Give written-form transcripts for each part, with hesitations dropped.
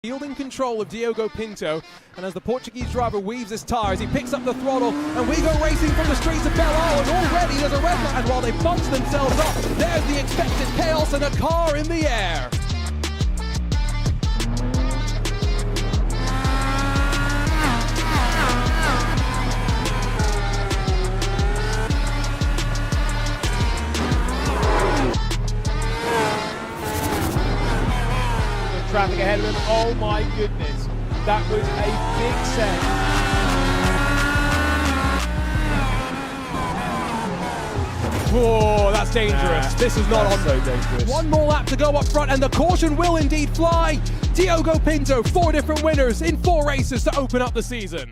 Yielding control of Diogo Pinto, and as the Portuguese driver weaves his tyres, he picks up the throttle, and we go racing from the streets of Belle, and already there's a red flag, and while they bunch themselves up, there's the expected chaos and a car in the air. Traffic ahead of him. Oh my goodness, that was a big set. Oh, that's dangerous. This is not on. So dangerous. One more lap to go up front, and the caution will indeed fly. Diogo Pinto, 4 different winners in 4 races to open up the season.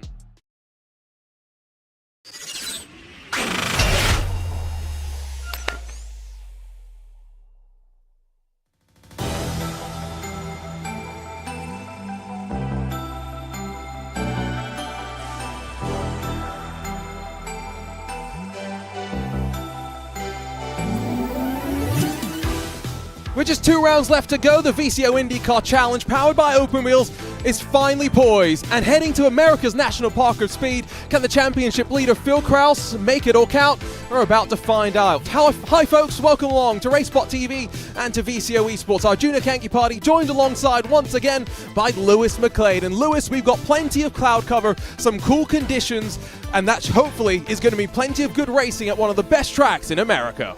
With just 2 rounds left to go, the VCO IndyCar Challenge, powered by Open Wheels, is finally poised and heading to America's National Park of Speed. Can the championship leader Phil Kraus make it all count? We're about to find out. Hi folks, welcome along to RaceSpot TV and to VCO Esports. Our Junior Kanky Party joined alongside once again by Lewis McLeod. And Lewis, we've got plenty of cloud cover, some cool conditions, and that hopefully is going to be plenty of good racing at one of the best tracks in America.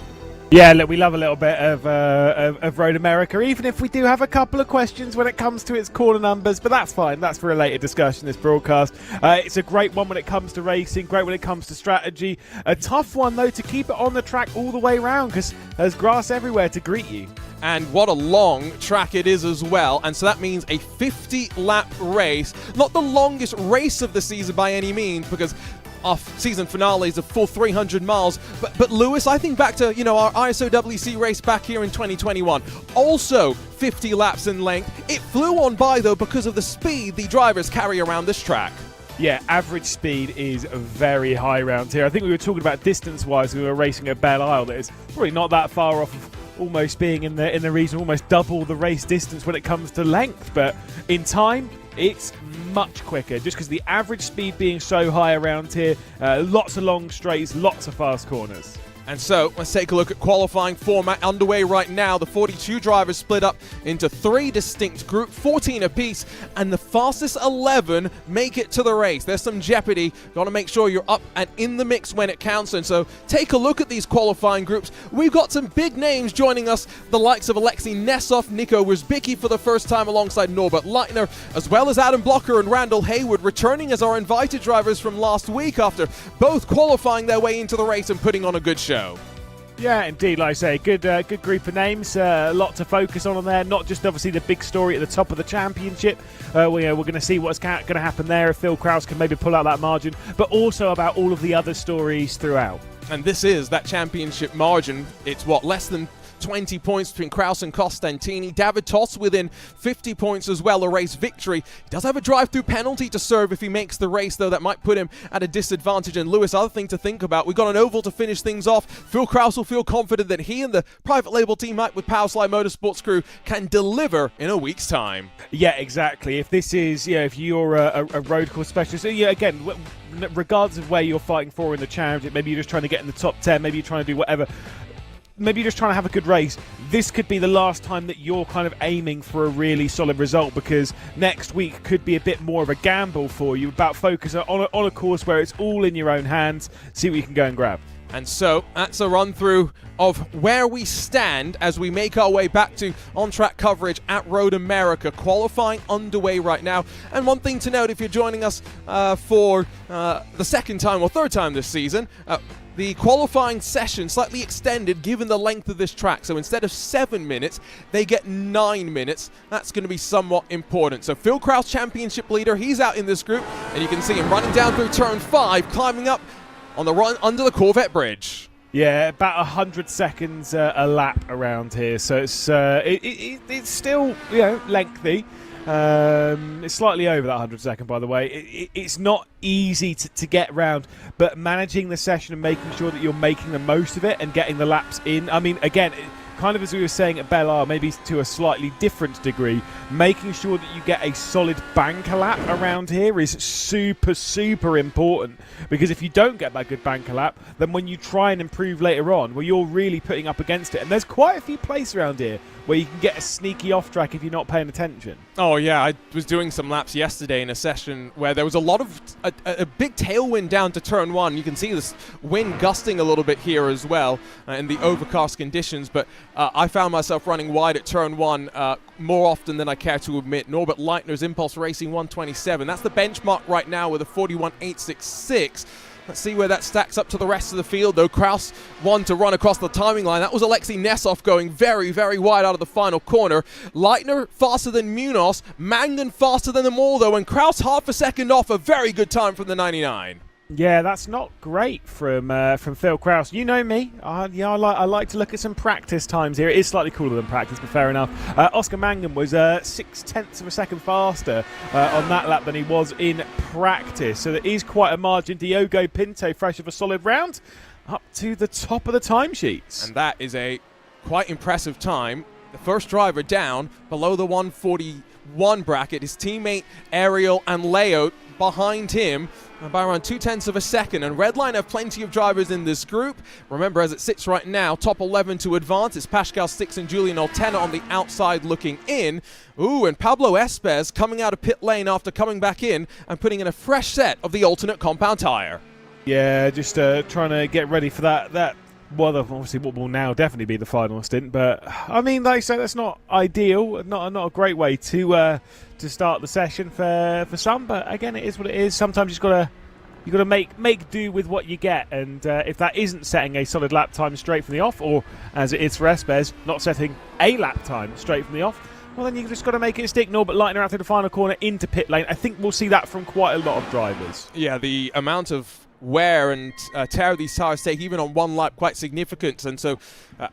Yeah, look, we love a little bit of Road America, even if we do have a couple of questions when it comes to its corner numbers, but that's fine. That's for a later discussion, this broadcast. It's a great one when it comes to racing, great when it comes to strategy. A tough one, though, to keep it on the track all the way around, because there's grass everywhere to greet you. And what a long track it is as well, and so that means a 50-lap race. Not the longest race of the season by any means, because our season finale is a full 300 miles. But Lewis, I think back to, our ISOWC race back here in 2021. Also 50 laps in length. It flew on by, though, because of the speed the drivers carry around this track. Yeah, average speed is very high around here. I think we were talking about distance-wise, we were racing at Belle Isle. That is probably not that far off of almost being in the region, almost double the race distance when it comes to length. But in time, it's much quicker, just because the average speed being so high around here. Lots of long straights, lots of fast corners. And so, let's take a look at qualifying format underway right now. The 42 drivers split up into 3 distinct groups, 14 apiece, and the fastest 11 make it to the race. There's some jeopardy. Got to make sure you're up and in the mix when it counts. And so, take a look at these qualifying groups. We've got some big names joining us, the likes of Alexei Nesov, Nico Wierzbicki for the first time alongside Norbert Leitner, as well as Adam Blocker and Randall Hayward returning as our invited drivers from last week after both qualifying their way into the race and putting on a good show. Yeah, indeed, like I say, good group of names, a lot to focus on there, not just obviously the big story at the top of the championship. We're going to see what's going to happen there if Phil Kraus can maybe pull out that margin, but also about all of the other stories throughout. And this is that championship margin. It's less than 20 points between Kraus and Costantini. David Toss within 50 points as well, a race victory. He does have a drive-through penalty to serve if he makes the race, though. That might put him at a disadvantage. And Lewis, other thing to think about, we've got an oval to finish things off. Phil Kraus will feel confident that he and the private label team up with Powerslide Motorsports crew can deliver in a week's time. Yeah, exactly. If this is, if you're a road course specialist, again, regardless of where you're fighting for in the championship, maybe you're just trying to get in the top 10, maybe you're trying to do whatever. maybe you're just trying to have a good race, this could be the last time that you're kind of aiming for a really solid result, because next week could be a bit more of a gamble for you about focus on a course where it's all in your own hands. See what you can go and grab. And so that's a run through of where we stand as we make our way back to on-track coverage at Road America. Qualifying underway right now. And one thing to note, if you're joining us for the second time or third time this season, the qualifying session slightly extended given the length of this track. So instead of 7 minutes, they get 9 minutes. That's going to be somewhat important. So Phil Kraus, championship leader, he's out in this group. And you can see him running down through turn 5, climbing up on the run under the Corvette bridge. Yeah, about 100 seconds a lap around here. So it's still, lengthy. It's slightly over that 100-second, by the way. It's not easy to get round, but managing the session and making sure that you're making the most of it and getting the laps in. I mean, again, kind of as we were saying at Belle, maybe to a slightly different degree, making sure that you get a solid banker lap around here is super, super important, because if you don't get that good banker lap, then when you try and improve later on, well, you're really putting up against it. And there's quite a few places around here where you can get a sneaky off track if you're not paying attention. Oh yeah, I was doing some laps yesterday in a session where there was a lot of a big tailwind down to turn 1. You can see this wind gusting a little bit here as well in the overcast conditions, but I found myself running wide at turn 1 more often than I care to admit. Norbert Leitner's Impulse Racing 127. That's the benchmark right now with a 41.866. Let's see where that stacks up to the rest of the field, though. Kraus won to run across the timing line. That was Alexei Nesov going very, very wide out of the final corner. Leitner faster than Munoz. Mangan faster than them all, though, and Kraus half a second off. A very good time from the 99. Yeah, that's not great from Phil Kraus. You know me. I like to look at some practice times here. It is slightly cooler than practice, but fair enough. Oscar Mangan was 0.6 of a second faster on that lap than he was in practice. So there is quite a margin. Diogo Pinto, fresh of a solid round, up to the top of the timesheets. And that is a quite impressive time. The first driver down below the 141 bracket. His teammate Ariel and Leo behind him by around 0.2 of a second. And Redline have plenty of drivers in this group. Remember, as it sits right now, top 11 to advance. It's Pascal Stix and Julian Oltena on the outside looking in. Ooh, and Pablo Espes coming out of pit lane after coming back in and putting in a fresh set of the alternate compound tire. Yeah, just trying to get ready for that. Well, obviously what will now definitely be the final stint, but I mean, like I say, that's not ideal, not a great way to start the session for some. But again, it is what it is. Sometimes you got to make do with what you get, and if that isn't setting a solid lap time straight from the off, or as it is for Espes, not setting a lap time straight from the off, well, then you just got to make it stick. Norbert Leitner out to the final corner into pit lane. I think we'll see that from quite a lot of drivers. Yeah, the amount of wear and tear these tires take even on one lap quite significant. And so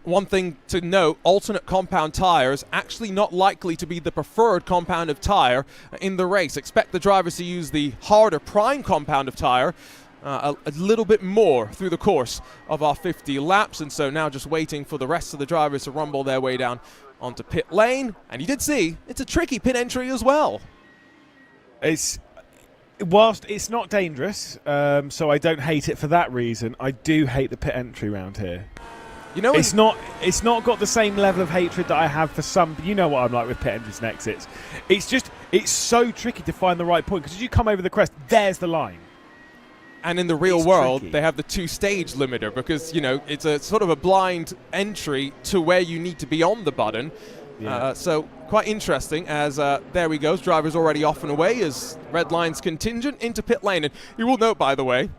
one thing to note, alternate compound tires actually not likely to be the preferred compound of tire in the race. Expect the drivers to use the harder prime compound of tire a little bit more through the course of our 50 laps. And so now just waiting for the rest of the drivers to rumble their way down onto pit lane. And you did see it's a tricky pit entry as well. Whilst it's not dangerous, so I don't hate it for that reason, I do hate the pit entry round here. You know, it's not got the same level of hatred that I have for some. You know what I'm like with pit entries and exits. It's so tricky to find the right point, because as you come over the crest, there's the line. And in the real world, they have the 2-stage limiter, because, you know, it's a sort of a blind entry to where you need to be on the button. Yeah. So quite interesting, as there we go, driver's already off and away as Red Line's contingent into pit lane. And you will note, by the way,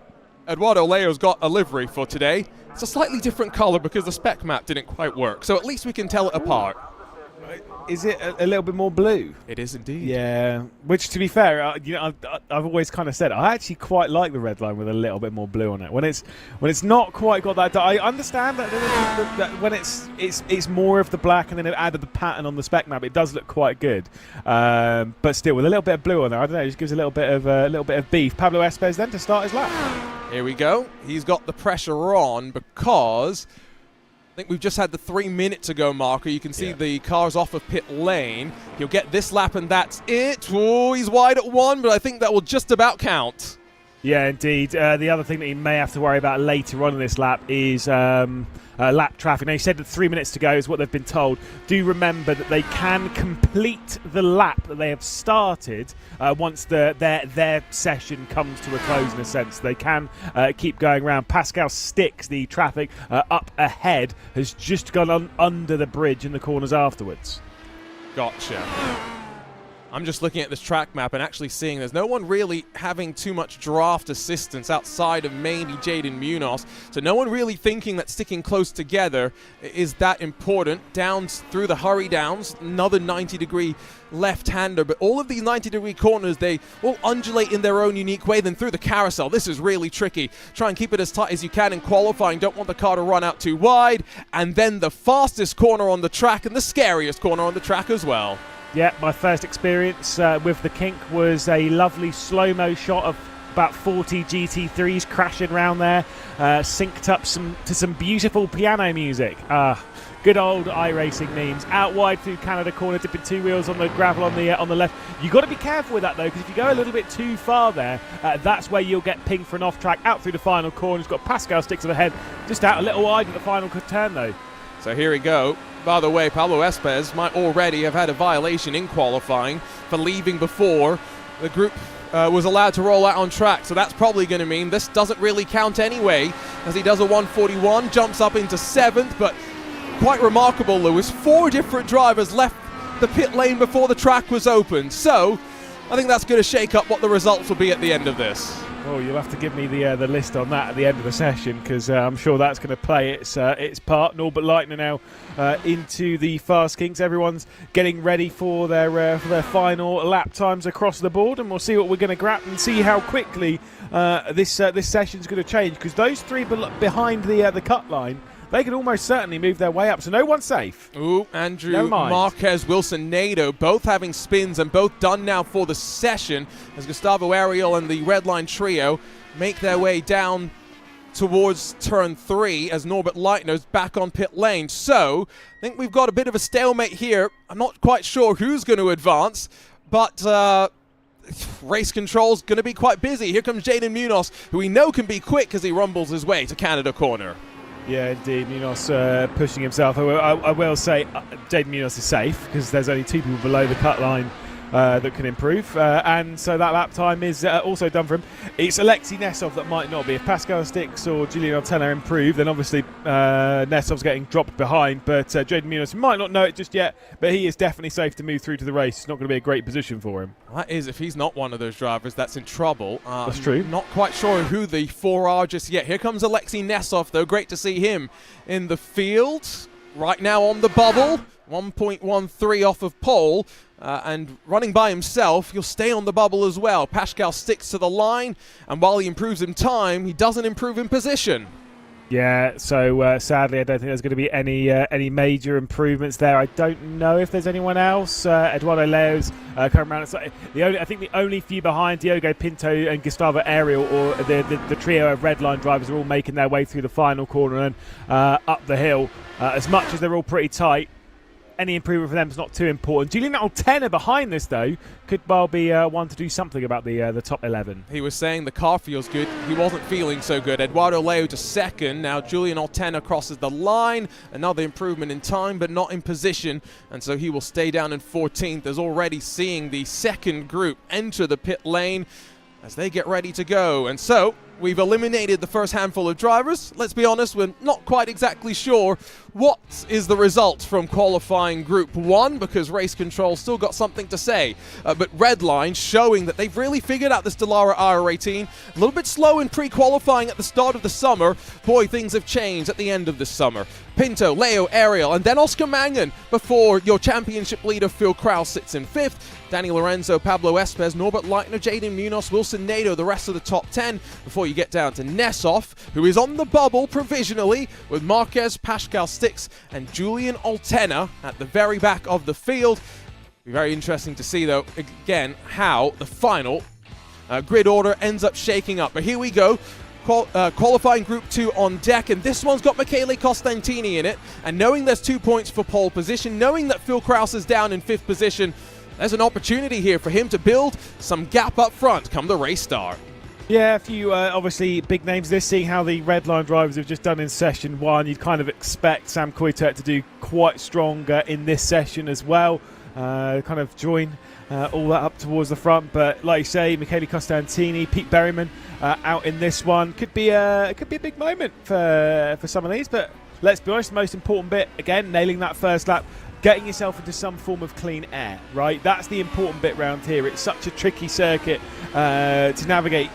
Eduardo Leo's got a livery for today. It's a slightly different color because the spec map didn't quite work, so at least we can tell it apart. Is it a little bit more blue? It is indeed. Yeah, which, to be fair, I've always kind of said I actually quite like the red line with a little bit more blue on it. When it's not quite got that, I understand that when it's more of the black and then it added the pattern on the spec map, it does look quite good. But still, with a little bit of blue on there, I don't know, it just gives a little bit of beef. Pablo Espes then to start his lap. Here we go. He's got the pressure on because I think we've just had the 3 minutes ago marker. You can see the car's off of pit lane. He'll get this lap and that's it. Oh, he's wide at 1, but I think that will just about count. Yeah, indeed. The other thing that you may have to worry about later on in this lap is lap traffic. Now, you said that 3 minutes to go is what they've been told. Do remember that they can complete the lap that they have started once their session comes to a close, in a sense. They can keep going around. Pascal Sticks, the traffic up ahead, has just gone on under the bridge in the corners afterwards. Gotcha. I'm just looking at this track map and actually seeing there's no one really having too much draft assistance outside of maybe Jaden Munoz. So no one really thinking that sticking close together is that important. Downs through the hurry downs, another 90-degree left-hander. But all of these 90-degree corners, they all undulate in their own unique way. Then through the carousel, this is really tricky. Try and keep it as tight as you can in qualifying. Don't want the car to run out too wide. And then the fastest corner on the track and the scariest corner on the track as well. Yeah, my first experience with the kink was a lovely slow-mo shot of about 40 GT3s crashing around there, synced up to some beautiful piano music. Good old iRacing memes. Out wide through Canada corner, dipping two wheels on the gravel on the left. You've got to be careful with that, though, because if you go a little bit too far there, that's where you'll get pinged for an off-track. Out through the final corner, he's got Pascal Sticks at the head, just out a little wide at the final turn, though. So here we go. By the way, Pablo Espez might already have had a violation in qualifying for leaving before the group was allowed to roll out on track. So that's probably going to mean this doesn't really count anyway, as he does a 141, jumps up into 7th. But quite remarkable, Lewis. 4 different drivers left the pit lane before the track was open. So I think that's going to shake up what the results will be at the end of this. Oh, you'll have to give me the list on that at the end of the session, because I'm sure that's going to play its part. Norbert Leitner now into the Fast Kings. Everyone's getting ready for their final lap times across the board, and we'll see what we're going to grab and see how quickly this session's going to change, because those 3 behind the cut line, they could almost certainly move their way up, so no one's safe. Ooh, Andrew Marquez, Wilson Nadeau, both having spins and both done now for the session, as Gustavo Ariel and the Red Line trio make their way down towards turn 3 as Norbert Leitner's back on pit lane. So I think we've got a bit of a stalemate here. I'm not quite sure who's going to advance, but race control's going to be quite busy. Here comes Jaden Munoz, who we know can be quick as he rumbles his way to Canada corner. Yeah, indeed, Munoz pushing himself. I will say Jaden Munoz is safe, because there's only 2 people below the cut line that can improve, and so that lap time is also done for him. It's Alexei Nesov that might not be. If Pascal Sticks or Julian Altena improve, then obviously Nesov's getting dropped behind, but Jaden Munoz might not know it just yet, but he is definitely safe to move through to the race. It's not going to be a great position for him. That is, if he's not one of those drivers that's in trouble. That's true. Not quite sure who the 4 are just yet. Here comes Alexei Nesov, though. Great to see him in the field. Right now on the bubble, 1.13 off of pole. And running by himself, he'll stay on the bubble as well. Pascal sticks to the line, and while he improves in time, he doesn't improve in position. Yeah, so sadly, I don't think there's going to be any major improvements there. I don't know if there's anyone else. Eduardo Leo's coming around. I think the only few behind, Diogo Pinto and Gustavo Ariel, or the trio of red line drivers, are all making their way through the final corner and up the hill. As much as they're all pretty tight, any improvement for them is not too important. Julian Altena behind this, though, could well be one to do something about the top 11. He was saying the car feels good. He wasn't feeling so good. Eduardo Leo to second. Now Julian Altena crosses the line. Another improvement in time, but not in position. And so he will stay down in 14th. As already seeing the second group enter the pit lane as they get ready to go. And so we've eliminated the first handful of drivers. Let's be honest, we're not quite exactly sure what is the result from qualifying Group 1, because race control still got something to say. But Redline showing that they've really figured out this Dallara IR18. A little bit slow in pre-qualifying at the start of the summer. Boy, things have changed at the end of this summer. Pinto, Leo, Ariel, and then Oscar Mangan before your championship leader Phil Krause sits in 5th. Danny Lorenzo, Pablo Espez, Norbert Leitner, Jaden Munoz, Wilson Nadeau, the rest of the top 10, before you get down to Nesov, who is on the bubble provisionally, with Marquez, Pascal Sticks, and Julian Altena at the very back of the field. Be very interesting to see, though, again, how the final grid order ends up shaking up. But here we go. Qualifying Group 2 on deck, and this one's got Michele Costantini in it. And knowing there's 2 points for pole position, knowing that Phil Krause is down in 5th position, there's an opportunity here for him to build some gap up front come the race start. Yeah, a few obviously big names this, seeing how the red line drivers have just done in session 1. You'd kind of expect Sam Coitet to do quite strong in this session as well. Kind of join all that up towards the front, but like you say, Michele Costantini, Pete Berryman out in this one could be a big moment for some of these. But let's be honest, the most important bit again, nailing that first lap, getting yourself into some form of clean air. Right, that's the important bit round here. It's such a tricky circuit to navigate.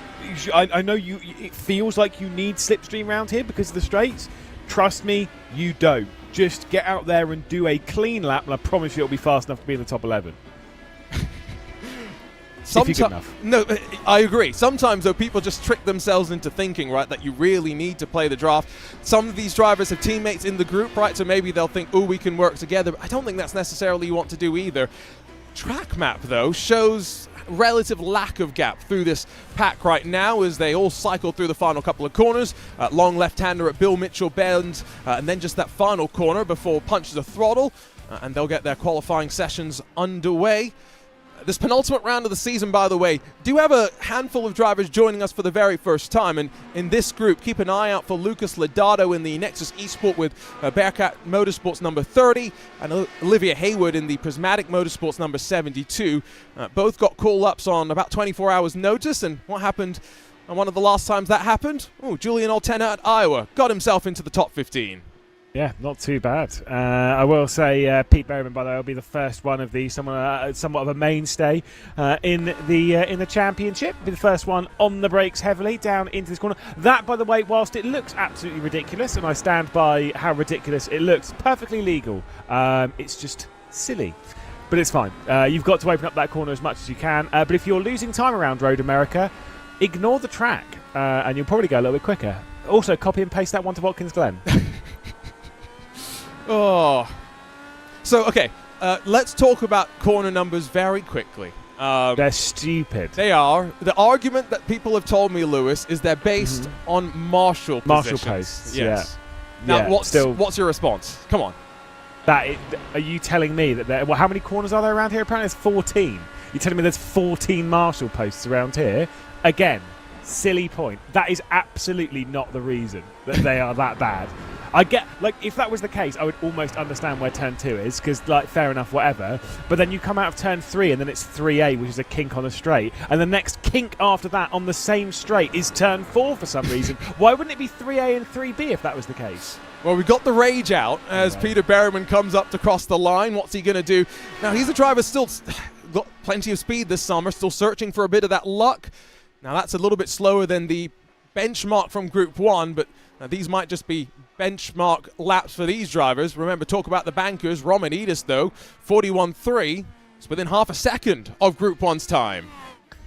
I know it feels like you need slipstream round here because of the straights. Trust me, you don't. Just get out there and do a clean lap, and I promise you it'll be fast enough to be in the top 11. If you're good enough. No, I agree. Sometimes, though, people just trick themselves into thinking, right, that you really need to play the draft. Some of these drivers have teammates in the group, right, so maybe they'll think, oh, we can work together. But I don't think that's necessarily you want to do either. Track map, though, shows relative lack of gap through this pack right now as they all cycle through the final couple of corners. Long left-hander at Bill Mitchell bends, and then just that final corner before punches the throttle, and they'll get their qualifying sessions underway. This penultimate round of the season, by the way, do have a handful of drivers joining us for the very first time. And in this group, keep an eye out for Lucas Lodato in the Nexus Esports with Bearcat Motorsports number 30 and Olivia Hayward in the Prismatic Motorsports number 72. Both got call-ups on about 24 hours notice. And what happened on one of the last times that happened? Oh, Julian Oltena at Iowa got himself into the top 15. Yeah, not too bad. I will say Pete Berryman, by the way, will be the first one of these, somewhat of a mainstay in the championship. Be the first one on the brakes heavily down into this corner. That, by the way, whilst it looks absolutely ridiculous, and I stand by how ridiculous it looks, perfectly legal. It's just silly. But it's fine. You've got to open up that corner as much as you can. But if you're losing time around Road America, ignore the track, and you'll probably go a little bit quicker. Also, copy and paste that one to Watkins Glen. Oh. So, okay, let's talk about corner numbers very quickly. They're stupid. They are. The argument that people have told me, Lewis, is they're based on marshal positions. Marshal posts, yes. Yeah. Now, what's your response? Come on. Are you telling me that how many corners are there around here? Apparently there's 14. You're telling me there's 14 marshal posts around here? Again, silly point. That is absolutely not the reason that they are that bad. I get, like, if that was the case, I would almost understand where turn 2 is, because, like, fair enough, whatever. But then you come out of turn 3, and then it's 3A, which is a kink on a straight. And the next kink after that on the same straight is turn 4 for some reason. Why wouldn't it be 3A and 3B if that was the case? Well, we got the rage out as Peter Berryman comes up to cross the line. What's he going to do? Now, he's a driver still got plenty of speed this summer, still searching for a bit of that luck. Now, that's a little bit slower than the benchmark from Group 1, but these might just be benchmark laps for these drivers. Remember, talk about the bankers. Romanidis, though, 41.3. It's within half a second of Group 1's time.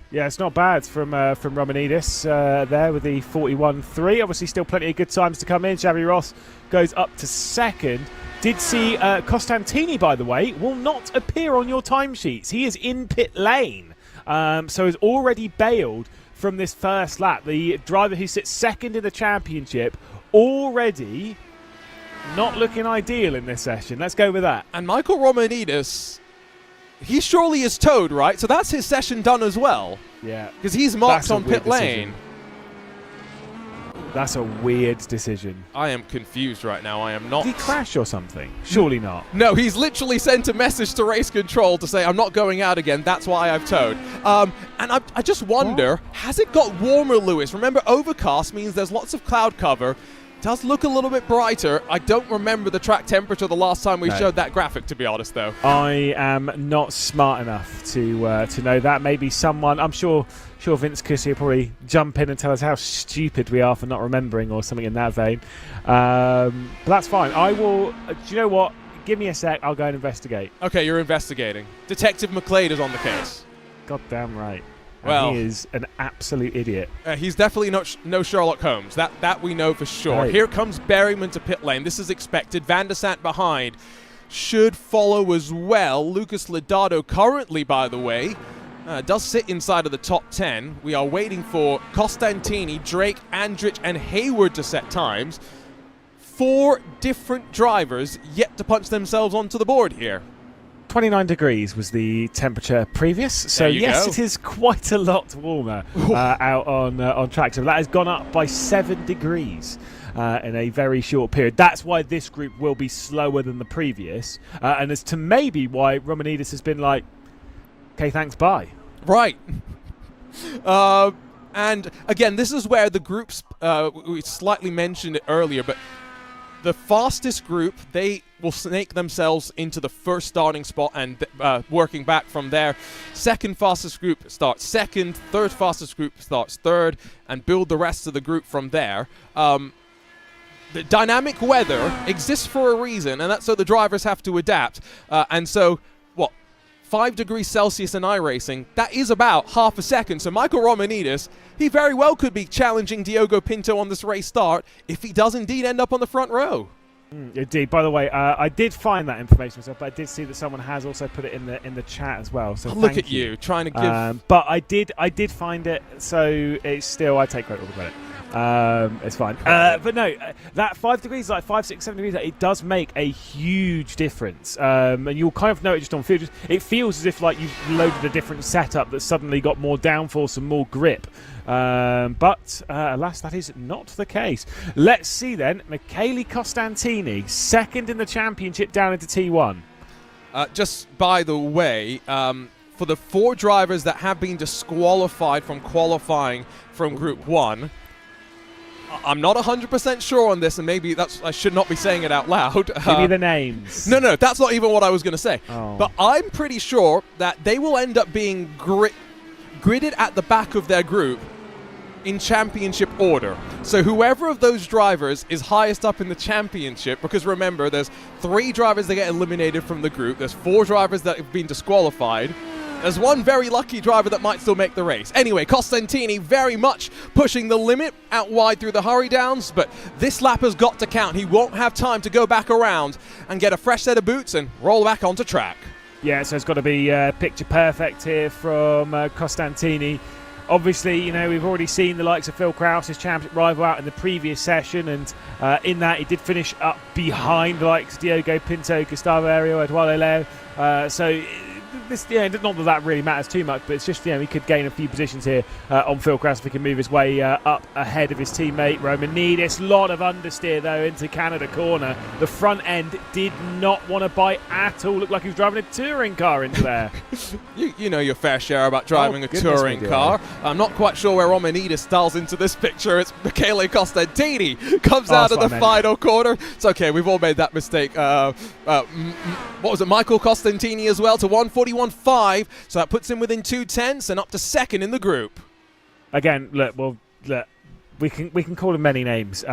Yeah, it's not bad from Romanidis there with the 41.3. Obviously, still plenty of good times to come in. Xavi Ross goes up to second. Did see Costantini, by the way, will not appear on your timesheets. He is in pit lane, so has already bailed from this first lap. The driver who sits second in the championship already not looking ideal in this session. Let's go with that. And Michael Romanidis, he surely is towed, right? So that's his session done as well. Yeah. Because he's marked on pit lane. That's a weird decision. I am confused right now. I am not. Did he crash or something? Surely not. No, he's literally sent a message to race control to say, I'm not going out again. That's why I've towed. And I just wonder, has it got warmer, Lewis? Remember, overcast means there's lots of cloud cover. It does look a little bit brighter. I don't remember the track temperature the last time we showed that graphic, to be honest, though. I am not smart enough to know that. Maybe someone, I'm sure Vince Cussy will probably jump in and tell us how stupid we are for not remembering or something in that vein. But that's fine. I will, do you know what? Give me a sec. I'll go and investigate. Okay, you're investigating. Detective McLeod is on the case. Goddamn right. Well, he is an absolute idiot. He's definitely no Sherlock Holmes. That we know for sure. Right. Here comes Berryman to pit lane. This is expected. Van der Sant behind should follow as well. Lucas Lodato currently, by the way, does sit inside of the top 10. We are waiting for Costantini, Drake, Andrich, and Hayward to set times. 4 different drivers yet to punch themselves onto the board here. 29 degrees was the temperature previous, so yes, go. it is quite a lot warmer out on track. So that has gone up by 7 degrees in a very short period. That's why this group will be slower than the previous, and as to maybe why Romanidis has been like, okay, thanks, bye. Right. And again, this is where the groups, we slightly mentioned it earlier, but the fastest group, they will snake themselves into the first starting spot and working back from there. Second fastest group starts second, third fastest group starts third, and build the rest of the group from there. The dynamic weather exists for a reason, and that's so the drivers have to adapt. And so, 5 degrees Celsius in iRacing, that is about half a second. So Michael Romanidis, he very well could be challenging Diogo Pinto on this race start if he does indeed end up on the front row. Indeed. By the way, I did find that information myself, but I did see that someone has also put it in the chat as well. So look at you trying to give. But I did find it, so it's still, I take all the credit. It's fine. But no, that 5 degrees, like 5, 6, 7 degrees, it does make a huge difference. And you'll kind of know it just on field. It feels as if like you've loaded a different setup that's suddenly got more downforce and more grip. But alas, that is not the case. Let's see then. Michele Costantini, second in the championship down into T1. Just by the way, for the 4 drivers that have been disqualified from qualifying from Group 1, I'm not 100% sure on this, and maybe I should not be saying it out loud. Give me the names. No, that's not even what I was going to say. Oh. But I'm pretty sure that they will end up being gridded at the back of their group in championship order. So whoever of those drivers is highest up in the championship, because remember, there's 3 drivers that get eliminated from the group, there's 4 drivers that have been disqualified, there's 1 very lucky driver that might still make the race. Anyway, Costantini very much pushing the limit out wide through the hurry downs, but this lap has got to count. He won't have time to go back around and get a fresh set of boots and roll back onto track. Yeah, so it's got to be picture perfect here from Costantini. Obviously, you know, we've already seen the likes of Phil Krause, his championship rival, out in the previous session, and in that he did finish up behind the likes of Diogo Pinto, Gustavo Ario, Eduardo Leo. So this, not that that really matters too much, but it's just, he could gain a few positions here on Phil Krause if he can move his way up ahead of his teammate Romanidis. Lot of understeer though into Canada corner. The front end did not want to bite at all. Looked like he was driving a touring car into there. you know your fair share about driving a touring car. I'm not quite sure where Romanidis styles into this picture. It's Michele Costantini comes out of the final corner. It's okay, we've all made that mistake. What was it, Michael Costantini as well to 141.5, so that puts him within 2/10 and up to second in the group. Again, look, we can call him many names,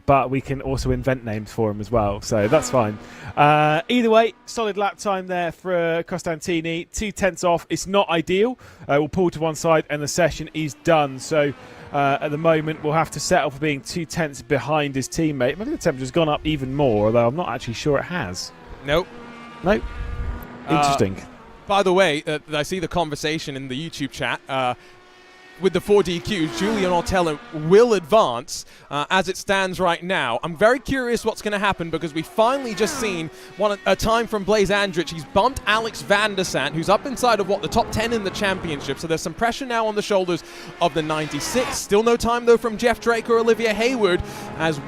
but we can also invent names for him as well, so that's fine. Either way, solid lap time there for Costantini. 2/10 off. It's not ideal. We'll pull to one side and the session is done. So at the moment, we'll have to settle for being 2/10 behind his teammate. Maybe the temperature's gone up even more, although I'm not actually sure it has. Nope. Interesting. By the way, I see the conversation in the YouTube chat. With the 4 DQs, Julian Ortella will advance as it stands right now. I'm very curious what's going to happen because we finally just seen a time from Blaise Andrich. He's bumped Alex van der Sant, who's up inside of the top 10 in the championship. So there's some pressure now on the shoulders of the 96. Still no time though from Jeff Drake or Olivia Hayward as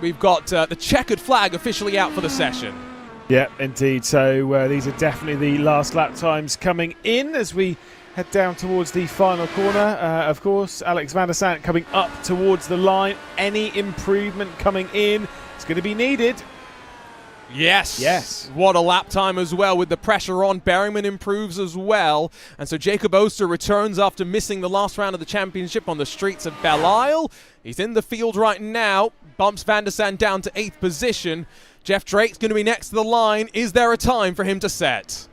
we've got the checkered flag officially out for the session. Yeah, indeed. So these are definitely the last lap times coming in as we head down towards the final corner. Of course, Alex van der Sant coming up towards the line. Any improvement coming in is going to be needed. Yes. What a lap time as well with the pressure on. Berryman improves as well. And so Jacob Oster returns after missing the last round of the championship on the streets of Belle Isle. He's in the field right now. Bumps van der Sant down to 8th position. Jeff Drake's going to be next to the line. Is there a time for him to set?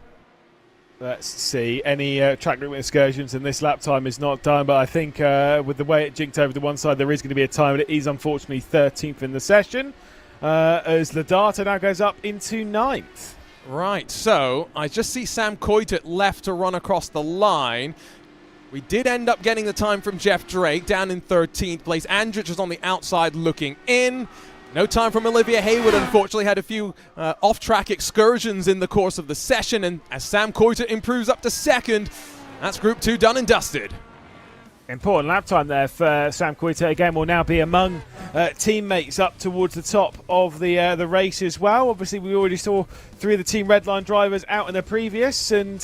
Let's see. Any track limit excursions in this lap time is not done, but I think with the way it jinked over to one side, there is going to be a time, and it is unfortunately 13th in the session, as Ladata now goes up into 9th. Right, so I just see Sam Coytett left to run across the line. We did end up getting the time from Jeff Drake down in 13th place. Andrich is on the outside looking in. No time from Olivia Hayward, unfortunately, had a few off-track excursions in the course of the session, and as Sam Coiter improves up to second, that's Group 2 done and dusted. Important lap time there for Sam Coiter. Again, will now be among teammates up towards the top of the race as well. Obviously, we already saw 3 of the Team Redline drivers out in the previous, and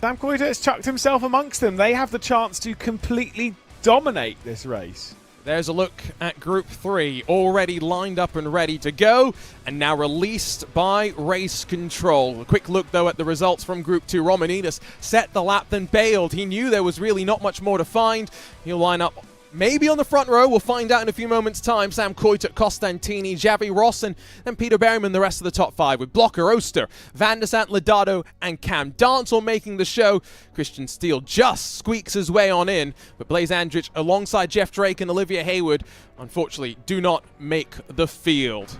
Sam Coiter has chucked himself amongst them. They have the chance to completely dominate this race. There's a look at Group 3, already lined up and ready to go, and now released by race control. A quick look, though, at the results from Group 2. Romanides set the lap, then bailed. He knew there was really not much more to find. He'll line up maybe on the front row. We'll find out in a few moments' time. Sam Coiter, Costantini, Javi Ross, and then Peter Berryman, the rest of the top 5, with Blocker, Oster, Van der Sant, Ladado, and Cam Dancel making the show. Christian Steele just squeaks his way on in, but Blaze Andrich, alongside Jeff Drake and Olivia Hayward, unfortunately do not make the field.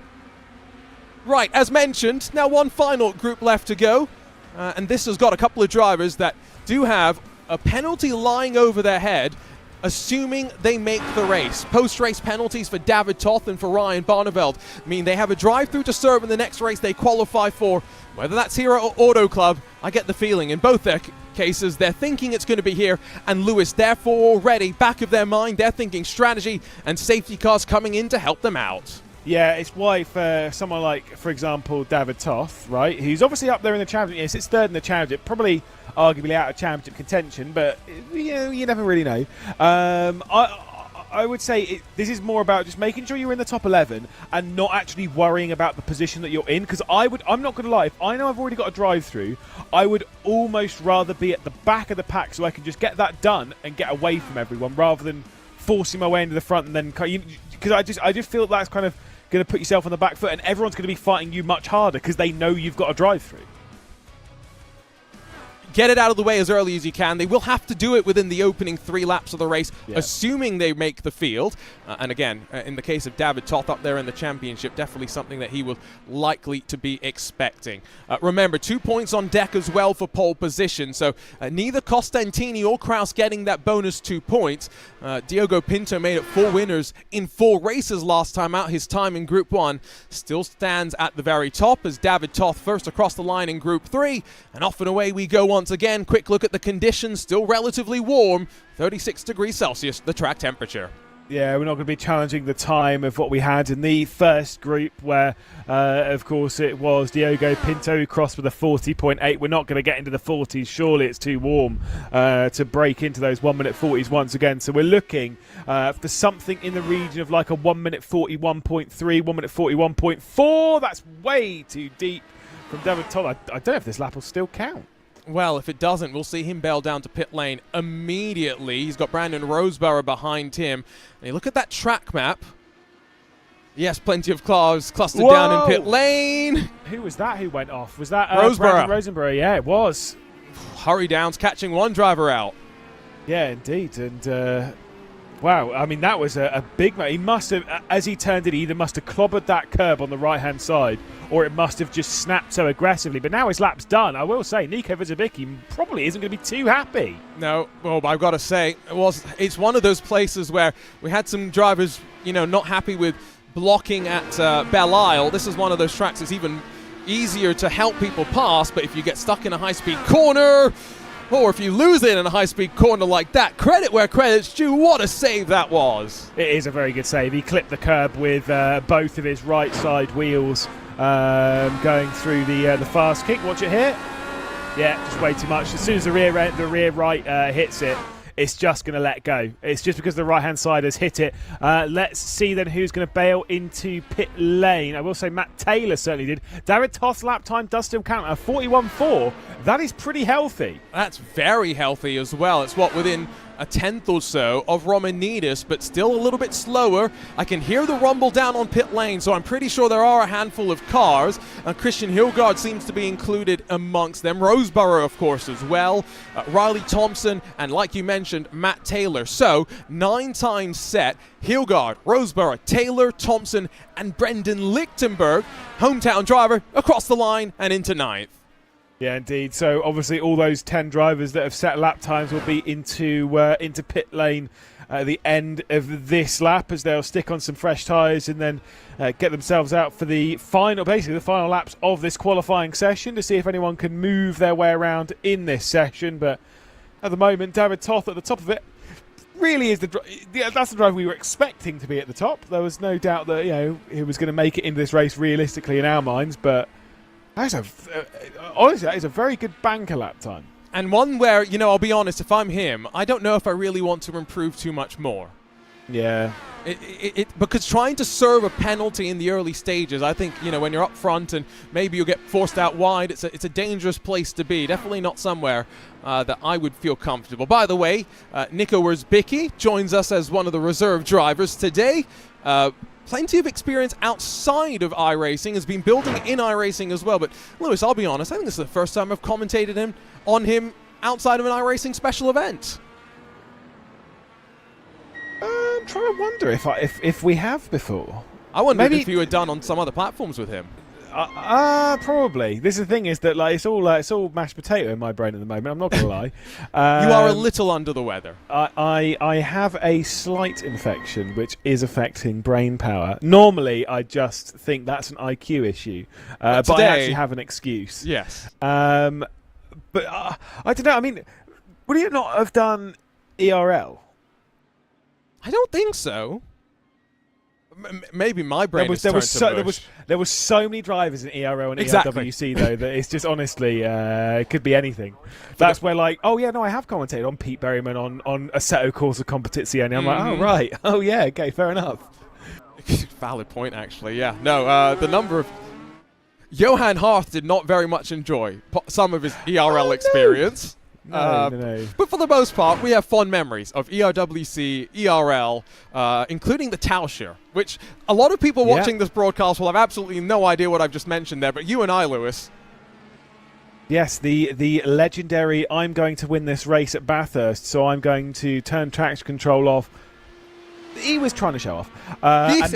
Right, as mentioned, now one final group left to go, and this has got a couple of drivers that do have a penalty lying over their head, assuming they make the race. Post-race penalties for David Toth and for Ryan Barneveld mean they have a drive-through to serve in the next race they qualify for. Whether that's here or Auto Club, I get the feeling in both their cases they're thinking it's going to be here, and Lewis, therefore, already back of their mind, they're thinking strategy and safety cars coming in to help them out. Yeah, it's why for someone like, for example, David Toth, right, who's obviously up there in the championship. Yes, it's third in the championship, probably arguably out of championship contention, but you never really know. I would say this is more about just making sure you're in the top 11 and not actually worrying about the position that you're in. Because I'm not going to lie, if I know I've already got a drive-through, I would almost rather be at the back of the pack so I can just get that done and get away from everyone rather than forcing my way into the front and then, because I just feel that's kind of going to put yourself on the back foot, and everyone's going to be fighting you much harder because they know you've got a drive-through. Get it out of the way as early as you can. They will have to do it within the opening 3 laps of the race, assuming they make the field. And again, in the case of David Toth up there in the championship, definitely something that he will likely to be expecting. Remember, 2 points on deck as well for pole position. So neither Costantini or Kraus getting that bonus 2 points. Diogo Pinto made it 4 winners in 4 races last time out. His time in Group 1 still stands at the very top as David Toth first across the line in Group 3. And off and away we go once again. Quick look at the conditions, still relatively warm, 36 degrees Celsius, the track temperature. Yeah, we're not going to be challenging the time of what we had in the first group where, of course, it was Diogo Pinto who crossed with a 40.8. We're not going to get into the 40s. Surely it's too warm to break into those 1 minute 40s once again. So we're looking for something in the region of like a 1 minute 41.3, 1 minute 41.4. That's way too deep from David Toll. I don't know if this lap will still count. Well, if it doesn't, we'll see him bail down to pit lane immediately. He's got Brandon Roseborough behind him. And you look at that track map. Yes, plenty of cars clustered down in pit lane. Who was that who went off? Was that Roseborough? Brandon Rosenborough? Yeah, it was. Hurry downs, catching one driver out. Yeah, indeed. And wow, I mean, that was a big... He must have, as he turned it, he either must have clobbered that curb on the right-hand side or it must have just snapped so aggressively. But now his lap's done. I will say, Nico Vizabicki probably isn't going to be too happy. No, well, I've got to say, it's one of those places where we had some drivers, not happy with blocking at Belle Isle. This is one of those tracks that's even easier to help people pass, but if you get stuck in a high-speed corner, or if you lose it in a high-speed corner like that, credit where credit's due. What a save that was. It is a very good save. He clipped the curb with both of his right side wheels going through the fast kick. Watch it here. Yeah, just way too much. As soon as the rear right hits it, it's just going to let go. It's just because the right-hand side has hit it. Let's see then who's going to bail into pit lane. I will say Matt Taylor certainly did. David Toth's lap time does still count at 41.4. That is pretty healthy. That's very healthy as well. It's within a tenth or so of Romanides, but still a little bit slower. I can hear the rumble down on pit lane, so I'm pretty sure there are a handful of cars. Christian Hilgard seems to be included amongst them. Roseborough, of course, as well. Riley Thompson, and like you mentioned, Matt Taylor. So 9 times set. Hilgard, Roseborough, Taylor, Thompson, and Brendan Lichtenberg, hometown driver, across the line and into 9th. Yeah, indeed. So obviously all those 10 drivers that have set lap times will be into pit lane at the end of this lap, as they'll stick on some fresh tyres and then get themselves out for the final laps of this qualifying session to see if anyone can move their way around in this session. But at the moment, David Toth at the top of it really is that's the driver we were expecting to be at the top. There was no doubt that he was going to make it into this race realistically in our minds, but honestly, that is a very good banker lap time. And one where, I'll be honest, if I'm him, I don't know if I really want to improve too much more. Yeah. Because trying to serve a penalty in the early stages, I think, when you're up front and maybe you'll get forced out wide, it's a dangerous place to be. Definitely not somewhere that I would feel comfortable. By the way, Nico Wierzbicki joins us as one of the reserve drivers today. Plenty of experience outside of iRacing, has been building in iRacing as well. But, Lewis, I'll be honest, I think this is the first time I've commentated on him outside of an iRacing special event. I'm trying to wonder if we have before. I wondered if you had done on some other platforms with him. Probably. This is the thing, is that it's all mashed potato in my brain at the moment. I'm not gonna lie. You are a little under the weather. I have a slight infection which is affecting brain power. Normally, I just think that's an IQ issue, but I actually have an excuse. Yes. But I don't know. I mean, would you not have done ERL? I don't think so. Maybe my brain there was so many drivers in ERL and ERWC though that it's just honestly it could be anything. That's where I have commentated on Pete Berryman on Assetto Corsa Competizione. I'm like, oh right, oh yeah, okay, fair enough. Valid point, actually. Yeah, no, the number of Johan Harth did not very much enjoy some of his ERL experience. No. But for the most part, we have fond memories of ERWC, ERL, including the Tauscher, which a lot of people watching this broadcast will have absolutely no idea what I've just mentioned there, but you and I, Lewis. Yes, the legendary I'm going to win this race at Bathurst, so I'm going to turn traction control off. He was trying to show off. He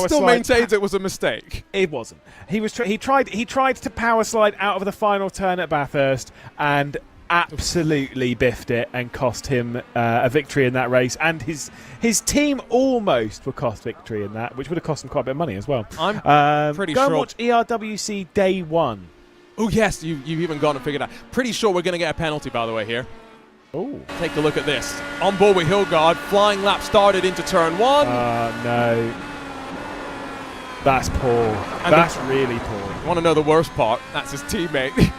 still maintains it was a mistake. It wasn't. He tried to power slide out of the final turn at Bathurst and absolutely biffed it and cost him a victory in that race, and his team almost were cost victory in that, which would have cost him quite a bit of money as well. I'm pretty sure. Go and watch ERWC Day 1. Oh yes, you've even gone and figured out. Pretty sure we're going to get a penalty, by the way, here. Oh, take a look at this. On board with Hilgard, flying lap started into turn 1. No. That's poor. And that's really poor. You want to know the worst part? That's his teammate.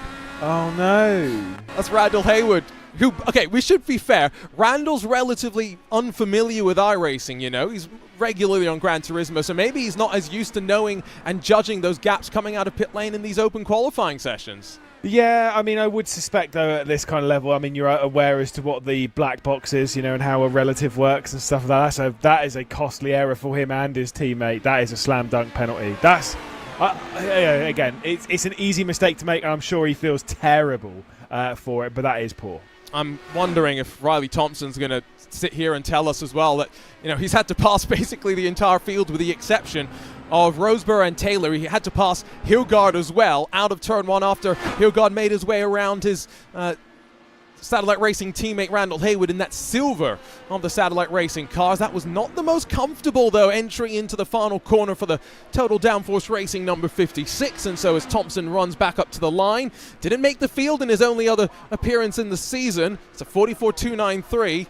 Oh no. That's Randall Hayward. Okay, we should be fair. Randall's relatively unfamiliar with iRacing, He's regularly on Gran Turismo, so maybe he's not as used to knowing and judging those gaps coming out of pit lane in these open qualifying sessions. Yeah, I mean, I would suspect, though, at this kind of level, I mean, you're aware as to what the black box is, and how a relative works and stuff like that. So that is a costly error for him and his teammate. That is a slam dunk penalty. That's... again, it's an easy mistake to make, and I'm sure he feels terrible for it, but that is poor. I'm wondering if Riley Thompson's going to sit here and tell us as well that he's had to pass basically the entire field with the exception of Rosberg and Taylor. He had to pass Hilgard as well out of turn 1 after Hilgard made his way around his Satellite Racing teammate Randall Hayward in that silver of the Satellite Racing cars. That was not the most comfortable, though, entry into the final corner for the Total Downforce Racing number 56. And so as Thompson runs back up to the line, didn't make the field in his only other appearance in the season. It's a 44.293.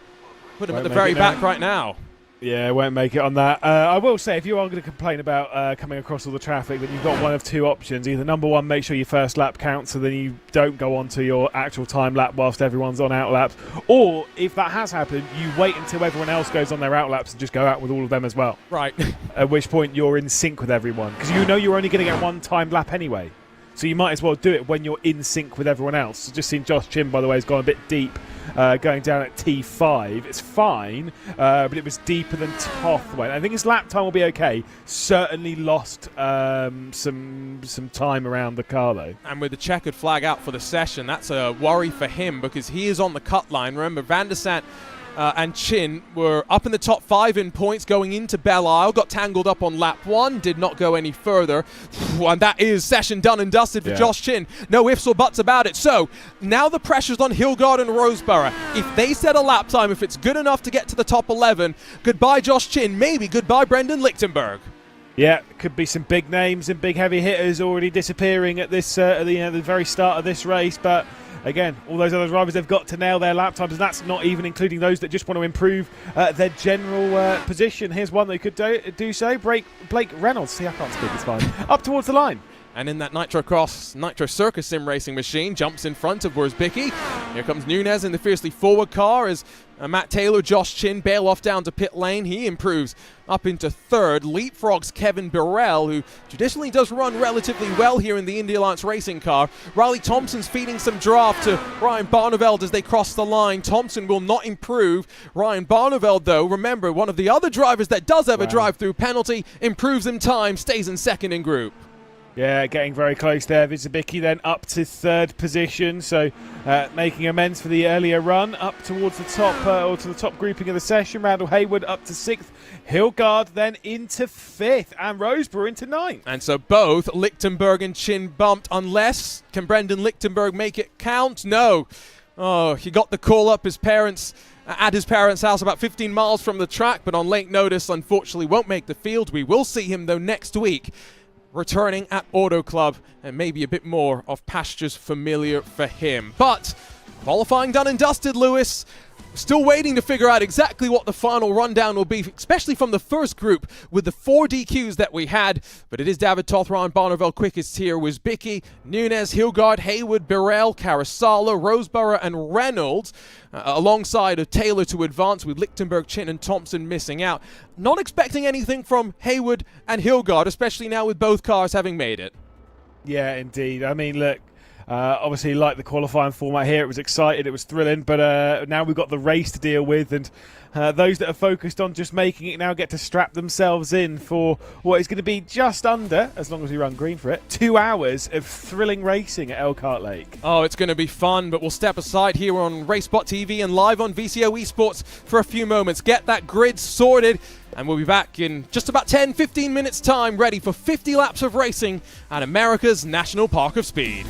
Put him at the very back right now. Yeah, won't make it on that. I will say, if you are going to complain about coming across all the traffic, then you've got one of two options. Either number one, make sure your first lap counts so then you don't go on to your actual time lap whilst everyone's on out laps. Or, if that has happened, you wait until everyone else goes on their out laps and just go out with all of them as well. Right. At which point you're in sync with everyone. Because you're only going to get one timed lap anyway. So you might as well do it when you're in sync with everyone else. Just seen Josh Chin, by the way, has gone a bit deep, going down at T5. It's fine, but it was deeper than Toth went. I think his lap time will be okay. Certainly lost some time around the car, though. And with the checkered flag out for the session, that's a worry for him because he is on the cut line. Remember, Van der Sant and Chin were up in the top 5 in points going into Belle, got tangled up on lap 1, did not go any further. And that is session done and dusted for Josh Chin. No ifs or buts about it. So now the pressure's on Hilgard and Roseborough. If they set a lap time, if it's good enough to get to the top 11, goodbye Josh Chin, maybe goodbye Brendan Lichtenberg. Yeah, could be some big names and big heavy hitters already disappearing at this the very start of this race, but again, all those other drivers, they've got to nail their lap times, and that's not even including those that just want to improve their general position. Here's one that could do so. Blake Reynolds. See, I can't speak, it's fine. Up towards the line. And in that Nitro Circus sim racing machine, jumps in front of Worsbicky. Here comes Nunez in the fiercely forward car as Matt Taylor, Josh Chin bail off down to pit lane. He improves up into third, leapfrogs Kevin Burrell, who traditionally does run relatively well here in the Indy Alliance racing car. Riley Thompson's feeding some draft to Ryan Barneveld as they cross the line. Thompson will not improve. Ryan Barneveld, though, remember, one of the other drivers that does have a drive-through penalty, improves in time, stays in second in group. Yeah, getting very close there. Vizabicki then up to third position, so making amends for the earlier run up towards the top or to the top grouping of the session. Randall Haywood up to 6th, Hilgard then into 5th, and Roseborough into 9th. And so both Lichtenberg and Chin bumped, unless can Brendan Lichtenberg make it count? No. Oh, he got the call up his parents at his parents' house about 15 miles from the track, but on late notice, unfortunately, won't make the field. We will see him though next week, returning at Auto Club, and maybe a bit more of pastures familiar for him. But qualifying done and dusted, Lewis. Still waiting to figure out exactly what the final rundown will be, especially from the first group with the 4 DQs that we had. But it is David Toth, Ryan Barneveld quickest here. Worsbicky, Nunez, Hilgard, Haywood, Burrell, Carasala, Roseborough and Reynolds, alongside of Taylor to advance, with Lichtenberg, Chin and Thompson missing out. Not expecting anything from Haywood and Hilgard, especially now with both cars having made it. Yeah, indeed. I mean, look, obviously, like the qualifying format here, it was exciting, it was thrilling, but now we've got the race to deal with, and those that are focused on just making it now get to strap themselves in for what is going to be just under, as long as we run green for it, 2 hours of thrilling racing at Elkhart Lake. Oh, it's going to be fun, but we'll step aside here on RaceBot TV and live on VCO Esports for a few moments. Get that grid sorted, and we'll be back in just about 10-15 minutes time, ready for 50 laps of racing at America's National Park of Speed.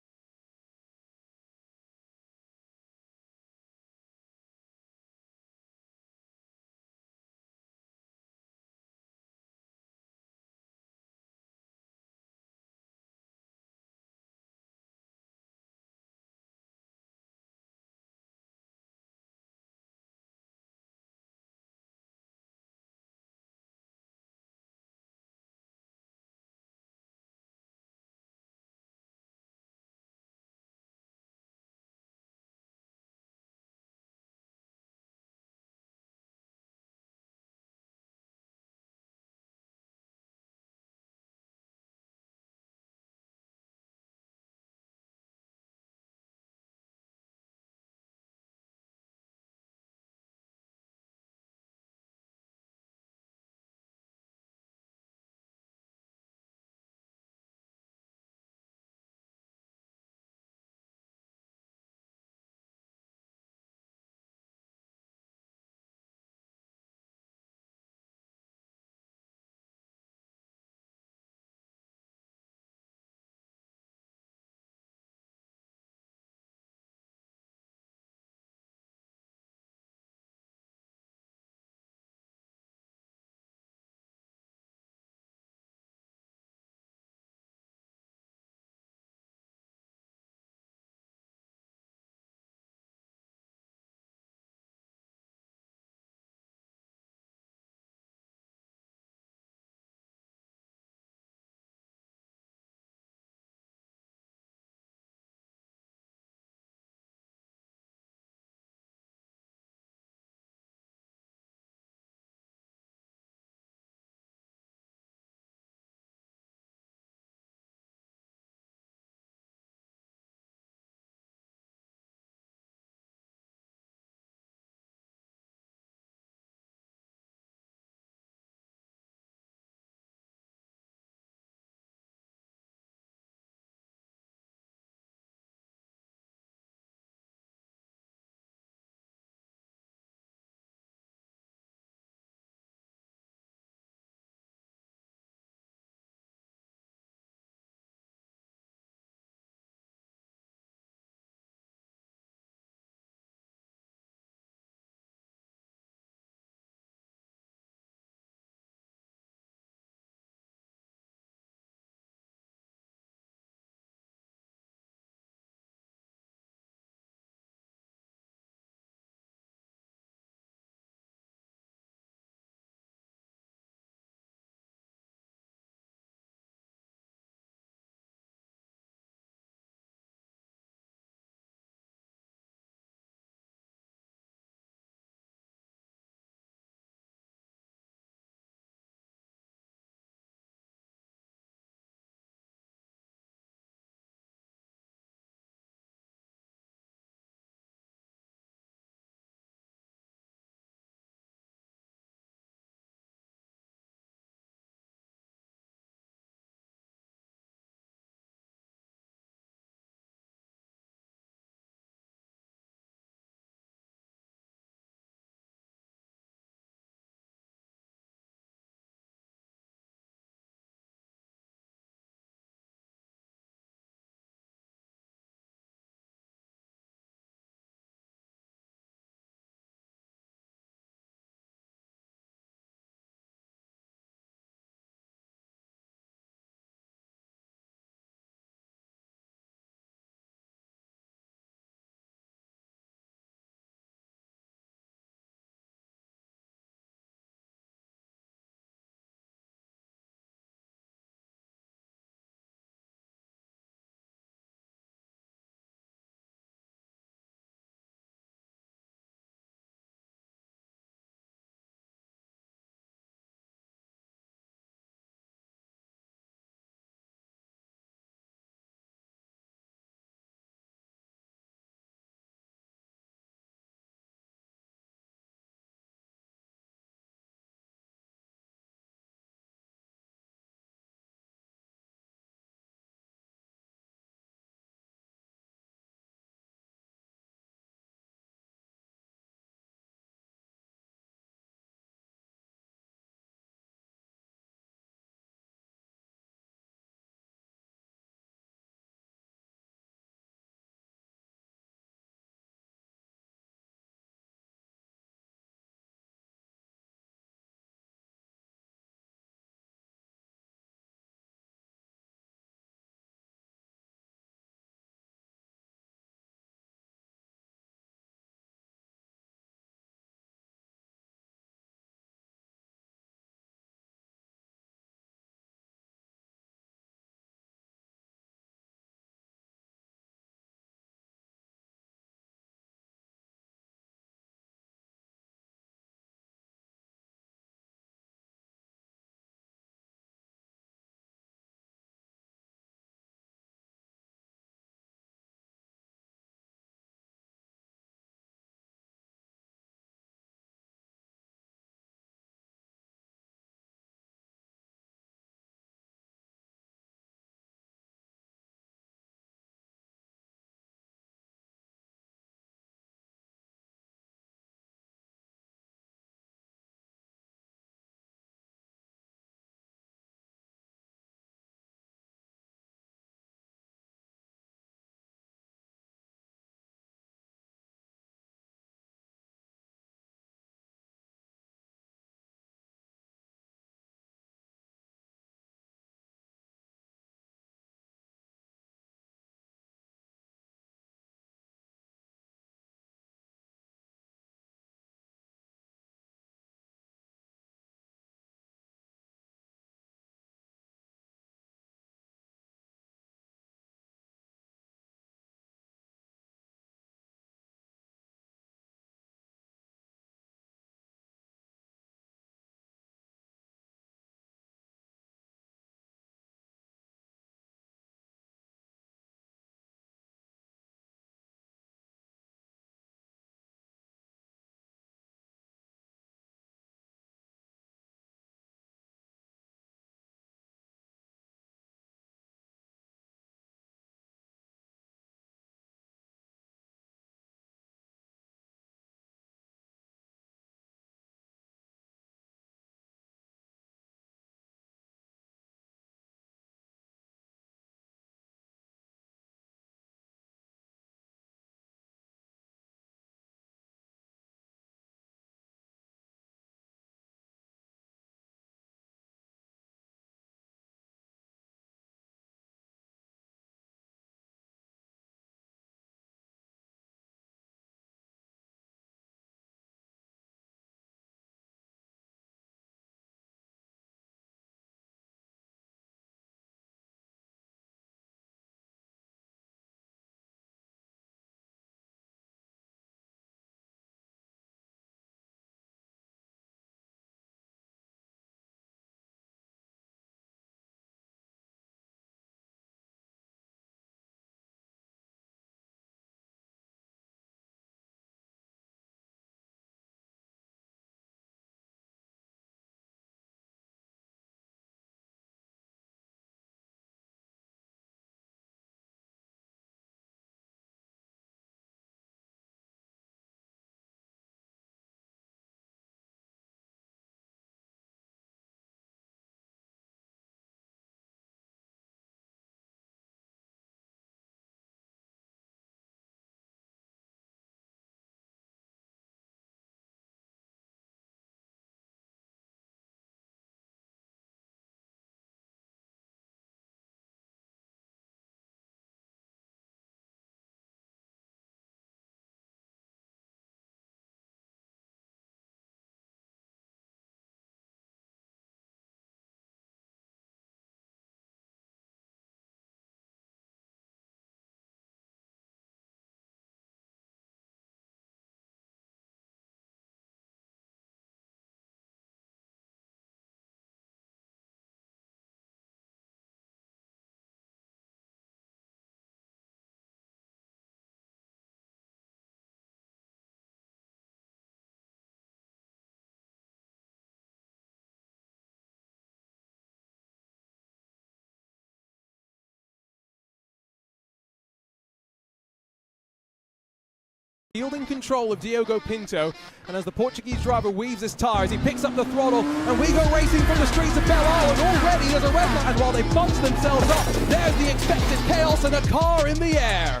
Yielding control of Diogo Pinto, and as the Portuguese driver weaves his tyres, he picks up the throttle, and we go racing from the streets of Belle, and already there's a red line, and while they bunch themselves up, there's the expected chaos and a car in the air.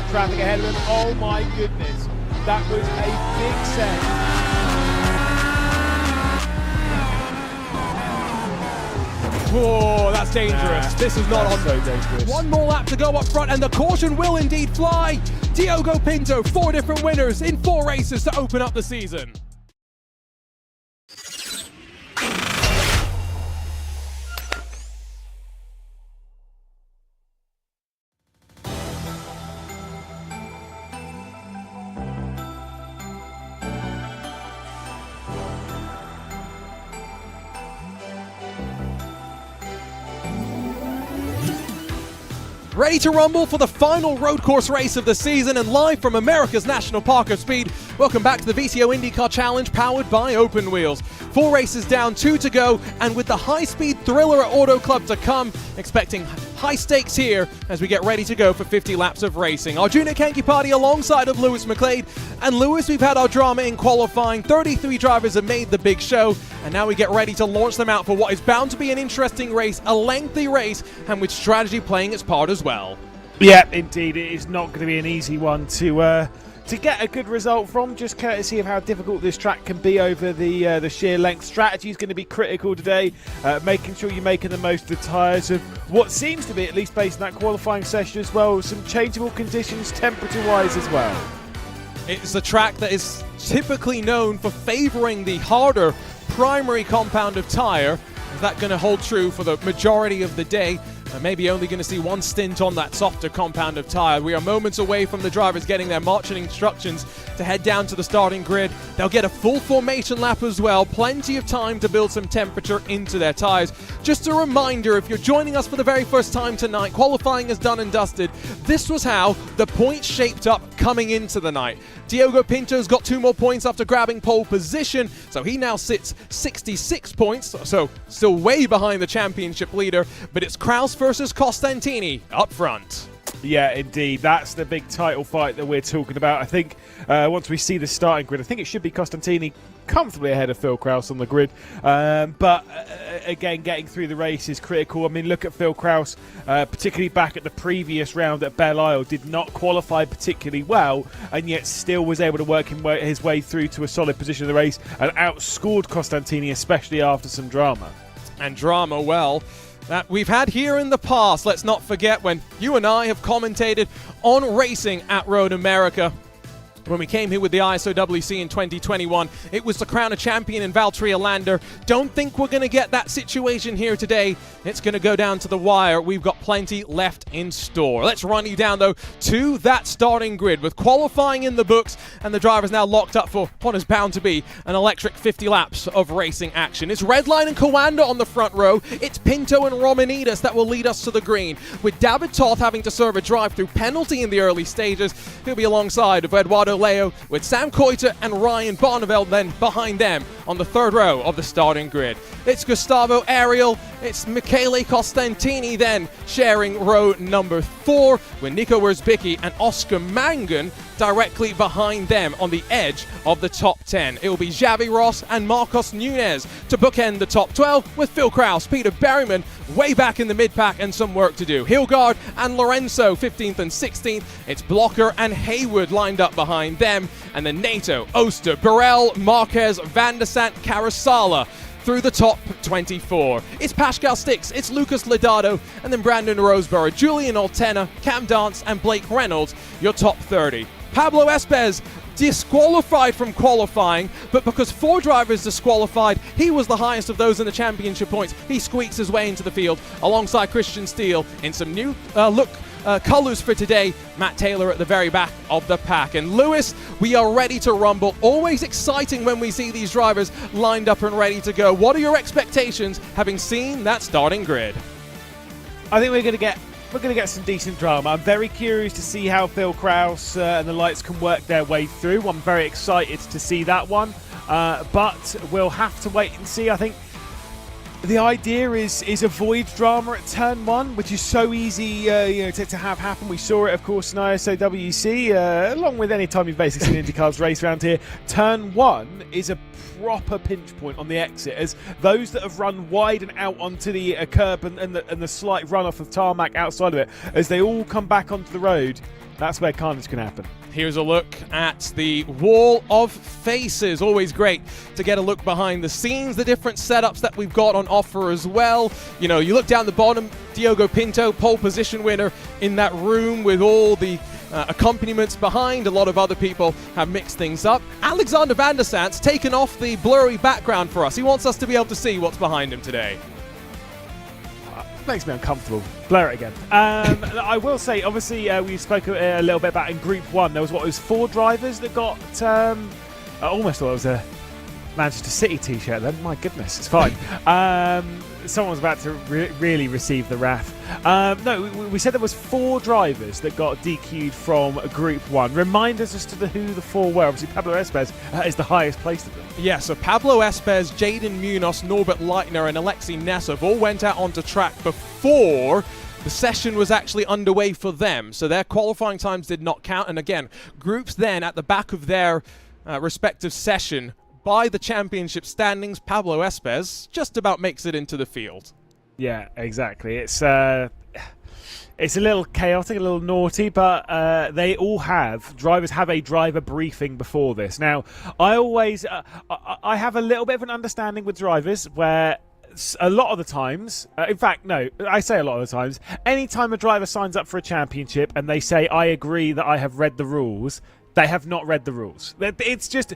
Traffic ahead of him. Oh my goodness, that was a big set. Whoa, that's dangerous. This is not on. So dangerous. One more lap to go up front, and the caution will indeed fly. Diogo Pinto, 4 different winners in 4 races to open up the season. Ready to rumble for the final road course race of the season, and live from America's National Park of Speed, welcome back to the VCO IndyCar Challenge powered by Open Wheels. 4 races down, 2 to go, and with the high-speed thriller at Auto Club to come, expecting high stakes here as we get ready to go for 50 laps of racing. Our junior Kanky party alongside of Lewis McLeod. And Lewis, we've had our drama in qualifying. 33 drivers have made the big show, and now we get ready to launch them out for what is bound to be an interesting race, a lengthy race, and with strategy playing its part as well. Yeah, indeed, it is not going to be an easy one to get a good result from, just courtesy of how difficult this track can be over the sheer length. Strategy is going to be critical today, making sure you're making the most of the tyres of what seems to be, at least based on that qualifying session as well, some changeable conditions temperature-wise as well. It's a track that is typically known for favouring the harder primary compound of tyre. Is that going to hold true for the majority of the day? Maybe only going to see one stint on that softer compound of tyre. We are moments away from the drivers getting their marching instructions to head down to the starting grid. They'll get a full formation lap as well. Plenty of time to build some temperature into their tyres. Just a reminder, if you're joining us for the very first time tonight, qualifying is done and dusted. This was how the points shaped up coming into the night. Diogo Pinto's got 2 more points after grabbing pole position, so he now sits 66 points, so still way behind the championship leader, but it's Kraus versus Costantini up front. Yeah, indeed. That's the big title fight that we're talking about. I think once we see the starting grid, I think it should be Costantini comfortably ahead of Phil Kraus on the grid. But again, getting through the race is critical. I mean, look at Phil Kraus, particularly back at the previous round at Belle, did not qualify particularly well, and yet still was able to work his way through to a solid position in the race and outscored Costantini, especially after some drama. And drama, well, that we've had here in the past. Let's not forget when you and I have commentated on racing at Road America. When we came here with the ISOWC in 2021, it was to crown a champion in Valtteri Alander. Don't think we're going to get that situation here today. It's going to go down to the wire. We've got plenty left in store. Let's run you down, though, to that starting grid with qualifying in the books and the drivers now locked up for what is bound to be an electric 50 laps of racing action. It's Redline and Coanda on the front row. It's Pinto and Romanides that will lead us to the green, with David Toth having to serve a drive-through penalty in the early stages. He'll be alongside of Eduardo Leo, with Sam Coiter and Ryan Bonneville then behind them on the third row of the starting grid. It's Gustavo Ariel, it's Michele Costantini then sharing row number 4, with Nico Wierzbicki and Oscar Mangan directly behind them on the edge of the top 10. It will be Xavi Ross and Marcos Nunez to bookend the top 12, with Phil Kraus, Peter Berryman way back in the mid-pack and some work to do. Hilgard and Lorenzo 15th and 16th. It's Blocker and Hayward lined up behind them, and then Nato, Oster, Burrell, Marquez, Van der Sant, Carasala through the top 24. It's Pascal Stix, it's Lucas Lodato, and then Brandon Roseborough, Julian Altena, Cam Dance, and Blake Reynolds, your top 30. Pablo Espez disqualified from qualifying, but because 4 drivers disqualified, he was the highest of those in the championship points. He squeaks his way into the field alongside Christian Steele in some new colours for today. Matt Taylor at the very back of the pack. And Lewis, we are ready to rumble. Always exciting when we see these drivers lined up and ready to go. What are your expectations having seen that starting grid? I think we're going to get we're going to get some decent drama. I'm very curious to see how Phil Krause and the lights can work their way through. I'm very excited to see that one, but we'll have to wait and see. I think the idea is avoid drama at turn 1, which is so easy to have happen. We saw it, of course, in ISOWC, along with any time you've basically seen IndyCars race around here. Turn 1 is a proper pinch point on the exit, as those that have run wide and out onto the curb and the slight runoff of tarmac outside of it, as they all come back onto the road, that's where carnage can happen. Here's a look at the wall of faces. Always great to get a look behind the scenes, the different setups that we've got on offer as well. You know, you look down the bottom, Diogo Pinto, pole position winner in that room with all the accompaniments behind. A lot of other people have mixed things up. Alexander Van der Sant's taken off the blurry background for us. He wants us to be able to see what's behind him today. Makes me uncomfortable. Blur it again. I will say, obviously, we spoke a little bit about in Group 1. There was 4 drivers that got. I almost thought it was a Manchester City t-shirt then. My goodness, it's fine. Someone was about to really receive the wrath. No, we said there was 4 drivers that got DQ'd from Group 1. Remind us as to who the 4 were. Obviously, Pablo Espes is the highest placed of them. Yeah, so Pablo Espes, Jaden Munoz, Norbert Leitner and Alexei Nesov all went out onto track before the session was actually underway for them. So their qualifying times did not count. And again, groups then at the back of their respective session, by the championship standings, Pablo Espes just about makes it into the field. Yeah, exactly. It's a little chaotic, a little naughty, but they all drivers have a driver briefing before this. Now, I always, I have a little bit of an understanding with drivers where a lot of the times, in fact, no, I say a lot of the times, anytime a driver signs up for a championship and they say, I agree that I have read the rules, they have not read the rules. It's just,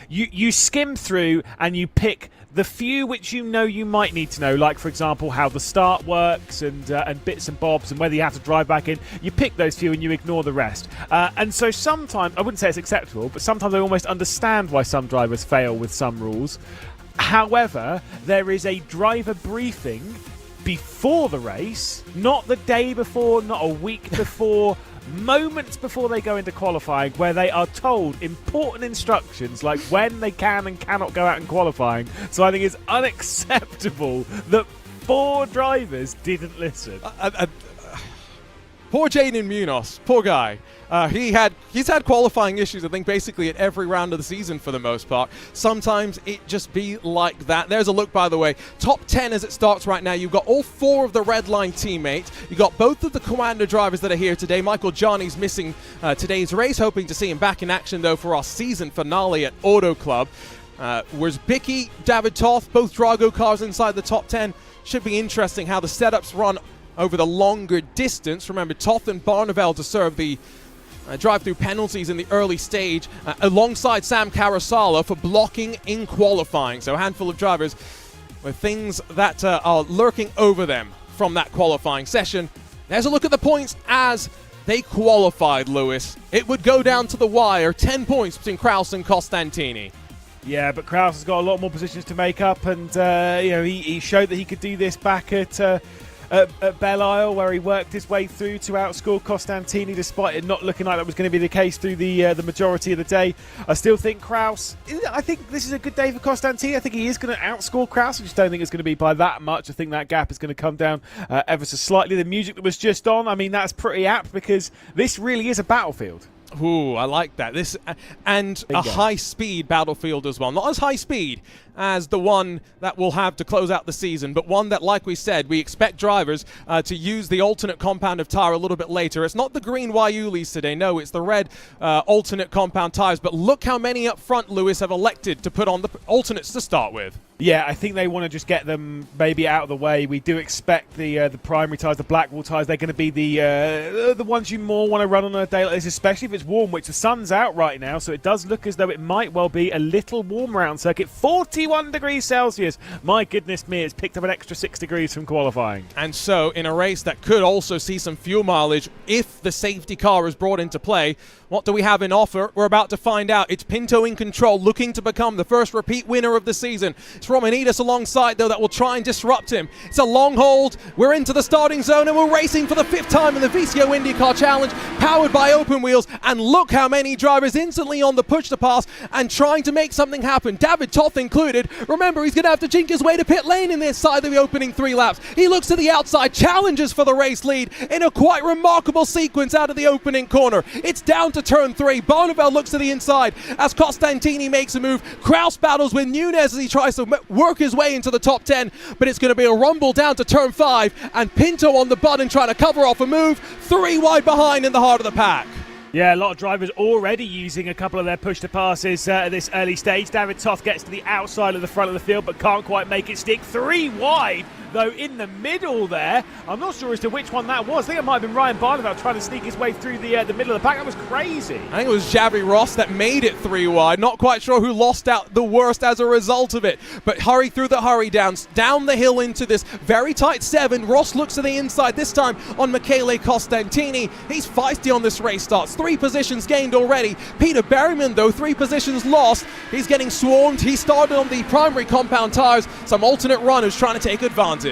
you skim through and you pick the few which you know you might need to know, like, for example, how the start works and bits and bobs and whether you have to drive back in. You pick those few and you ignore the rest. And so sometimes, I wouldn't say it's acceptable, but sometimes I almost understand why some drivers fail with some rules. However, there is a driver briefing before the race, not the day before, not a week before, moments before they go into qualifying, where they are told important instructions like when they can and cannot go out in qualifying. So I think it's unacceptable that 4 drivers didn't listen. Poor Jaden Munoz, poor guy. He's had qualifying issues, I think, basically at every round of the season for the most part. Sometimes it just be like that. There's a look, by the way. Top 10 as it starts right now. You've got all 4 of the red line teammates. You've got both of the Commando drivers that are here today. Michael Johnny's missing today's race. Hoping to see him back in action, though, for our season finale at Auto Club. Whereas Bicky, David Toth, both Drago cars inside the top 10. Should be interesting how the setups run over the longer distance. Remember, Toth and Barneveld to serve the drive-through penalties in the early stage, alongside Sam Carasala for blocking in qualifying. So a handful of drivers with things that are lurking over them from that qualifying session. There's a look at the points as they qualified, Lewis. It would go down to the wire. 10 points between Krause and Costantini. Yeah, but Krause has got a lot more positions to make up, and he showed that he could do this back at Belle, where he worked his way through to outscore Costantini, despite it not looking like that was going to be the case through the majority of the day. I still think Krause, I think this is a good day for Costantini. I think he is going to outscore Krause. I just don't think it's going to be by that much. I think that gap is going to come down ever so slightly. The music that was just on, I mean, that's pretty apt, because this really is a battlefield. Ooh, I like that. This and a high-speed battlefield as well. Not as high-speed as the one that we'll have to close out the season, but one that, like we said, we expect drivers to use the alternate compound of tire a little bit later. It's not the green Waiulis today. No, it's the red alternate compound tires. But look how many up front, Lewis, have elected to put on the alternates to start with. Yeah, I think they want to just get them maybe out of the way. We do expect the primary tyres, the Blackwall tyres, they're going to be the ones you more want to run on a day like this, especially if it's warm, which the sun's out right now, so it does look as though it might well be a little warmer out on circuit. 41 21 degrees Celsius. My goodness me, it's picked up an extra 6 degrees from qualifying. And so, in a race that could also see some fuel mileage if the safety car is brought into play, what do we have in offer? We're about to find out. It's Pinto in control, looking to become the first repeat winner of the season. It's Romanides alongside, though, that will try and disrupt him. It's a long hold. We're into the starting zone, and we're racing for the 5th time in the VCO IndyCar Challenge, powered by Open Wheels. And look how many drivers instantly on the push to pass and trying to make something happen. David Toth included. Remember, he's going to have to jink his way to pit lane in this side of the opening 3 laps. He looks to the outside, challenges for the race lead in a quite remarkable sequence out of the opening corner. It's down to turn 3. Bonneville looks to the inside as Costantini makes a move. Kraus battles with Nunez as he tries to work his way into the top 10, but it's going to be a rumble down to turn 5, and Pinto on the button trying to cover off a move. 3 wide behind in the heart of the pack. Yeah, a lot of drivers already using a couple of their push-to-passes at this early stage. David Toth gets to the outside of the front of the field, but can't quite make it stick. 3 wide, though, in the middle there. I'm not sure as to which one that was. I think it might have been Ryan Barber trying to sneak his way through the middle of the pack. That was crazy. I think it was Javi Ross that made it 3 wide. Not quite sure who lost out the worst as a result of it. But hurry through the hurry downs, down the hill into this very tight 7. Ross looks to the inside, this time on Michele Costantini. He's feisty on this race starts. 3 positions gained already. Peter Berryman, though, 3 positions lost. He's getting swarmed. He started on the primary compound tires. Some alternate runners trying to take advantage.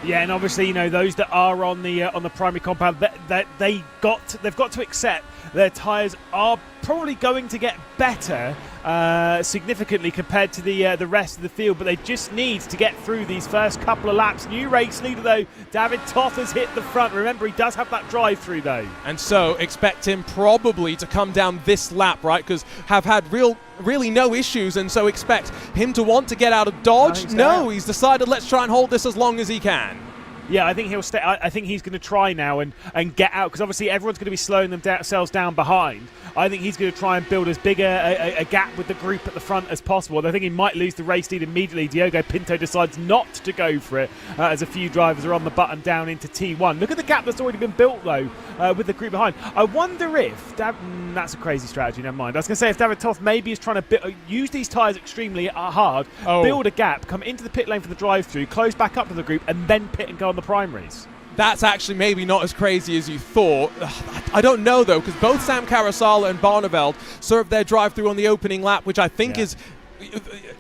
Yeah, and obviously, you know, those that are on the primary compound, they've got to accept their tyres are probably going to get better significantly compared to the rest of the field, but they just need to get through these first couple of laps. New race leader, though, David Toth has hit the front. Remember, he does have that drive-through, though. And so expect him probably to come down this lap, right? Because have had really no issues, and so expect him to want to get out of Dodge. No, he's decided let's try and hold this as long as he can. Yeah, I think he'll stay. I think he's going to try now and get out, because obviously everyone's going to be slowing themselves down behind. I think he's going to try and build as big a gap with the group at the front as possible. I think he might lose the race lead immediately. Diogo Pinto decides not to go for it as a few drivers are on the button down into T1. Look at the gap that's already been built, though, with the group behind. I wonder if... that's a crazy strategy, never mind. I was going to say, if David Toth maybe is trying to use these tyres extremely hard, build a gap, come into the pit lane for the drive-through, close back up to the group, and then pit and go on the primaries. That's actually maybe not as crazy as you thought. I don't know, though, because both Sam Carasala and Barneveld served their drive-through on the opening lap, which I think is...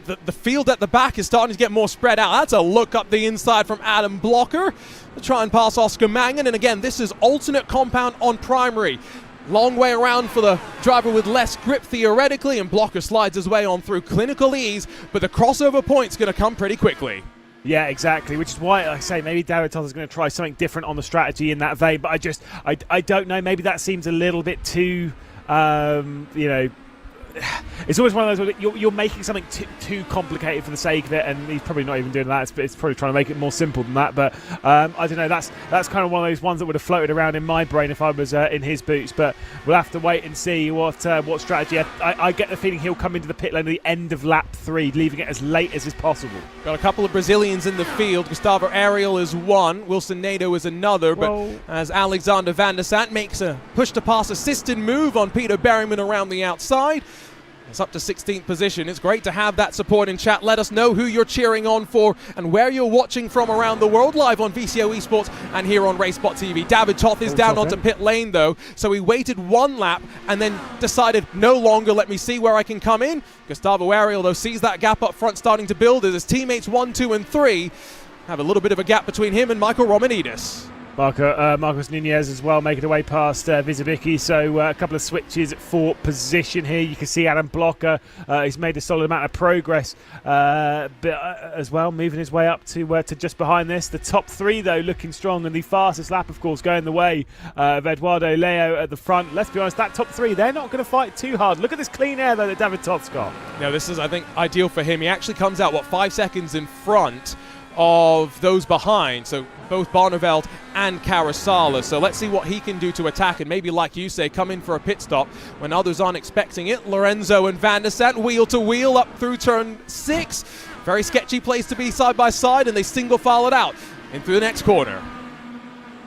The field at the back is starting to get more spread out. That's a look up the inside from Adam Blocker to try and pass Oscar Mangan. And again, this is alternate compound on primary. Long way around for the driver with less grip theoretically, and Blocker slides his way on through clinical ease, but the crossover point's going to come pretty quickly. Yeah, exactly, which is why I say maybe David Toth is going to try something different on the strategy in that vein, but I don't know, maybe that seems a little bit too, it's always one of those where you're making something too complicated for the sake of it, and he's probably not even doing that. It's probably trying to make it more simple than that. But I don't know. That's kind of one of those ones that would have floated around in my brain if I was in his boots. But we'll have to wait and see what strategy. I get the feeling he'll come into the pit lane at the end of lap 3, leaving it as late as is possible. Got a couple of Brazilians in the field. Gustavo Ariel is one. Wilson Nato is another. But as Alexander Van der Sant makes a push-to-pass assisted move on Peter Berryman around the outside. It's up to 16th position. It's great to have that support in chat. Let us know who you're cheering on for and where you're watching from around the world, live on VCO Esports and here on RaceSpot TV. David Toth is down onto pit lane, though, so he waited 1 lap and then decided no longer, let me see where I can come in. Gustavo Ariel, though, sees that gap up front starting to build as his teammates 1, 2, and 3 have a little bit of a gap between him and Michael Romanides. Marcos Nunez as well, making away past Vizavicki, so a couple of switches for position here. You can see Adam Blocker, he's made a solid amount of progress as well, moving his way up to just behind this. The top 3, though, looking strong, and the fastest lap, of course, going the way of Eduardo Leo at the front. Let's be honest, that top 3, they're not going to fight too hard. Look at this clean air, though, that David Toth's got. Now, this is, I think, ideal for him. He actually comes out, 5 seconds in front of those behind, so both Barneveld and Carasala. So let's see what he can do to attack, and maybe, like you say, come in for a pit stop when others aren't expecting it. Lorenzo and Van der Sant wheel to wheel up through turn 6. Very sketchy place to be side by side, and they single file it out in through the next corner.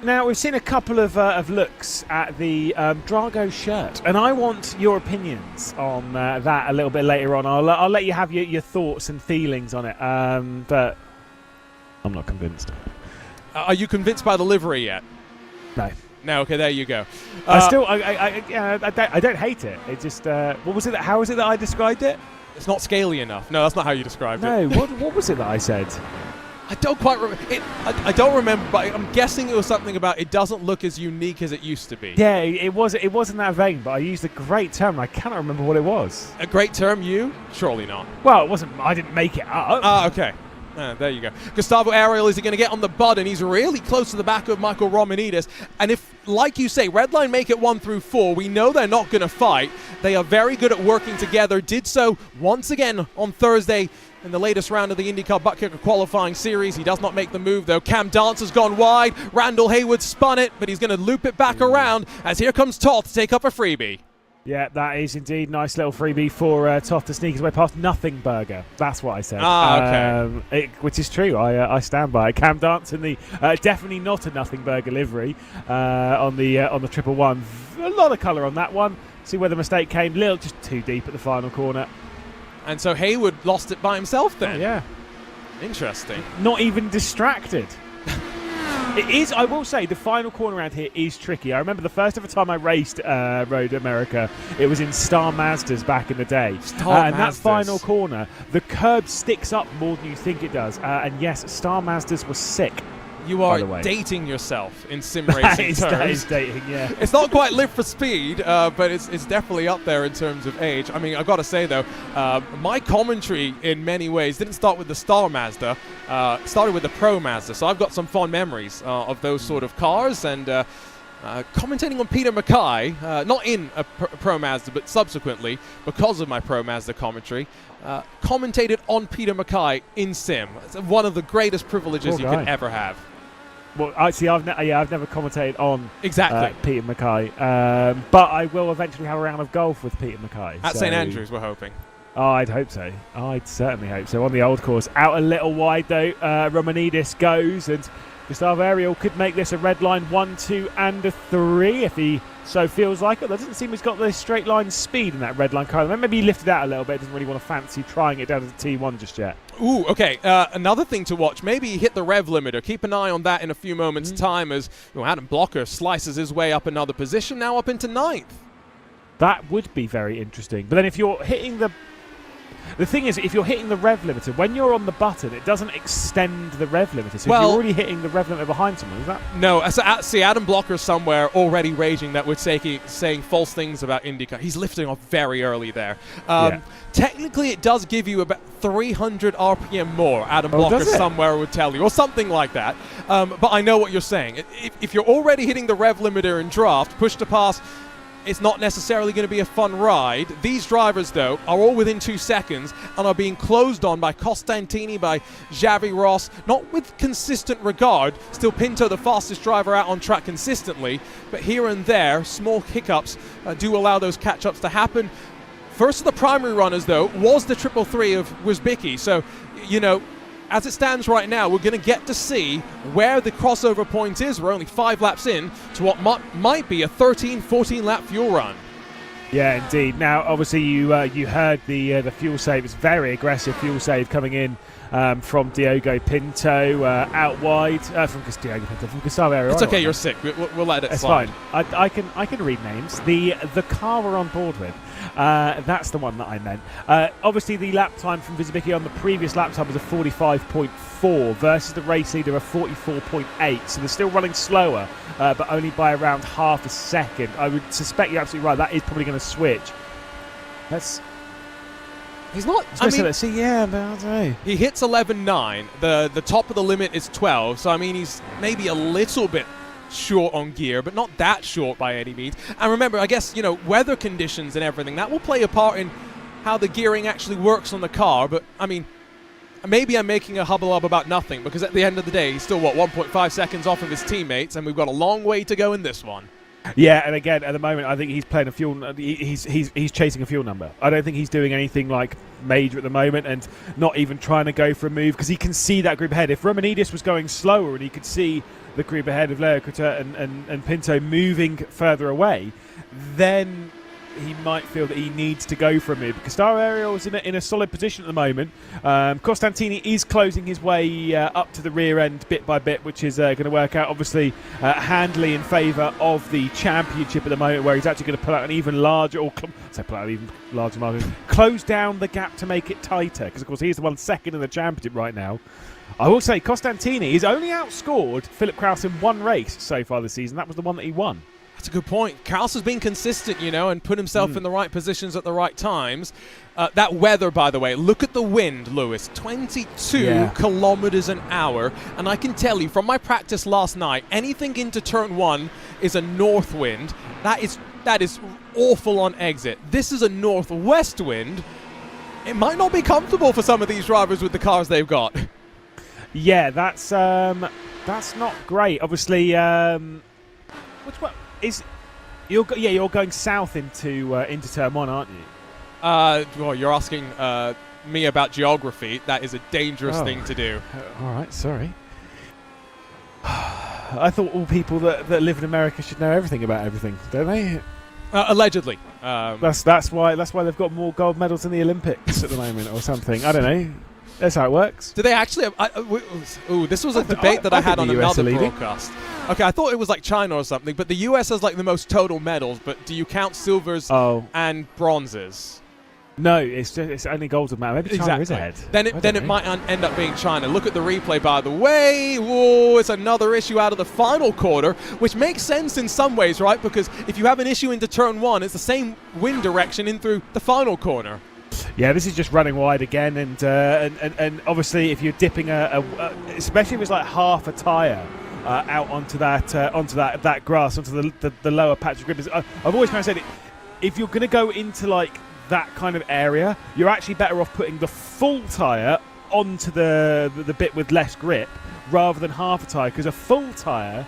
Now, we've seen a couple of looks at the Drago shirt, and I want your opinions on that a little bit later on. I'll let you have your thoughts and feelings on it, but I'm not convinced. Are you convinced by the livery yet? No. No, okay, there you go. I don't hate it. It just, what was it? How was it that I described it? It's not scaly enough. No, that's not how you described it. No, what was it that I said? I don't quite remember. I don't remember, but I'm guessing it was something about it doesn't look as unique as it used to be. Yeah, it was in that vein, but I used a great term, and I cannot remember what it was. A great term, you? Surely not. Well, it wasn't. I didn't make it up. Ah, okay. There you go. Gustavo Ariel is going to get on the button. He's really close to the back of Michael Romanidis. And if, like you say, Redline make it 1 through 4, we know they're not going to fight. They are very good at working together. Did so once again on Thursday in the latest round of the IndyCar Butt Kicker qualifying series. He does not make the move, though. Cam Dancer's gone wide. Randall Haywood spun it, but he's going to loop it back around as here comes Toth to take up a freebie. Yeah, that is indeed nice little freebie for Toth to sneak his way past Nothing Burger. That's what I said. Okay. Which is true. I stand by it. Cam Dance in the definitely not a Nothing Burger livery on the 111. A lot of colour on that one. See where the mistake came. Little just too deep at the final corner. And so Haywood lost it by himself then. Oh, yeah. Interesting. Not even distracted. It is, I will say, the final corner around here is tricky. I remember the first ever time I raced Road America, it was in Star Mazdas back in the day. And that final corner, the curb sticks up more than you think it does. And yes, Star Mazdas was sick. You are dating yourself in sim racing terms. That is dating, yeah. It's not quite Live for Speed, but it's definitely up there in terms of age. I mean, I've got to say, though, my commentary in many ways didn't start with the Star Mazda, started with the Pro Mazda. So I've got some fond memories of those sort of cars. And commentating on Peter Mackay, not in a Pro Mazda, but subsequently, because of my Pro Mazda commentary, commentated on Peter Mackay in sim. It's one of the greatest privileges you could ever have. Well, actually, I've never commentated on Peter Mackay, but I will eventually have a round of golf with Peter Mackay. At St Andrews, we're hoping. Oh, I'd hope so. I'd certainly hope so. On the old course. Out a little wide, though. Romanidis goes, and Gustavo Ariel could make this a red line 1, 2, and a 3 if he so feels like it. There doesn't seem he's got the straight line speed in that red line car. Maybe he lifted out a little bit. Doesn't really want to fancy trying it down to the T1 just yet. Ooh, okay. Another thing to watch. Maybe he hit the rev limiter. Keep an eye on that in a few moments' time as Adam Blocker slices his way up another position, now up into 9th. That would be very interesting. But then if you're hitting the thing is, if you're hitting the rev limiter, when you're on the button, it doesn't extend the rev limiter. So if you're already hitting the rev limiter behind someone, is that? No, see Adam Blocker somewhere already raging that we're saying false things about IndyCar. He's lifting off very early there. Technically, it does give you about 300 RPM more, Adam Blocker somewhere would tell you, or something like that. But I know what you're saying. If you're already hitting the rev limiter in draft, push to pass, it's not necessarily going to be a fun ride. These drivers, though, are all within 2 seconds and are being closed on by Costantini, by Xavi Ross, not with consistent regard. Still Pinto, the fastest driver out on track consistently, but here and there, small hiccups do allow those catch-ups to happen. First of the primary runners, though, was the 333 of Wozbicki. So, as it stands right now, we're going to get to see where the crossover point is. We're only 5 laps in to what might be a 13, 14-lap fuel run. Yeah, indeed. Now, obviously, you heard the fuel save. It's very aggressive fuel save coming in from Diogo Pinto out wide from Gustavo Ariel. It's okay, you're sick. We'll let it slide. It's fine. I can read names. The car we're on board with. That's the one that I meant. Obviously, the lap time from Wozbicki on the previous lap time was a 45.4 versus the race leader of 44.8. So they're still running slower, but only by around half a second. I would suspect you're absolutely right. That is probably going to switch. He's not. Let's see. Yeah, but I don't know. He hits 11.9. The top of the limit is 12. So I mean, he's maybe a little bit short on gear, but not that short by any means. And remember, I guess, weather conditions and everything, that will play a part in how the gearing actually works on the car. But, I mean, maybe I'm making a hubble-hub about nothing, because at the end of the day, he's still, 1.5 seconds off of his teammates, and we've got a long way to go in this one. Yeah, and again, at the moment, I think he's playing a fuel. He's chasing a fuel number. I don't think he's doing anything like major at the moment, and not even trying to go for a move, because he can see that group ahead. If Romanidis was going slower and he could see the group ahead of Leo Coulthard and Pinto moving further away, then he might feel that he needs to go for a move. Gustavo Ariel is in a solid position at the moment. Costantini is closing his way up to the rear end bit by bit, which is going to work out obviously handily in favour of the championship at the moment, where he's actually going to pull out an even larger, margin, close down the gap to make it tighter, because of course he's the one second in the championship right now. I will say Costantini has only outscored Philip Kraus in one race so far this season. That was the one that he won. That's a good point. Kraus has been consistent, and put himself in the right positions at the right times. That weather, by the way, look at the wind, Lewis. 22 kilometers an hour. And I can tell you from my practice last night, anything into turn 1 is a north wind. That is awful on exit. This is a northwest wind. It might not be comfortable for some of these drivers with the cars they've got. Yeah, that's not great. Obviously, which one? You're going south into turn 1, aren't you? Well, you're asking me about geography. That is a dangerous thing to do. All right, sorry. I thought all people that live in America should know everything about everything, don't they? Allegedly. That's why they've got more gold medals in the Olympics at the moment, or something. I don't know. That's how it works. Do they actually this was a debate that I had on another broadcast. Okay, I thought it was like China or something, but the US has like the most total medals, but do you count silvers and bronzes? No, it's only golds that matter. Maybe China is ahead. Then it might end up being China. Look at the replay, by the way. Whoa, it's another issue out of the final quarter, which makes sense in some ways, right? Because if you have an issue into turn 1, it's the same wind direction in through the final corner. Yeah, this is just running wide again, and obviously if you're dipping especially if it's like half a tyre out onto that grass, onto the lower patch of grip. I've always kind of said it, if you're going to go into like that kind of area, you're actually better off putting the full tyre onto the bit with less grip rather than half a tyre, because a full tyre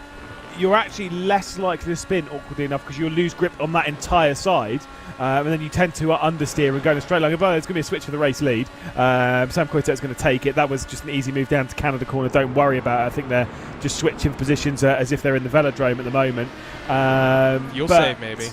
you're actually less likely to spin awkwardly enough, because you'll lose grip on that entire side, and then you tend to understeer and go in a straight line. There's going to be a switch for the race lead. Sam Coulthard's going to take it. That was just an easy move down to Canada corner. Don't worry about it. I think they're just switching positions as if they're in the velodrome at the moment. You'll save maybe.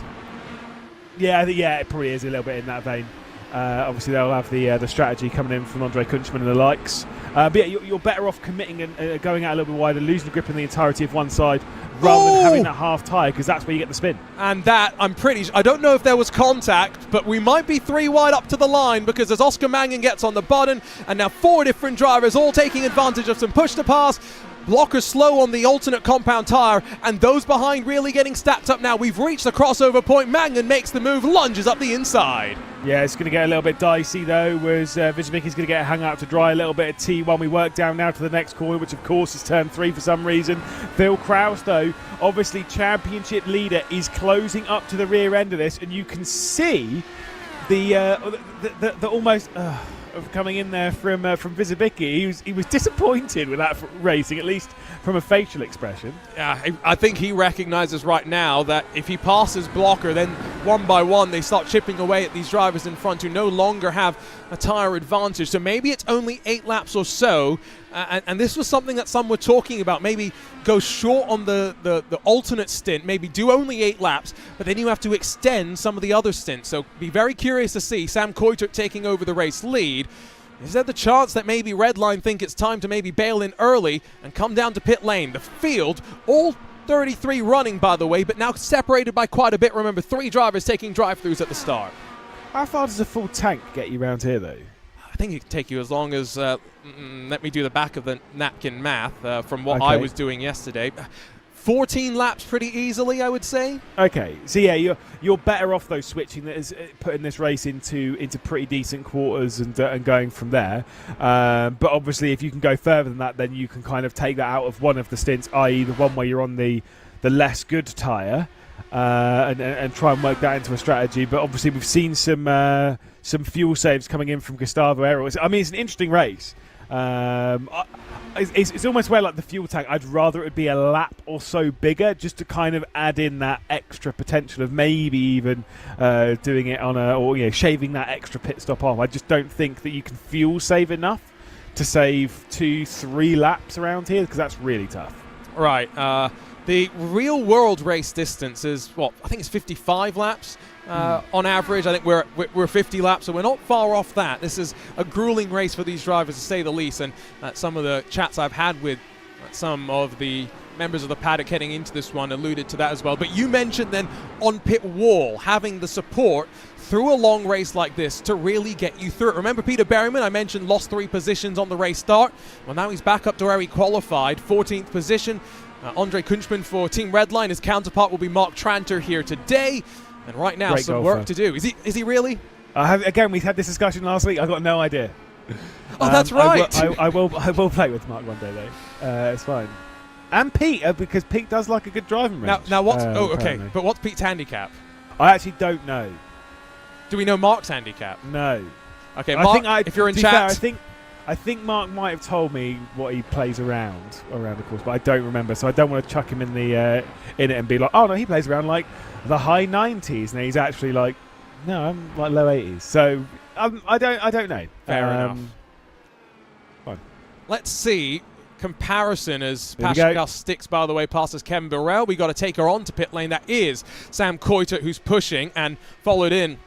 Yeah, it probably is a little bit in that vein. Obviously, they'll have the strategy coming in from Andre Kunchman and the likes. But yeah, you're better off committing and going out a little bit wider, losing the grip in the entirety of one side, rather than having that half tyre, because that's where you get the spin. And that, I don't know if there was contact, but we might be 3 wide up to the line, because as Oscar Mangan gets on the button, and now 4 different drivers all taking advantage of some push to pass. Blocker slow on the alternate compound tyre, and those behind really getting stacked up now. We've reached the crossover point. Mangan makes the move, lunges up the inside. Yeah, it's going to get a little bit dicey though, as Vizimicki's going to get hung out to dry. A little bit of T1. We work down now to the next corner, which of course is turn 3 for some reason. Phil Kraus though, obviously championship leader, is closing up to the rear end of this, and you can see the almost... of coming in there from Vizimicki. He was disappointed with that racing, at least from a facial expression. Yeah, I think he recognises right now that if he passes Blocker, then one by one they start chipping away at these drivers in front who no longer have a tyre advantage. So maybe it's only 8 laps or so, and this was something that some were talking about. Maybe go short on the alternate stint, maybe do only 8 laps, but then you have to extend some of the other stints. So be very curious to see Sam Coulthard taking over the race lead. Is there the chance that maybe Redline think it's time to maybe bail in early and come down to pit lane? The field, all 33 running, by the way, but now separated by quite a bit. Remember, 3 drivers taking drive-throughs at the start. How far does a full tank get you around here, though? I think it could take you as long as, let me do the back of the napkin math from what I was doing yesterday. 14 laps pretty easily, I would say. Okay, so yeah, you're better off though switching, putting this race into pretty decent quarters and going from there. But obviously, if you can go further than that, then you can kind of take that out of one of the stints, i.e. the one where you're on the less good tyre, and try and work that into a strategy. But obviously, we've seen some fuel saves coming in from Gustavo Ariel. I mean, it's an interesting race. It's almost where like the fuel tank, I'd rather it would be a lap or so bigger, just to kind of add in that extra potential of maybe even doing it on or shaving that extra pit stop off. I just don't think that you can fuel save enough to save 2-3 laps around here, because that's really tough. Right. The real-world race distance is, I think it's 55 laps on average. I think we're 50 laps, so we're not far off that. This is a grueling race for these drivers, to say the least, and some of the chats I've had with some of the members of the paddock heading into this one alluded to that as well. But you mentioned then on pit wall, having the support through a long race like this to really get you through it. Remember Peter Berryman, I mentioned, lost 3 positions on the race start. Well, now he's back up to where he qualified, 14th position. Andre Kunchman for Team Redline. His counterpart will be Mark Tranter here today. And right now, Great some golfer. Work to do. Is he really? Again, we had this discussion last week. I got no idea. Oh, that's right. I will play with Mark one day, though. It's fine. And Pete, because Pete does like a good driving range. Now what's... okay. Apparently. But what's Pete's handicap? I actually don't know. Do we know Mark's handicap? No. Okay, Mark, if you're in chat... Fair, I think Mark might have told me what he plays around the course, but I don't remember. So I don't want to chuck him in it and be like, oh no, he plays around like the high 90s, and he's actually like, no, I'm like low 80s. So I don't know. Fair enough. Fine. Let's see. Comparison as There we Pascal sticks, by the way, passes Kevin Burrell. We got to take her on to pit lane. That is Sam Coiter, who's pushing, and followed in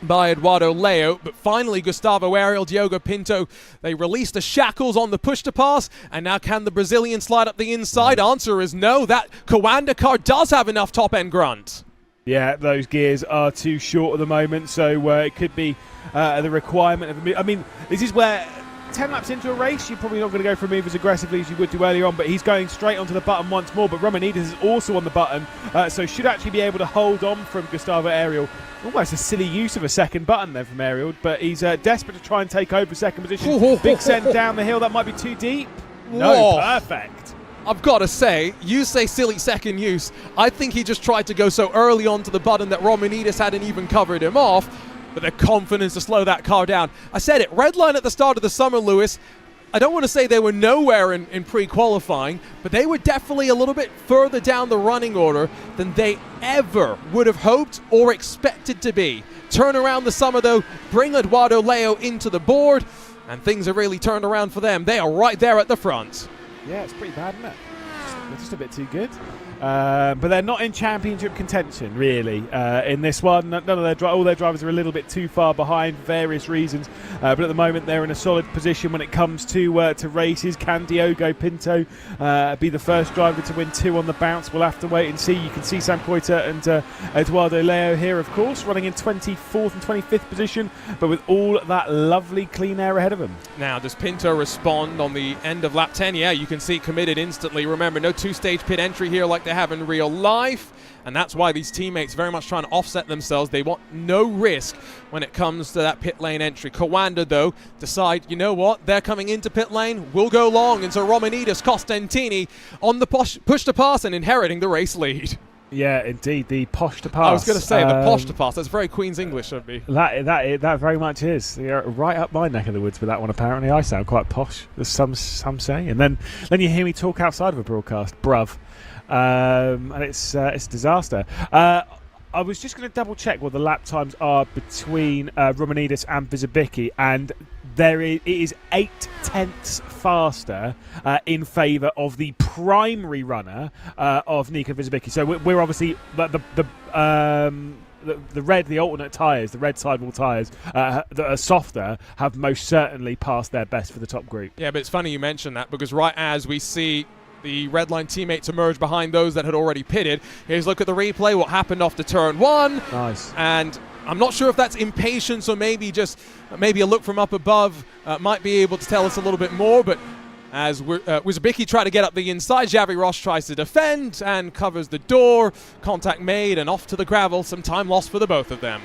by Eduardo Leo. But finally, Gustavo Ariel, Diogo Pinto, they released the shackles on the push to pass, and now can the Brazilian slide up the inside? Answer is no. That Coanda car does have enough top end grunt. Yeah, those gears are too short at the moment, so it could be the requirement of a move. I mean, this is where 10 laps into a race, you're probably not going to go for a move as aggressively as you would do earlier on, but he's going straight onto the button once more. But Romanides is also on the button, so should actually be able to hold on from Gustavo Ariel. Almost a silly use of a second button there from Ariel, but he's desperate to try and take over second position. Big send down the hill, that might be too deep. No, perfect. I've got to say, you say silly second use. I think he just tried to go so early onto the button that Romanides hadn't even covered him off. But the confidence to slow that car down. I said it, red line at the start of the summer, Lewis. I don't want to say they were nowhere in pre-qualifying, but they were definitely a little bit further down the running order than they ever would have hoped or expected to be. Turn around the summer, though, bring Eduardo Leo into the board, and things have really turned around for them. They are right there at the front. Yeah, it's pretty bad, isn't it? They're just a bit too good. But they're not in championship contention, really, in this one. None of all their drivers are a little bit too far behind for various reasons. But at the moment, they're in a solid position when it comes to races. Can Diogo Pinto be the first driver to win 2 on the bounce? We'll have to wait and see. You can see Sam Coiter and Eduardo Leo here, of course, running in 24th and 25th position, but with all that lovely clean air ahead of them. Now, does Pinto respond on the end of lap 10? Yeah, you can see committed instantly. Remember, no 2-stage pit entry here like they have in real life, and that's why these teammates very much trying to offset themselves. They want no risk when it comes to that pit lane entry. Coanda, though, decide, you know what, they're coming into pit lane, we'll go long, and so Romanides, Costantini on the push to pass and inheriting the race lead. Yeah, indeed, the posh to pass. I was going to say the posh to pass. That's very Queen's English, should be. That very much is. You're right up my neck of the woods with that one. Apparently, I sound quite posh, as some say, and then you hear me talk outside of a broadcast, bruv, and it's a disaster. I was just going to double check what the lap times are between Romanides and Visibicki, and it is 8/10 faster in favour of the primary runner of Nico Visibicki. So we're obviously the alternate tyres, the red sidewall tyres that are softer, have most certainly passed their best for the top group. Yeah, but it's funny you mention that, because right as we see the red line teammates emerge behind those that had already pitted, here's a look at the replay, what happened after turn 1. Nice. And I'm not sure if that's impatience or maybe a look from up above might be able to tell us a little bit more, but as Wisbicki tried to get up the inside, Javi Ross tries to defend and covers the door. Contact made and off to the gravel. Some time lost for the both of them.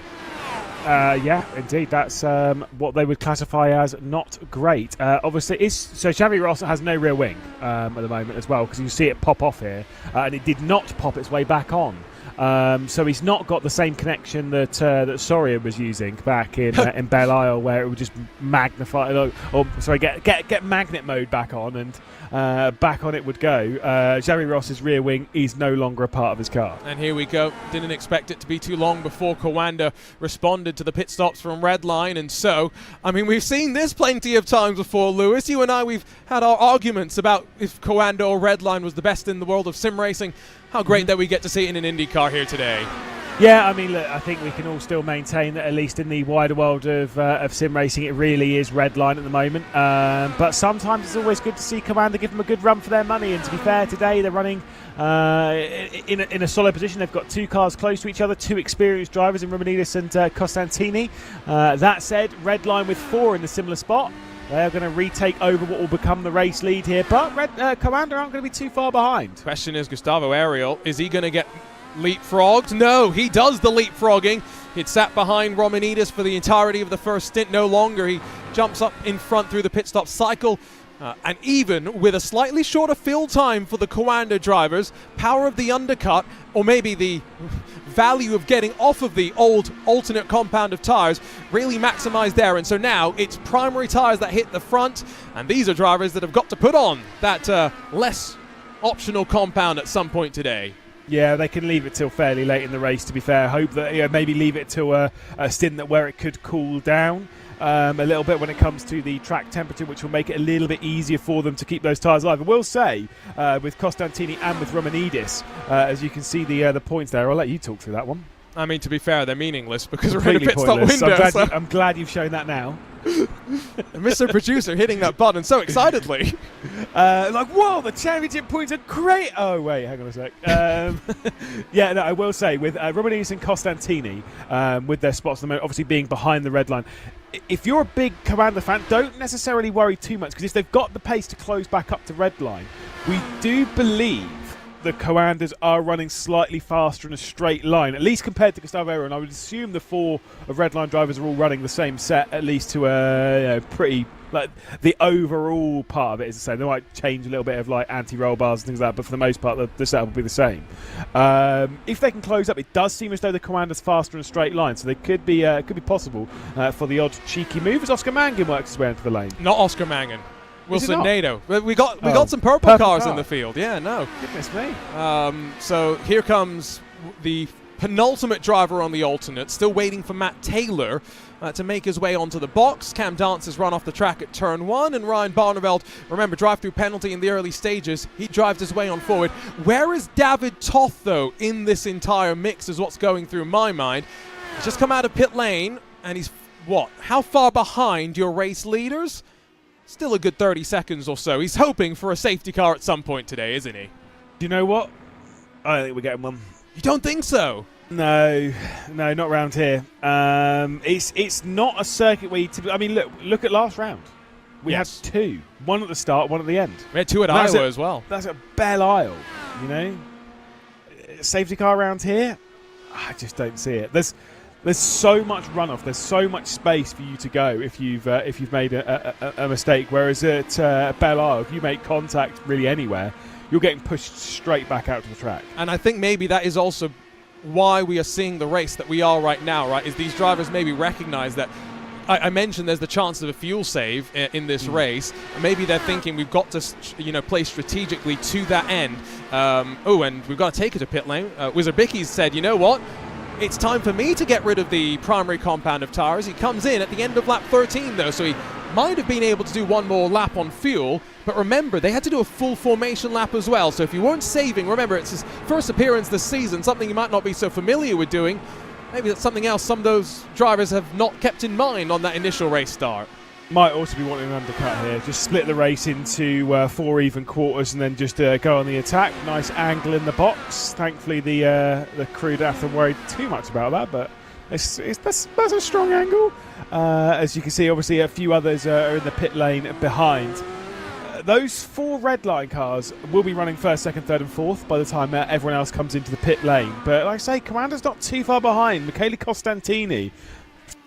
Yeah, indeed. That's what they would classify as not great. Obviously, so Xavi Ross has no rear wing at the moment as well, because you see it pop off here, and it did not pop its way back on. So he's not got the same connection that Soria was using back in Belle Isle, where it would just magnify, get magnet mode back on, and back on it would go. Jerry Ross's rear wing is no longer a part of his car. And here we go. Didn't expect it to be too long before Coanda responded to the pit stops from Redline, and so, I mean, we've seen this plenty of times before, Lewis. You and I, we've had our arguments about if Coanda or Redline was the best in the world of sim racing. How great that we get to see it in an IndyCar here today. Yeah, I mean, look, I think we can all still maintain that at least in the wider world of sim racing, it really is Redline at the moment. But sometimes it's always good to see Coanda give them a good run for their money. And to be fair, today they're running in a solid position. They've got two cars close to each other, two experienced drivers in Romanidis and Costantini. That said, Redline with 4 in a similar spot. They are going to retake over what will become the race lead here, but Coanda aren't going to be too far behind. Question is, Gustavo Ariel, is he going to get leapfrogged? No, he does the leapfrogging. He'd sat behind Romanidis for the entirety of the first stint. No longer. He jumps up in front through the pit stop cycle. And even with a slightly shorter fill time for the Coanda drivers, power of the undercut, or maybe the value of getting off of the old alternate compound of tyres, really maximised there. And so now it's primary tyres that hit the front, and these are drivers that have got to put on that less optional compound at some point today. Yeah, they can leave it till fairly late in the race, to be fair. Hope that maybe leave it till a stint where it could cool down a little bit when it comes to the track temperature, which will make it a little bit easier for them to keep those tyres alive. I will say, with Costantini and with Romanidis, as you can see the points there, I'll let you talk through that one. I mean, to be fair, they're meaningless because we're Completely in a pit stop pointless. window. I'm glad you've shown that now. Mr. Producer hitting that button so excitedly. Like, whoa, the championship points are great. Oh, wait, hang on a sec. Yeah, no, I will say, with Romanidis and Costantini, with their spots at the moment, obviously being behind the red line, if you're a big Coanda fan, don't necessarily worry too much, because if they've got the pace to close back up to red line, we do believe the Coandas are running slightly faster in a straight line, at least compared to Gustavo Aero, and I would assume the 4 of Redline drivers are all running the same set, at least to a pretty, like, the overall part of it is the same. They might change a little bit of like anti-roll bars and things like that, but for the most part the setup will be the same. If they can close up, it does seem as though the Coanda's faster in a straight line, so they could be possible for the odd cheeky move as Oscar Mangan works his way into the lane. Not Oscar Mangan. Wilson Nato. We got some purple cars in the field. Yeah, no. Goodness me. So here comes the penultimate driver on the alternate, still waiting for Matt Taylor to make his way onto the box. Cam Dance has run off the track at turn 1, and Ryan Barneveld, remember, drive-through penalty in the early stages. He drives his way on forward. Where is David Toth, though, in this entire mix is what's going through my mind. He's just come out of pit lane, and he's, how far behind your race leaders? Still a good 30 seconds or so. He's hoping for a safety car at some point today, isn't he? Do you know what? I don't think we're getting one. You don't think so? No, not around here. It's not a circuit where you typically, I mean, look at last round. We had 2. One at the start, one at the end. We had 2 at Iowa as well. That's at Belle Isle, you know? Safety car around here? I just don't see it. There's so much runoff. There's so much space for you to go if you've made a mistake. Whereas at Belle Isle, if you make contact really anywhere, you're getting pushed straight back out to the track. And I think maybe that is also why we are seeing the race that we are right now, right? Is these drivers maybe recognize that I mentioned there's the chance of a fuel save in this race. Maybe they're thinking we've got to, play strategically to that end. And we've got to take it to pit lane. Wizard Bickey's said, you know what? It's time for me to get rid of the primary compound of tyres. He comes in at the end of lap 13, though, so he might have been able to do one more lap on fuel. But remember, they had to do a full formation lap as well. So if you weren't saving, remember, it's his first appearance this season, something you might not be so familiar with doing. Maybe that's something else some of those drivers have not kept in mind on that initial race start. Might also be wanting an undercut here. Just split the race into 4 even quarters and then just go on the attack. Nice angle in the box. Thankfully, the crew don't have to worry too much about that, but that's a strong angle. As you can see, obviously, a few others are in the pit lane behind. Those 4 red line cars will be running first, second, third, and fourth by the time everyone else comes into the pit lane. But like I say, Coanda's not too far behind. Michele Costantini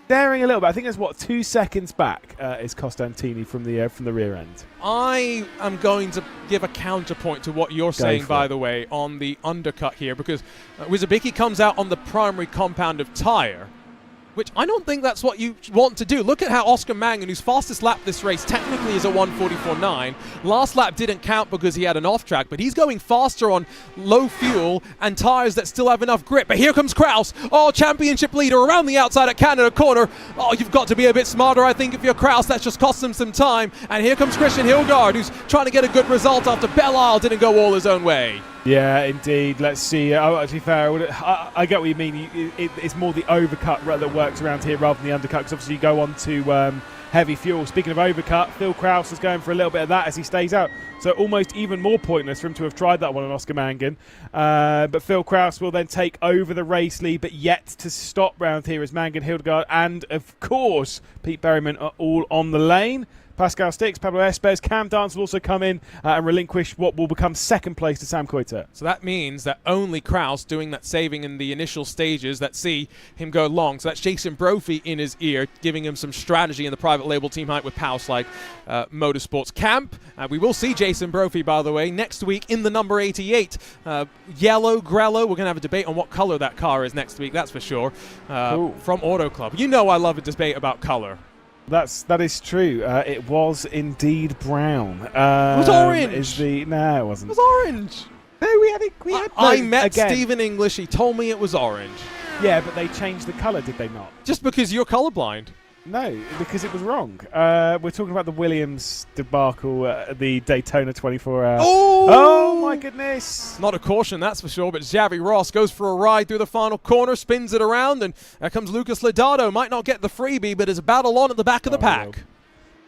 Daring a little bit. I think it's what 2 seconds back is Costantini from the rear end. I am going to give a counterpoint to what you're saying, by the way, on the undercut here, because Wizabicki comes out on the primary compound of tyre, which I don't think that's what you want to do. Look at how Oscar Mangan, whose fastest lap this race technically is a 1:44.9. Last lap didn't count because he had an off track, but he's going faster on low fuel and tyres that still have enough grip. But here comes Kraus. Oh, championship leader around the outside at Canada corner. Oh, you've got to be a bit smarter, I think, if you're Kraus. That's just cost him some time. And here comes Christian Hillgaard, who's trying to get a good result after Belle didn't go all his own way. Yeah, indeed. Let's see. Actually, fair. I get what you mean. It's more the overcut that works around here rather than the undercut, because obviously you go on to heavy fuel. Speaking of overcut, Phil Kraus is going for a little bit of that as he stays out. So almost even more pointless for him to have tried that one on Oscar Mangan. But Phil Kraus will then take over the race lead, but yet to stop round here as Mangan, Hildegard, and of course Pete Berryman are all on the lane. Pascal Stix, Pablo Espes, Cam Dance will also come in and relinquish what will become second place to Sam Kuiter. So that means that only Kraus doing that saving in the initial stages that see him go long. So that's Jason Brophy in his ear, giving him some strategy in the private label team height with Paus like Motorsports Camp. We will see Jason Brophy, by the way, next week in the number 88. Yellow, Grello. We're going to have a debate on what color that car is next week, that's for sure, from Auto Club. You know I love a debate about color. That is true. It was indeed brown. It was orange. No, it wasn't. It was orange. No, I met Stephen English. He told me it was orange. Yeah, but they changed the colour, did they not? Just because you're colorblind. No, because it was wrong. We're talking about the Williams debacle at the Daytona 24-hour. Oh, my goodness. Not a caution, that's for sure, but Xavi Ross goes for a ride through the final corner, spins it around, and there comes Lucas Lodato. Might not get the freebie, but is a battle on at the back of the pack.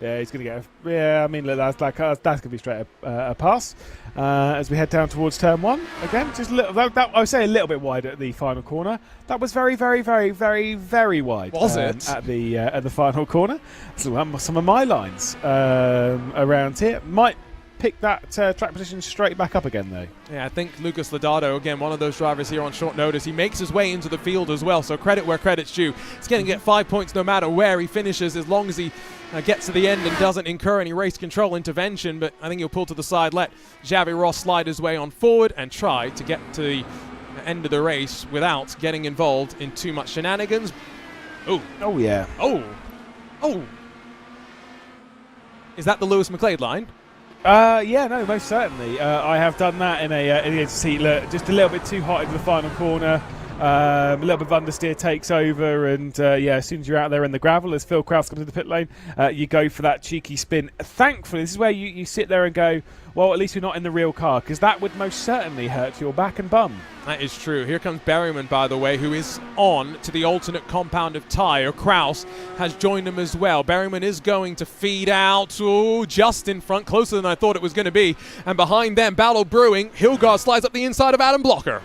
Yeah, he's going to get I mean, look, that's going to be straight a pass as we head down towards turn one. Again, just a little, I would say a little bit wide at the final corner. That was very, very, very, very, very wide. Was it? At the final corner. So some of my lines around here might pick that track position straight back up again, though. Yeah, I think Lucas Lodato, again, one of those drivers here on short notice. He makes his way into the field as well, so credit where credit's due. He's going to get 5 points no matter where he finishes, as long as he gets to the end and doesn't incur any race control intervention. But I think he'll pull to the side, let Xavi Ross slide his way on forward, and try to get to the end of the race without getting involved in too much shenanigans. Oh, yeah. Oh. Is that the Lewis McLeod line? Yeah, no, most certainly. I have done that in a seat. Look, just a little bit too hot into the final corner. A little bit of understeer takes over, and yeah, as soon as you're out there in the gravel, as Phil Kraus comes into the pit lane, you go for that cheeky spin. Thankfully, this is where you sit there and go, well, at least you're not in the real car, because that would most certainly hurt your back and bum. That is true. Here comes Berryman, by the way, who is on to the alternate compound of tyre. Kraus has joined him as well. Berryman is going to feed out, just in front, closer than I thought it was going to be. And behind them, Battle Brewing, Hildgaard slides up the inside of Adam Blocker.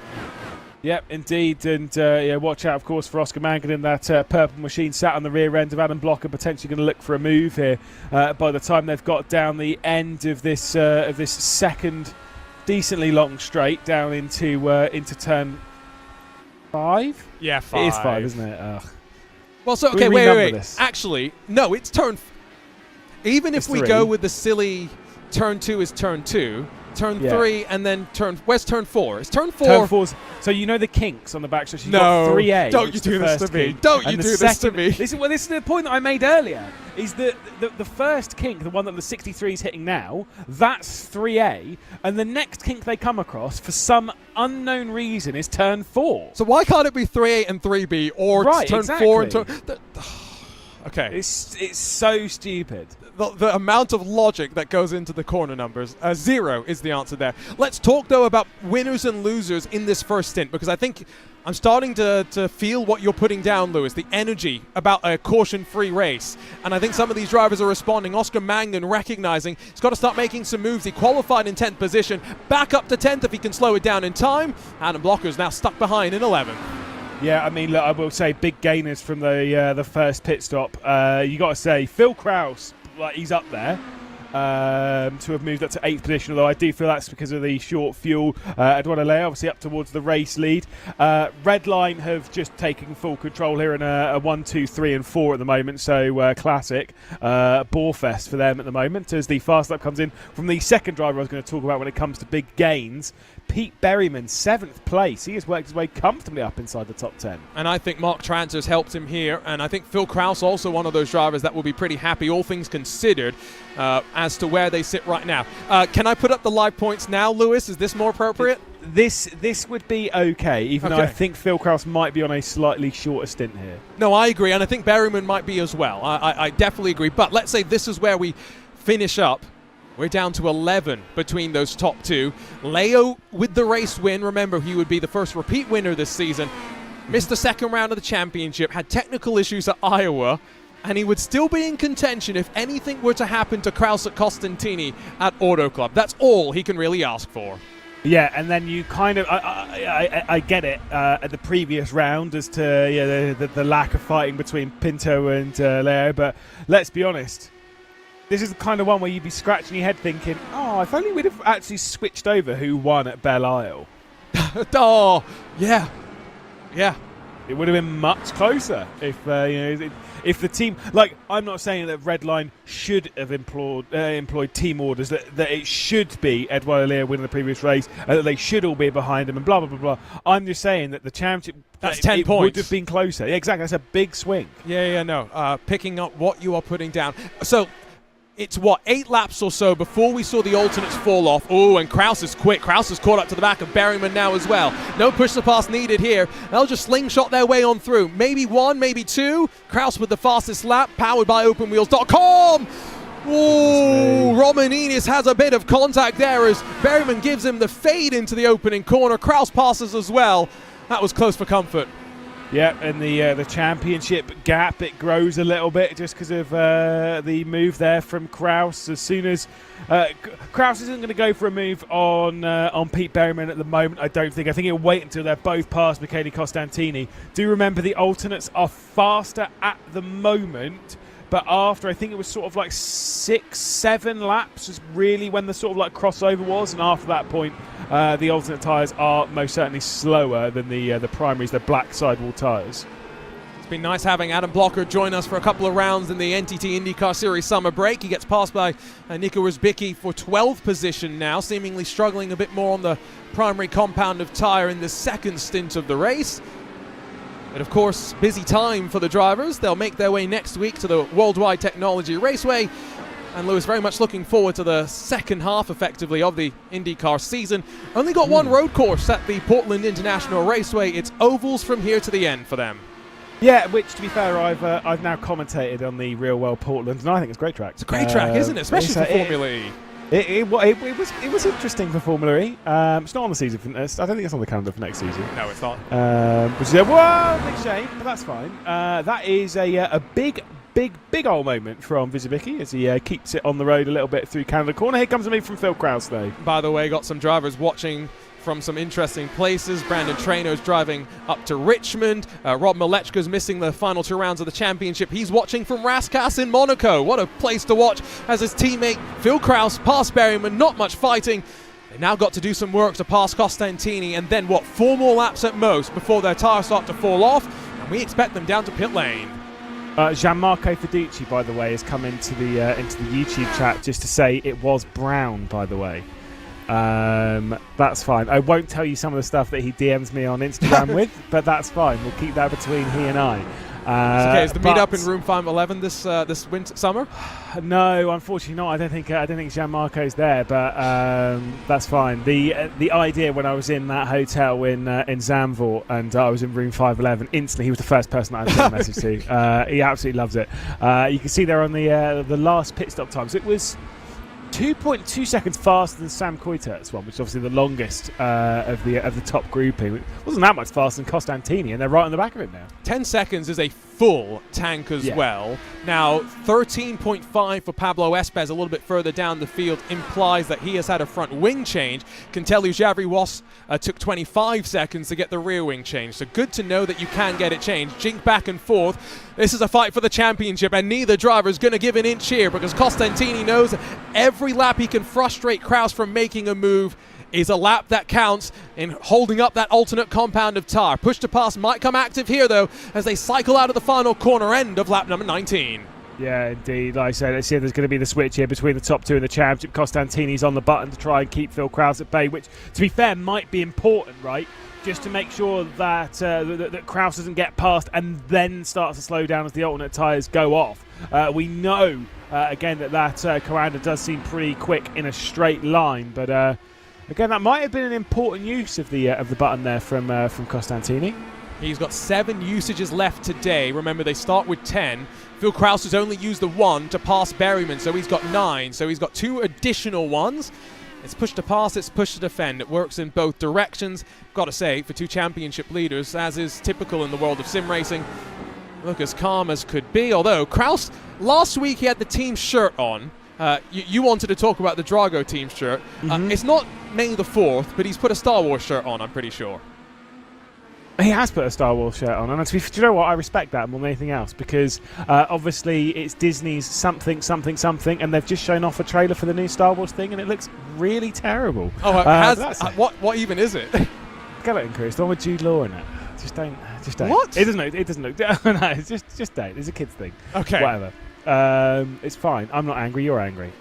Yep, indeed, and yeah, watch out, of course, for Oscar Mangan in that purple machine sat on the rear end of Adam Blocker, potentially going to look for a move here by the time they've got down the end of this second decently long straight down into turn 5. Yeah, 5. It is 5, isn't it? Ugh. Well, so okay, wait. Actually, no, it's turn. Even if we go with the silly turn 2 is turn 2. Turn 3 and then where's turn 4? It's turn 4. Turn 4's, so you know the kinks on the back stretch. You've got 3A. Don't you do this to me. Don't you do this to me. This is the point that I made earlier. Is the first kink, the one that the 63 is hitting now, that's 3A, and the next kink they come across for some unknown reason is turn 4. So why can't it be 3A and 3B, or turn 4 and turn? Okay. It's so stupid. The amount of logic that goes into the corner numbers, 0 is the answer there. Let's talk, though, about winners and losers in this first stint, because I think I'm starting to feel what you're putting down, Lewis, the energy about a caution-free race. And I think some of these drivers are responding. Oscar Mangan recognizing he's got to start making some moves. He qualified in 10th position, back up to 10th if he can slow it down in time. Adam Blocker's now stuck behind in 11th. Yeah, I mean, look, I will say big gainers from the first pit stop. You got to say, Phil Kraus, like, he's up there. to have moved up to 8th position, although I do feel that's because of the short fuel. Eduardo Leo obviously up towards the race lead. Redline have just taken full control here in a 1, 2, 3 and 4 at the moment, so classic Borefest for them at the moment as the fast lap comes in from the second driver I was going to talk about when it comes to big gains. Pete Berryman, 7th place. He has worked his way comfortably up inside the top 10. And I think Mark Trans has helped him here. And I think Phil Krause also one of those drivers that will be pretty happy, all things considered, as to where they sit right now. Can I put up the live points now, Lewis? Is this more appropriate? This would be okay, even though I think Phil Krause might be on a slightly shorter stint here. No, I agree. And I think Berryman might be as well. I definitely agree. But let's say this is where we finish up. We're down to 11 between those top two. Leo with the race win. Remember, he would be the first repeat winner this season. Missed the second round of the championship, had technical issues at Iowa, and he would still be in contention if anything were to happen to Krause at Costantini at Auto Club. That's all he can really ask for. Yeah, and then you kind of, I get it at the previous round as to the lack of fighting between Pinto and Leo, but let's be honest. This is the kind of one where you'd be scratching your head thinking, oh, if only we'd have actually switched over who won at Belle Isle. Oh, yeah. Yeah. It would have been much closer if, if the team... Like, I'm not saying that Redline should have employed team orders, that it should be Eduardo Leo winning the previous race, and that they should all be behind him, and blah, blah, blah, blah. I'm just saying that the championship... That's 10 it points. Would have been closer. Yeah, exactly. That's a big swing. Yeah, no. Picking up what you are putting down. So... It's, 8 laps or so before we saw the alternates fall off. Oh, and Krause is quick. Krause is caught up to the back of Berryman now as well. No push to pass needed here. They'll just slingshot their way on through. Maybe 1, maybe 2. Krause with the fastest lap, powered by OpenWheels.com. Oh, Romaninis has a bit of contact there as Berryman gives him the fade into the opening corner. Krause passes as well. That was close for comfort. Yeah, and the championship gap, it grows a little bit just because of the move there from Krause. As soon as Krause isn't going to go for a move on Pete Berryman at the moment, I don't think. I think he'll wait until they're both past Michele Costantini. Do remember the alternates are faster at the moment, but after, I think it was sort of like 6, 7 laps was really when the sort of like crossover was, and after that point, the alternate tyres are most certainly slower than the primaries, the black sidewall tyres. It's been nice having Adam Blocker join us for a couple of rounds in the NTT IndyCar Series summer break. He gets passed by Nico Rosbicki for 12th position now, seemingly struggling a bit more on the primary compound of tyre in the second stint of the race. But of course, busy time for the drivers. They'll make their way next week to the Worldwide Technology Raceway. And Lewis, very much looking forward to the second half, effectively, of the IndyCar season. Only got one road course at the Portland International Raceway. It's ovals from here to the end for them. Yeah, which, to be fair, I've now commentated on the Real World Portland, and I think it's a great track. It's a great track, isn't it? Especially for Formula E. It was interesting for Formula E. It's not on the season for this. I don't think it's on the calendar for next season. No, it's not. Which is a big shame, but that's fine. That is a big old moment from Vizabicki as he keeps it on the road a little bit through Canada Corner. Here comes a move from Phil Krause, though. By the way, got some drivers watching from some interesting places. Brandon Traino's driving up to Richmond. Rob Malechka's missing the final 2 rounds of the championship. He's watching from Rascasse in Monaco. What a place to watch as his teammate Phil Krause passed Berryman. Not much fighting. They now got to do some work to pass Costantini, and then 4 more laps at most before their tyres start to fall off, and we expect them down to pit lane. Gianmarco Fiducci, by the way, has come into the YouTube chat just to say it was brown, by the way. That's fine. I won't tell you some of the stuff that he DMs me on Instagram with, but that's fine. We'll keep that between he and I. Okay, is the meet-up in room 511 this winter summer? No, unfortunately not. I don't think Gianmarco's there, but that's fine. The idea when I was in that hotel in Zandvoort and I was in room 511, instantly he was the first person I sent a message to. He absolutely loves it. You can see there on the last pit stop times, it was 2.2 seconds faster than Sam Coitert's one, which is obviously the longest of the top grouping. It wasn't that much faster than Costantini, and they're right on the back of it now. 10 seconds is a full tank as well. Now, 13.5 for Pablo Espes a little bit further down the field implies that he has had a front wing change. Can tell you Javry took 25 seconds to get the rear wing change. So good to know that you can get it changed. Jink back and forth. This is a fight for the championship, and neither driver is going to give an inch here because Costantini knows every lap he can frustrate Kraus from making a move is a lap that counts in holding up that alternate compound of tar. Push to pass might come active here, though, as they cycle out of the final corner end of lap number 19. Yeah, indeed. Like I said, let's see if there's going to be the switch here between the top two in the championship. Costantini's on the button to try and keep Phil Kraus at bay, which, to be fair, might be important, right? Just to make sure that that Kraus doesn't get past and then starts to slow down as the alternate tyres go off. We know, again, that Coranda does seem pretty quick in a straight line, but again, that might have been an important use of the button there from Costantini. He's got 7 usages left today. Remember, they start with 10. Phil Kraus has only used the 1 to pass Berryman, so he's got 9. So he's got 2 additional ones. It's push to pass, it's push to defend. It works in both directions. Got to say, for 2 championship leaders, as is typical in the world of sim racing, look as calm as could be. Although, Kraus, last week he had the team shirt on. You wanted to talk about the Drago team shirt. It's not May the 4th, but he's put a Star Wars shirt on, I'm pretty sure. He has put a Star Wars shirt on, and do you know what? I respect that more than anything else because obviously it's Disney's something, and they've just shown off a trailer for the new Star Wars thing, and it looks really terrible. Oh, what even is it? Skeleton Crew, it's the one with Jude Law in it. Just don't. What? It doesn't look. No, it's just don't. It's a kid's thing. Okay. Whatever. It's fine. I'm not angry. You're angry.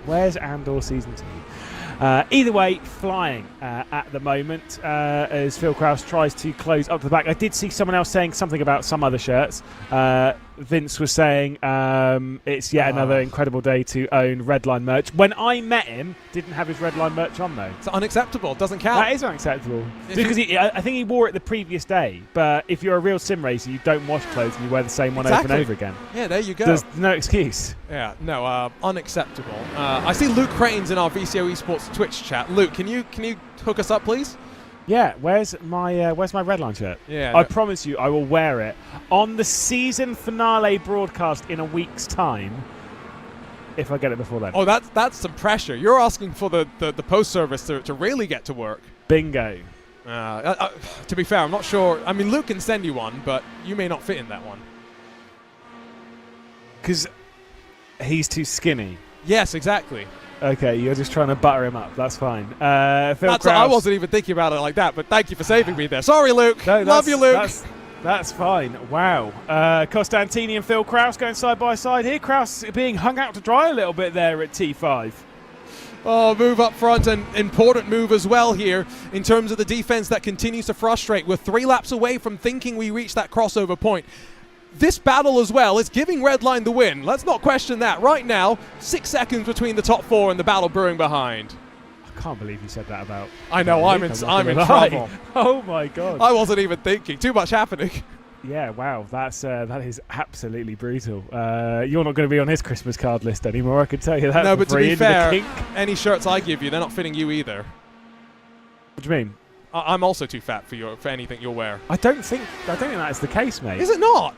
Where's Andor Season 2? Either way, flying at the moment as Phil Kraus tries to close up the back. I did see someone else saying something about some other shirts. Vince was saying it's yet another incredible day to own Redline merch. When I met him, didn't have his Redline merch on, though. It's unacceptable. It doesn't count. That is unacceptable. Because I think he wore it the previous day. But if you're a real sim racer, you don't wash clothes and you wear the same one over and over again. Yeah, there you go. There's no excuse. Yeah, no, unacceptable. I see Luke Cranes in our VCO Esports Twitch chat. Luke, can you hook us up, please? Yeah, where's my Redline shirt? Yeah, I promise you, I will wear it on the season finale broadcast in a week's time. If I get it before then. Oh, that's some pressure. You're asking for the post service to really get to work. Bingo. To be fair, I'm not sure. I mean, Luke can send you one, but you may not fit in that one. Because he's too skinny. Yes, exactly. Okay, you're just trying to butter him up. That's fine. Phil Kraus. I wasn't even thinking about it like that, but thank you for saving me there. Sorry, Luke. No, love you, Luke. That's fine. Wow. Costantini and Phil Kraus going side by side here. Kraus being hung out to dry a little bit there at T5. Oh, move up front, and important move as well here in terms of the defense that continues to frustrate. We're 3 laps away from thinking we reached that crossover point. This battle as well is giving Redline the win. Let's not question that. Right now, 6 seconds between the top 4 and the battle brewing behind. I can't believe you said that about... I know, I'm in trouble. Oh my God. I wasn't even thinking. Too much happening. Yeah, wow, that is absolutely brutal. You're not going to be on his Christmas card list anymore, I can tell you that. No, but to be fair, any shirts I give you, they're not fitting you either. What do you mean? I'm also too fat for anything you'll wear. I don't think that is the case, mate. Is it not?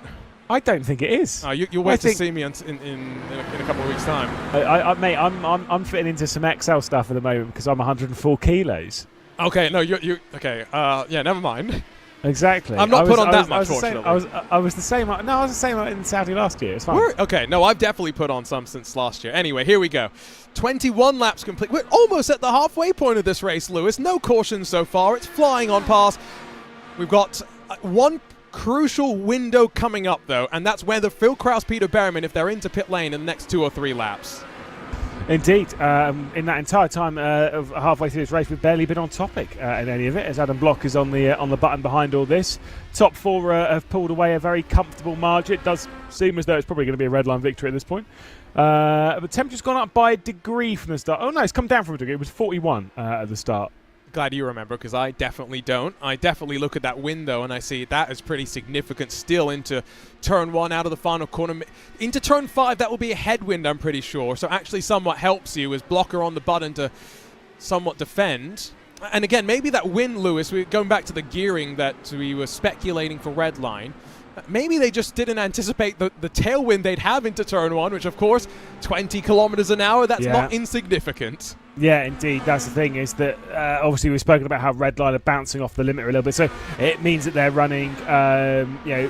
I don't think it is. You'll wait to see me in a couple of weeks' time. Mate, I'm fitting into some XL stuff at the moment because I'm 104 kilos. Okay, no, you okay? Yeah, never mind. Exactly. I'm not put on that much, fortunately. I was the same. No, I was the same in Saudi last year. It's fine. Okay, no, I've definitely put on some since last year. Anyway, here we go. 21 laps complete. We're almost at the halfway point of this race, Lewis. No cautions so far. It's flying on past. We've got one crucial window coming up, though, and that's whether Phil Kraus, Peter Berryman, if they're into pit lane in the next 2 or 3 laps. Indeed. In that entire time of halfway through this race, we've barely been on topic in any of it, as Adam Block is on the button behind all this. Top 4 have pulled away a very comfortable margin. It does seem as though it's probably going to be a red line victory at this point. But temperature's gone up by a degree from the start. Oh no, it's come down from a degree. It was 41 at the start. Glad you remember, because I definitely don't. I definitely look at that window and I see that is pretty significant still into turn 1 out of the final corner. Into turn 5, that will be a headwind, I'm pretty sure. So actually somewhat helps you as blocker on the button to somewhat defend. And again, maybe that win, Lewis, we're going back to the gearing that we were speculating for Redline. Maybe they just didn't anticipate the tailwind they'd have into turn 1, which of course, 20 kilometers an hour, that's not insignificant. Yeah, indeed. That's the thing, is that obviously we've spoken about how Redline are bouncing off the limiter a little bit, so it means that they're running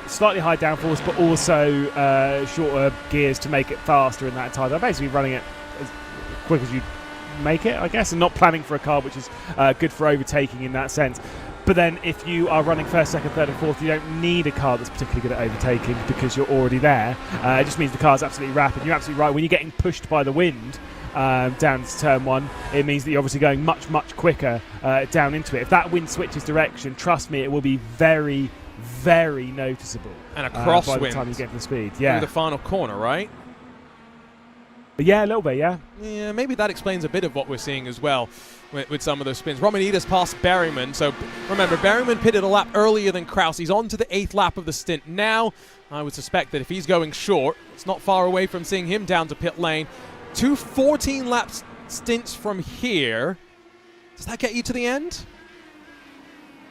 slightly high downforce, but also shorter gears to make it faster in that time. They're basically running it as quick as you make it, I guess, and not planning for a car, which is good for overtaking in that sense. But then if you are running first, second, third and fourth, you don't need a car that's particularly good at overtaking because you're already there. It just means the car's absolutely rapid. You're absolutely right. When you're getting pushed by the wind down to turn 1, it means that you're obviously going much, much quicker down into it. If that wind switches direction, trust me, it will be very, very noticeable. And a crosswind by the time you get to the speed. Yeah. Through the final corner, right? Yeah, a little bit, yeah. Yeah, maybe that explains a bit of what we're seeing as well with some of those spins. Romanides passed Berryman, so remember, Berryman pitted a lap earlier than Kraus. He's on to the 8th lap of the stint now. I would suspect that if he's going short, it's not far away from seeing him down to pit lane. 2 14-lap stints from here. Does that get you to the end?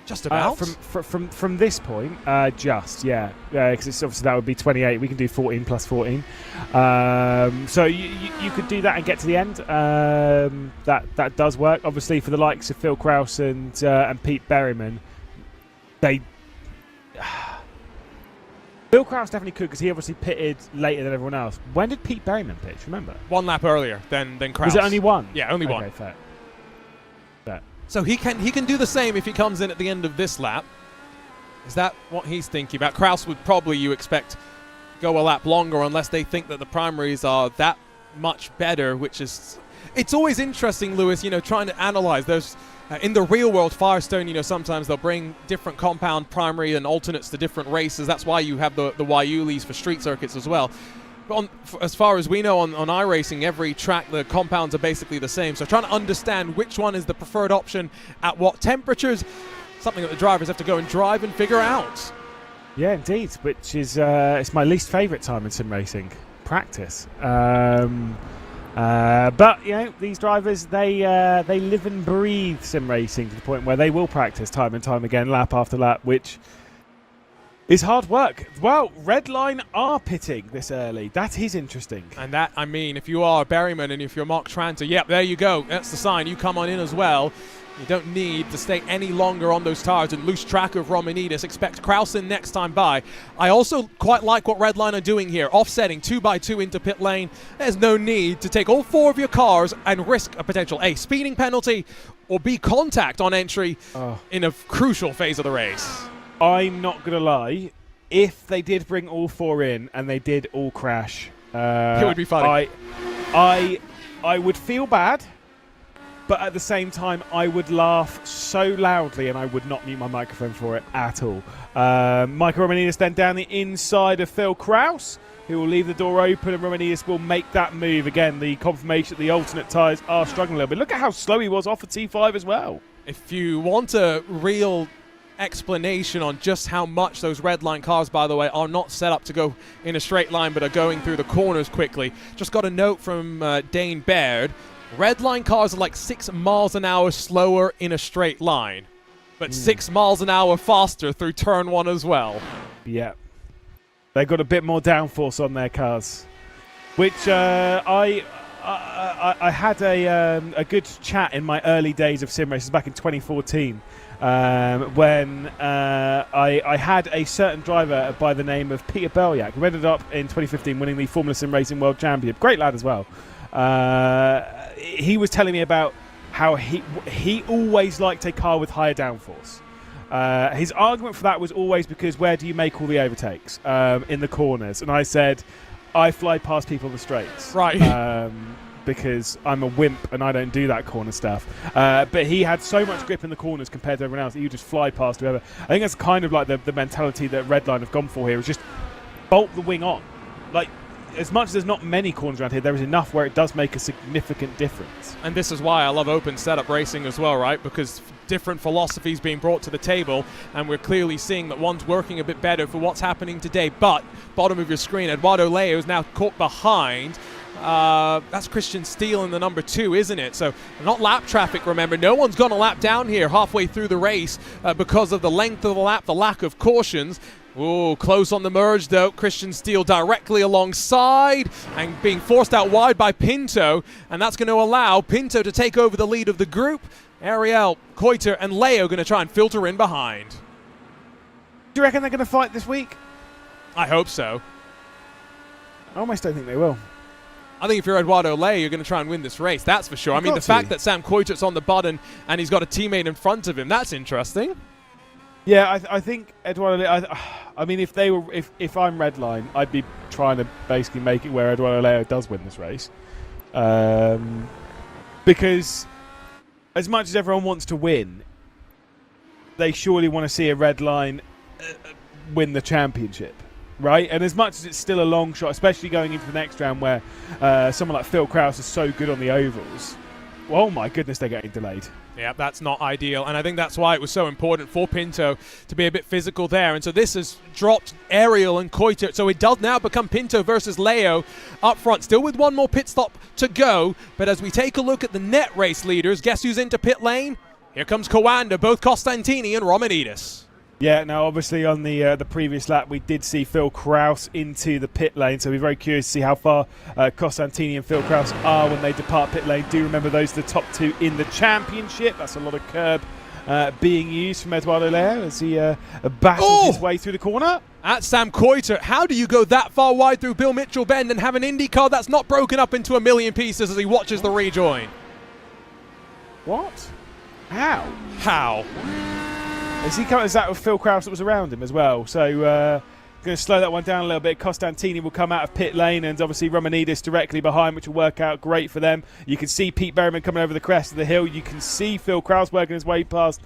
Just about. From this point, because it's obviously that would be 28. We can do 14 plus 14. So you could do that and get to the end. That does work. Obviously, for the likes of Phil Kraus and Pete Berryman, Phil Kraus definitely could, because he obviously pitted later than everyone else. When did Pete Berryman pitch? Remember? 1 lap earlier than Kraus. Was it only 1? Yeah, only 1. Okay, fair. So he can do the same if he comes in at the end of this lap. Is that what he's thinking about? Kraus would probably, you expect, go a lap longer unless they think that the primaries are that much better, which is... It's always interesting, Lewis, trying to analyze those. In the real world, Firestone, sometimes they'll bring different compound primary and alternates to different races. That's why you have the YULEs for street circuits as well. But as far as we know on iRacing, every track, the compounds are basically the same. So trying to understand which one is the preferred option at what temperatures, something that the drivers have to go and drive and figure out. Yeah, indeed, which is it's my least favourite time in sim racing, practice. But these drivers, they live and breathe sim racing to the point where they will practice time and time again, lap after lap, which is hard work. Well, Redline are pitting this early. That is interesting. And that, I mean, if you are Berryman and if you're Mark Tranter, yep, there you go. That's the sign. You come on in as well. You don't need to stay any longer on those tires and lose track of Romanides. Expect Kraus in next time by. I also quite like what Redline are doing here. Offsetting 2x2 into pit lane. There's no need to take all 4 of your cars and risk a potential A, speeding penalty, or B, contact on entry in a crucial phase of the race. I'm not going to lie. If they did bring all 4 in and they did all crash, it would be funny. I would feel bad, but at the same time, I would laugh so loudly and I would not mute my microphone for it at all. Michael Romanides then down the inside of Phil Kraus, who will leave the door open, and Romanides will make that move. Again, the confirmation that the alternate tyres are struggling a little bit. Look at how slow he was off of T5 as well. If you want a real explanation on just how much those Redline cars, by the way, are not set up to go in a straight line but are going through the corners quickly. Just got a note from Dane Baird. Redline cars are like 6 miles an hour slower in a straight line, but 6 miles an hour faster through turn 1 as well. Yeah. They got a bit more downforce on their cars, which I had a good chat in my early days of sim races back in 2014. When I had a certain driver by the name of Peter Belyak, who ended up in 2015 winning the Formula Sim Racing World Champion. Great lad as well. He was telling me about how he always liked a car with higher downforce. His argument for that was always because where do you make all the overtakes? In the corners. And I said, I fly past people in the straights. Right. Because I'm a wimp and I don't do that corner stuff. But he had so much grip in the corners compared to everyone else that you just fly past whoever. I think that's kind of like the mentality that Redline have gone for here, is just bolt the wing on. Like, as much as there's not many corners around here, there is enough where it does make a significant difference. And this is why I love open setup racing as well, right? Because different philosophies being brought to the table, and we're clearly seeing that one's working a bit better for what's happening today. But bottom of your screen, Eduardo Leo is now caught behind. That's Christian Steele in the number 2, isn't it? So not lap traffic, remember. No one's gone a lap down here halfway through the race because of the length of the lap, the lack of cautions. Ooh, close on the merge though. Christian Steele directly alongside and being forced out wide by Pinto, and that's going to allow Pinto to take over the lead of the group. Ariel, Koiter, and Leo going to try and filter in behind. Do you reckon they're going to fight this week? I hope so. I almost don't think they will. I think if you're Eduardo Leo, you're going to try and win this race. That's for sure. I mean, the fact that Sam Koiter's on the button and he's got a teammate in front of him, that's interesting. Yeah, I think Eduardo. I mean, if I'm Redline, I'd be trying to basically make it where Eduardo Leo does win this race, because as much as everyone wants to win, they surely want to see a Redline win the championship, right? And as much as it's still a long shot, especially going into the next round where someone like Phil Krause is so good on the ovals. Oh my goodness, they're getting delayed. Yeah, that's not ideal, and I think that's why it was so important for Pinto to be a bit physical there. And so this has dropped Ariel and Koiter, so it does now become Pinto versus Leo up front, still with one more pit stop to go. But as we take a look at the net race leaders, guess who's into pit lane? Here comes Coanda, both Costantini and Romanidis. Yeah, now obviously on the previous lap we did see Phil Krause into the pit lane, so we're very curious to see how far Costantini and Phil Krause are when they depart pit lane. Do remember those are the top two in the championship. That's a lot of curb being used from Eduardo Leo as he battles his way through the corner. At Sam Koiter, how do you go that far wide through Bill Mitchell Bend and have an Indy car that's not broken up into a million pieces as he watches the rejoin? What? How? How? Is that with Phil Krause that was around him as well? So going to slow that one down a little bit. Costantini will come out of pit lane, and obviously Romanidis directly behind, which will work out great for them. You can see Pete Berryman coming over the crest of the hill. You can see Phil Krause working his way past.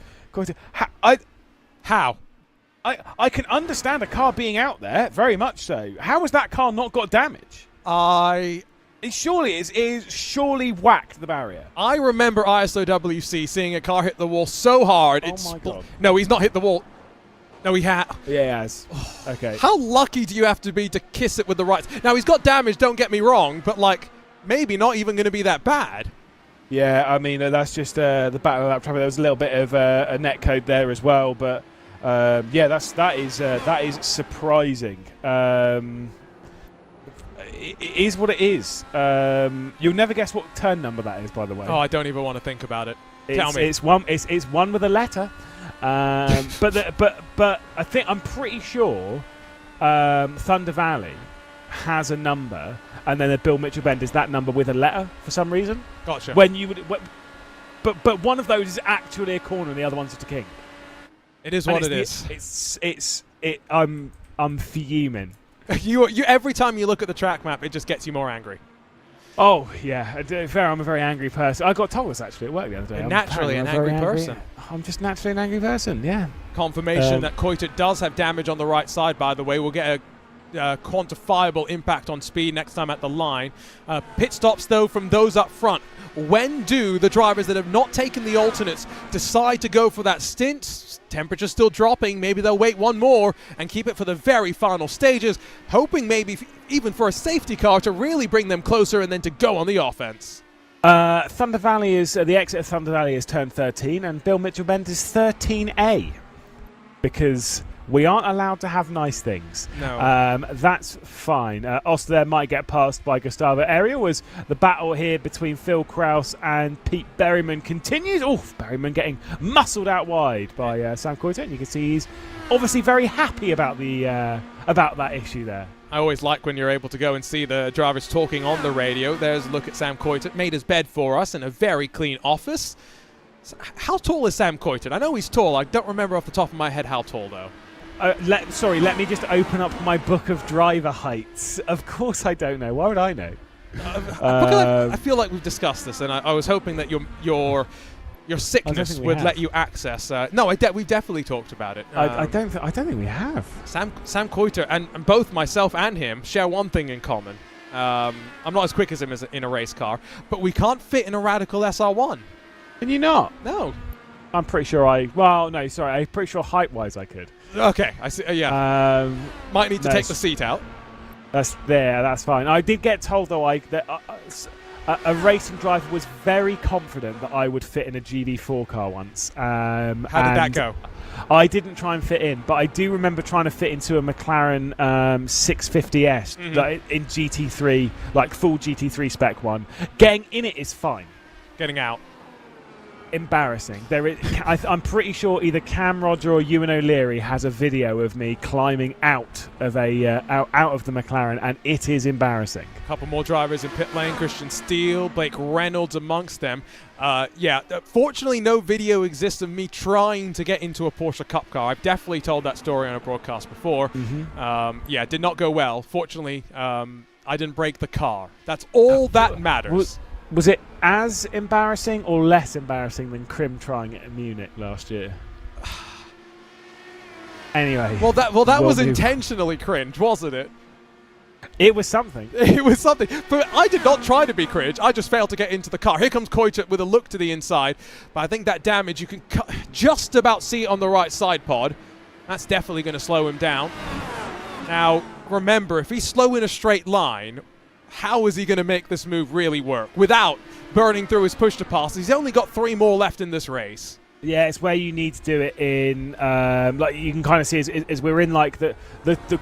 How? I can understand a car being out there, very much so. How has that car not got damage? It is surely whacked the barrier. I remember ISOWC seeing a car hit the wall so hard. Oh my God. No, he's not hit the wall. No, he has. Yeah, he has. Okay. How lucky do you have to be to kiss it with the right? Now, he's got damage, don't get me wrong, but, like, maybe not even going to be that bad. Yeah, I mean, that's just the battle of that traffic. There was a little bit of a net code there as well, but, yeah, that is surprising. It is what it is. You'll never guess what turn number that is, by the way. Oh, I don't even want to think about it. Tell me. It's one with a letter. But I'm pretty sure Thunder Valley has a number, and then the Bill Mitchell Bend is that number with a letter for some reason. Gotcha. But one of those is actually a corner, and the other one's just a king. It is what it is. I'm fuming. You every time you look at the track map, it just gets you more angry. Oh, yeah. Fair, I'm a very angry person. I got told this actually at work the other day. You're naturally an angry person. I'm just naturally an angry person, yeah. Confirmation that Koiter does have damage on the right side, by the way. We'll get a quantifiable impact on speed next time at the line. Pit stops, though, from those up front. When do the drivers that have not taken the alternates decide to go for that stint? Temperature still dropping. Maybe they'll wait one more and keep it for the very final stages, hoping maybe even for a safety car to really bring them closer and then to go on the offense. Thunder Valley is the exit of Thunder Valley is turn 13, and Bill Mitchell Bend is 13A, because we aren't allowed to have nice things. No. That's fine. Oster there might get passed by Gustavo Ariel as the battle here between Phil Krause and Pete Berryman continues. Oh, Berryman getting muscled out wide by Sam Koiter, and you can see he's obviously very happy about that issue there. I always like when you're able to go and see the drivers talking on the radio. There's a look at Sam Koiter. Made his bed for us in a very clean office. How tall is Sam Koiter? I know he's tall. I don't remember off the top of my head how tall, though. Let me just open up my book of driver heights. Of course I don't know. Why would I know? I feel like we've discussed this, and I was hoping that your sickness would let you access. We've definitely talked about it. I don't think we have. Sam Koiter and both myself and him share one thing in common. I'm not as quick as him in a race car, but we can't fit in a Radical SR1. Can you not? No. I'm pretty sure I'm pretty sure height-wise I could. Okay, I see. Yeah. Might need to take the seat out. That's fine. I did get told though I a racing driver was very confident that I would fit in a GD4 car once. How did that go? I didn't try and fit in, but I do remember trying to fit into a McLaren 650S like, in GT3, like full GT3 spec one. Getting in it is fine. Getting out. Embarrassing. I'm pretty sure either Cam Roger or Ewan O'Leary has a video of me climbing out of out of the McLaren, and it is embarrassing. A couple more drivers in pit lane. Christian Steele, Blake Reynolds amongst them. Fortunately, no video exists of me trying to get into a Porsche Cup car. I've definitely told that story on a broadcast before. It did not go well. Fortunately, I didn't break the car. That's all that matters. Was it as embarrassing or less embarrassing than Krim trying it in Munich last year? Anyway. Well, that was intentionally cringe, wasn't it? It was something. It was something. But I did not try to be cringe. I just failed to get into the car. Here comes Koiter with a look to the inside. But I think that damage, you can just about see it on the right side pod. That's definitely going to slow him down. Now, remember, if he's slow in a straight line, how is he going to make this move really work without burning through his push-to-pass? He's only got 3 more left in this race. Yeah, it's where you need to do it in, like you can kind of see as we're in like the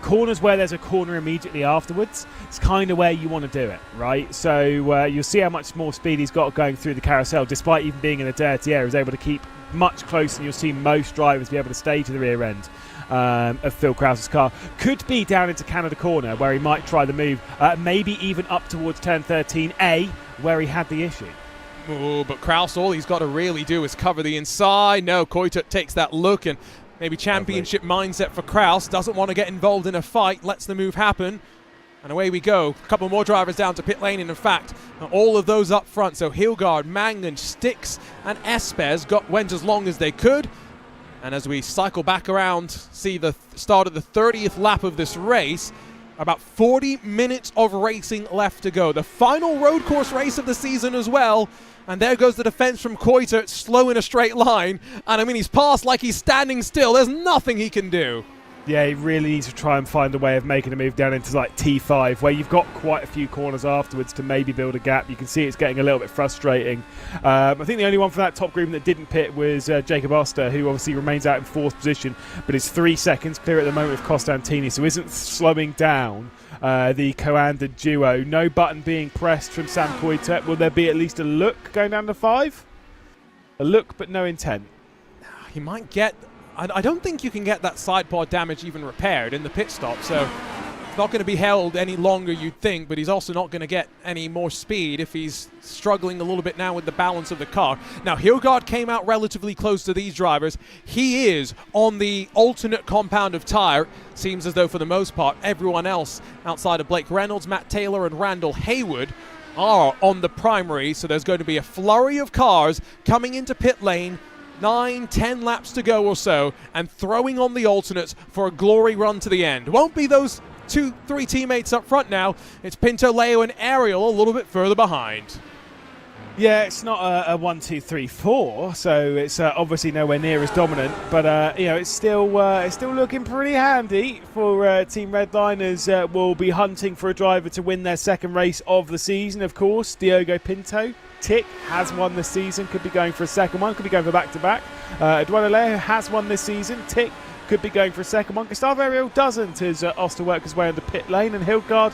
corners where there's a corner immediately afterwards. It's kind of where you want to do it, right? So you'll see how much more speed he's got going through the carousel, despite even being in a dirty area. He's able to keep much closer than you'll see most drivers be able to stay to the rear end of Phil Krause's car. Could be down into Canada Corner where he might try the move, maybe even up towards turn 13A where he had the issue. Oh, but Krause, all he's got to really do is cover the inside. No, Koiter takes that look, and maybe championship mindset for Krause. Doesn't want to get involved in a fight, lets the move happen. And away we go. A couple more drivers down to pit lane, and in fact, all of those up front. So Hilgard, Mangan, Stix, and Espes went as long as they could. And as we cycle back around, see the start of the 30th lap of this race, about 40 minutes of racing left to go. The final road course race of the season as well. And there goes the defense from Koiter, slow in a straight line. And I mean, he's passed like he's standing still. There's nothing he can do. Yeah, he really needs to try and find a way of making a move down into like T5, where you've got quite a few corners afterwards to maybe build a gap. You can see it's getting a little bit frustrating. I think the only one from that top group that didn't pit was Jacob Oster, who obviously remains out in 4th position, but is 3 seconds clear at the moment of Costantini, so isn't slowing down the Coanda duo. No button being pressed from Sam Koiter. Will there be at least a look going down to 5? A look, but no intent. He might get... I don't think you can get that side pod damage even repaired in the pit stop, so it's not going to be held any longer, you'd think, but he's also not going to get any more speed if he's struggling a little bit now with the balance of the car. Now, Hilgard came out relatively close to these drivers. He is on the alternate compound of tire. Seems as though, for the most part, everyone else outside of Blake Reynolds, Matt Taylor, and Randall Haywood are on the primary, so there's going to be a flurry of cars coming into pit lane, 9-10 laps to go or so, and throwing on the alternates for a glory run to the end. Won't be those 2-3 teammates up front now. It's Pinto, Leo, and Ariel a little bit further behind. Yeah, it's not a 1, 2, 3, 4, so it's obviously nowhere near as dominant. But you know, it's still looking pretty handy for Team Redliners. Will be hunting for a driver to win their second race of the season. Of course, Diogo Pinto. Tick has won this season, could be going for a second one, could be going for back-to-back. Eduardo Leo has won this season. Tick could be going for a second one. Gustavo Ariel doesn't, as Oster works his way into pit lane, and Hilgard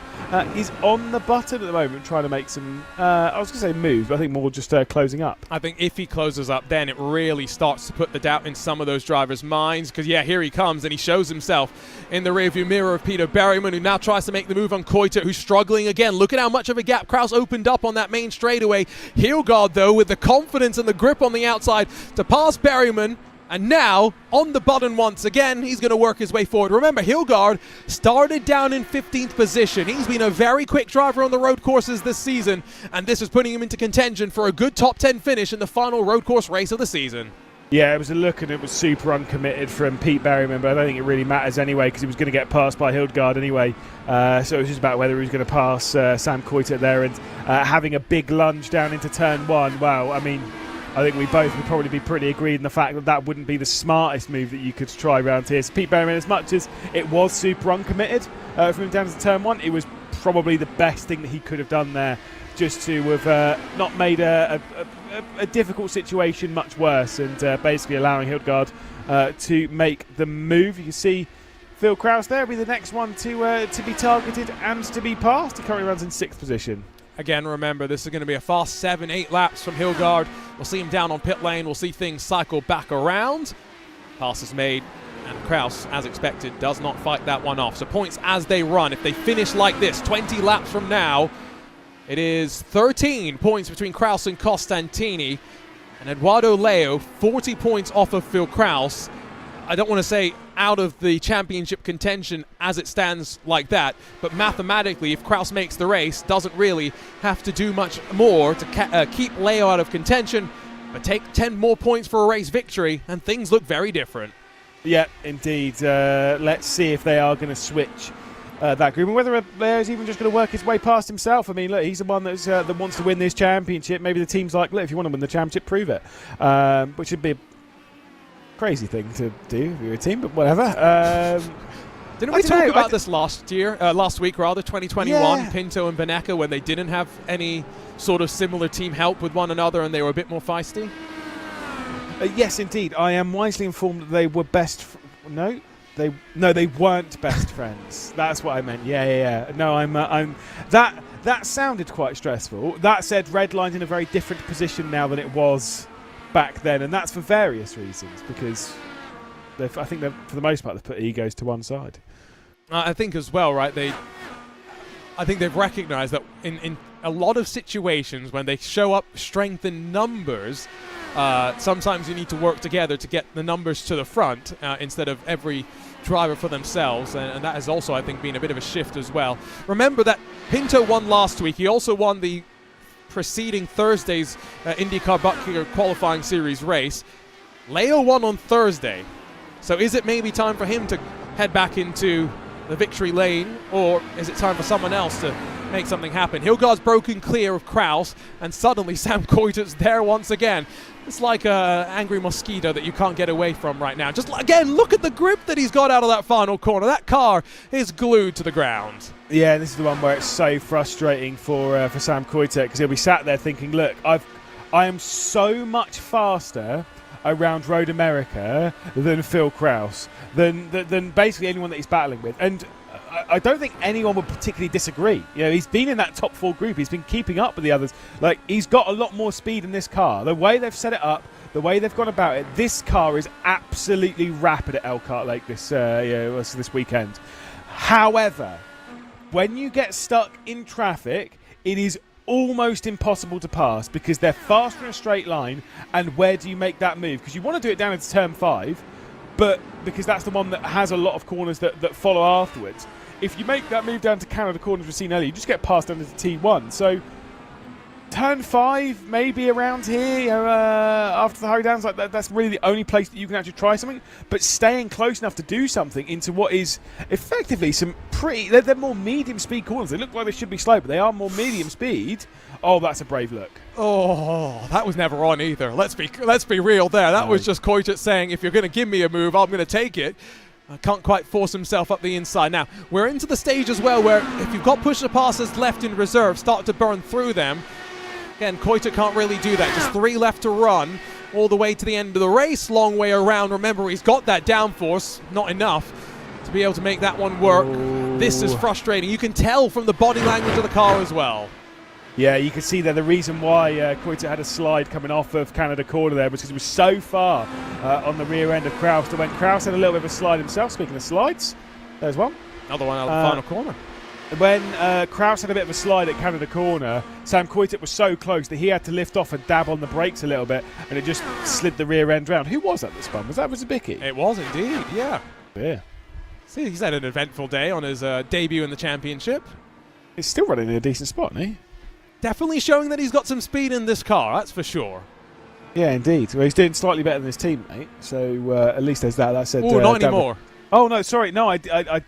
is on the button at the moment trying to make some, I was going to say moves, but I think more just closing up. I think if he closes up, then it really starts to put the doubt in some of those drivers' minds, because yeah, here he comes, and he shows himself in the rearview mirror of Peter Berryman, who now tries to make the move on Koiter, who's struggling again. Look at how much of a gap Krause opened up on that main straightaway. Hilgard, though, with the confidence and the grip on the outside to pass Berryman. And now, on the button once again, he's going to work his way forward. Remember, Hilgard started down in 15th position. He's been a very quick driver on the road courses this season, and this is putting him into contention for a good top 10 finish in the final road course race of the season. Yeah, it was a look, and it was super uncommitted from Pete Berryman, but I don't think it really matters anyway, because he was going to get passed by Hilgard anyway. So it was just about whether he was going to pass Sam Koiter there, and having a big lunge down into turn 1. Wow, I mean, I think we both would probably be pretty agreed in the fact that that wouldn't be the smartest move that you could try around here. So Pete Berryman, as much as it was super uncommitted from him down to turn 1, it was probably the best thing that he could have done there just to have not made a difficult situation much worse, and basically allowing Hildegard to make the move. You can see Phil Krause there will be the next one to be targeted and to be passed. He currently runs in 6th position. Again, remember, this is going to be a fast 7-8 laps from Hildegard. We'll see him down on pit lane. We'll see things cycle back around. Pass is made, and Krause, as expected, does not fight that one off. So points as they run. If they finish like this, 20 laps from now, it is 13 points between Krause and Costantini. And Eduardo Leo, 40 points off of Phil Krause. I don't want to say out of the championship contention as it stands like that, but mathematically, if Krause makes the race, doesn't really have to do much more to keep Leo out of contention, but take 10 more points for a race victory, and things look very different. Yeah, indeed. Let's see if they are going to switch that group, and whether Leo's even just going to work his way past himself. I mean, look, he's the one that wants to win this championship. Maybe the team's like, look, if you want to win the championship, prove it, which would be a crazy thing to do if you're a team, but whatever. Didn't we talk about this last week, 2021, yeah. Pinto and Beneca, when they didn't have any sort of similar team help with one another and they were a bit more feisty? Yes, indeed. I am wisely informed that they were No, they weren't best friends. That's what I meant. Yeah. No, that sounded quite stressful. That said, Redline's in a very different position now than it was back then, and that's for various reasons, because I think for the most part they've put egos to one side. I think as well, right? I think they've recognised that in a lot of situations when they show up strength in numbers, sometimes you need to work together to get the numbers to the front instead of every driver for themselves, and that has also, I think, been a bit of a shift as well. Remember that Pinto won last week. He also won the preceding Thursday's IndyCar Bucket qualifying series race. Leo won on Thursday. So is it maybe time for him to head back into the victory lane, or is it time for someone else to make something happen? Hildegard's broken clear of Krause, and suddenly Sam Coyter's there once again. It's like an angry mosquito that you can't get away from right now. Just again, look at the grip that he's got out of that final corner. That car is glued to the ground. Yeah, this is the one where it's so frustrating for Sam Coyter, because he'll be sat there thinking, look, I am so much faster around Road America than Phil Krause, than basically anyone that he's battling with. And I don't think anyone would particularly disagree. You know, he's been in that top 4 group. He's been keeping up with the others. Like, he's got a lot more speed in this car. The way they've set it up, the way they've gone about it, this car is absolutely rapid at Elkhart Lake this weekend. However, when you get stuck in traffic, it is almost impossible to pass, because they're faster in a straight line. And where do you make that move? Because you want to do it down into turn 5, but because that's the one that has a lot of corners that follow afterwards. If you make that move down to Canada Corners, we've seen earlier, you just get passed under the T1. So turn 5, maybe around here, after the hurry downs, like that's really the only place that you can actually try something. But staying close enough to do something into what is effectively some pretty, they're more medium speed corners. They look like they should be slow, but they are more medium speed. Oh, that's a brave look. Oh, that was never on either. Let's be real there. That was just Coyter saying, if you're going to give me a move, I'm going to take it. Can't quite force himself up the inside. Now, we're into the stage as well where if you've got pusher passes left in reserve, start to burn through them. Again, Coyter can't really do that. Just 3 left to run all the way to the end of the race. Long way around. Remember, he's got that downforce. Not enough to be able to make that one work. Ooh. This is frustrating. You can tell from the body language of the car as well. Yeah, you can see there the reason why Coyter had a slide coming off of Canada Corner there was because he was so far on the rear end of Krause. So when Krause had a little bit of a slide himself, speaking of slides, there's one. Another one out of the final corner. When Krause had a bit of a slide at Canada Corner, Sam Coyter was so close that he had to lift off and dab on the brakes a little bit, and it just slid the rear end round. Who was that that spun? Was that Zabicki? It was indeed, yeah. Yeah. See, he's had an eventful day on his debut in the championship. He's still running in a decent spot, isn't he? Definitely showing that he's got some speed in this car, that's for sure. Yeah, indeed. Well, he's doing slightly better than his teammate, so at least there's that. That said, not anymore. Oh no, sorry, no, I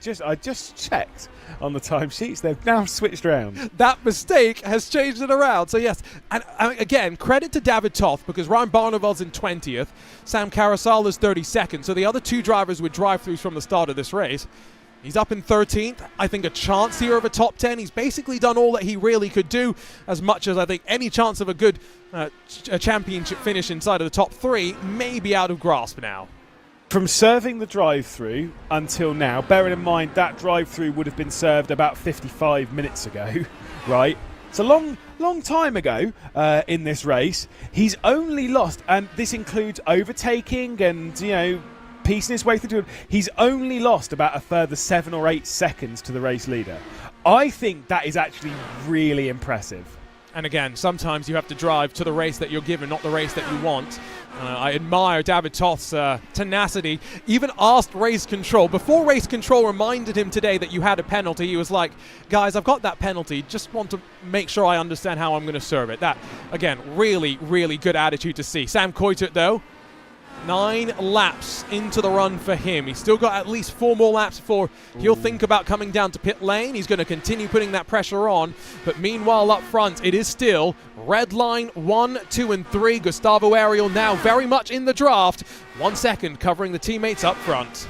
just checked on the timesheets. They've now switched around. That mistake has changed it around. So yes, and again, credit to David Toth, because Ryan Barnevald's in 20th, Sam Carasal is 32nd. So the other 2 drivers with drive-throughs from the start of this race. He's up in 13th. I think a chance here of a top 10. He's basically done all that he really could do, as much as I think any chance of a good a championship finish inside of the top 3 may be out of grasp now. From serving the drive-through until now, bearing in mind that drive-through would have been served about 55 minutes ago, right? It's a long time ago in this race. He's only lost, and this includes overtaking and, you know, piecing his way through. He's only lost about a further 7 or 8 seconds to the race leader. I think that is actually really impressive. And again, sometimes you have to drive to the race that you're given, not the race that you want. I admire David Toth's tenacity. Even asked race control. Before race control reminded him today that you had a penalty, he was like, guys, I've got that penalty. Just want to make sure I understand how I'm going to serve it. That, again, really, really good attitude to see. Sam Coitert, though, 9 laps into the run for him. He's still got at least 4 more laps before he'll think about coming down to pit lane. He's going to continue putting that pressure on. But meanwhile, up front, it is still red line 1, 2, and 3. Gustavo Ariel now very much in the draft. 1 second covering the teammates up front.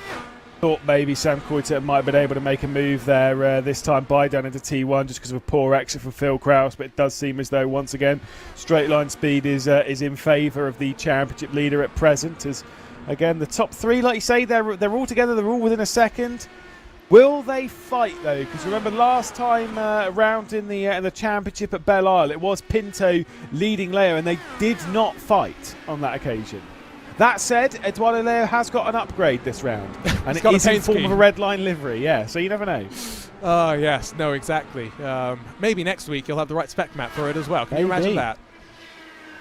Thought maybe Sam Coitert might have been able to make a move there this time by down into T1 just because of a poor exit from Phil Krause, but it does seem as though once again straight line speed is in favour of the championship leader at present. As again the top 3, like you say, they're all together, they're all within a second. Will they fight though? Because remember last time around in the championship at Belle Isle, it was Pinto leading Leo, and they did not fight on that occasion. That said, Eduardo Leo has got an upgrade this round, and it is in form of a red line livery, yeah, so you never know. Oh, yes, no, exactly. Maybe next week he'll have the right spec map for it as well. Can you imagine that?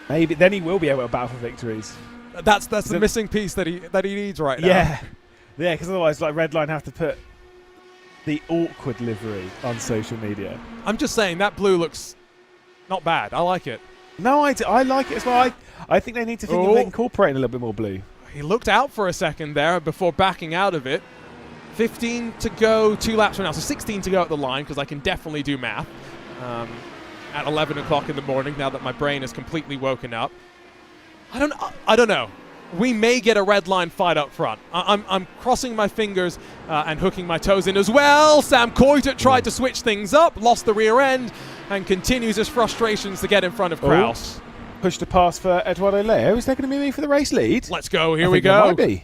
Maybe. Then he will be able to battle for victories. That's the missing piece that he needs right now. Yeah, because otherwise, like Redline have to put the awkward livery on social media. I'm just saying, that blue looks not bad. I like it. No, I like it as well. I think they need to think of incorporating a little bit more blue. He looked out for a second there before backing out of it. 15 to go, 2 laps from now. So 16 to go at the line, because I can definitely do math at 11 o'clock in the morning now that my brain is completely woken up. I don't know. We may get a red line fight up front. I'm crossing my fingers and hooking my toes in as well. Sam Coitert tried to switch things up, lost the rear end, and continues his frustrations to get in front of Krause. Push to pass for Eduardo Leo. Is there going to be me for the race lead? Let's go. Here we go. Might be.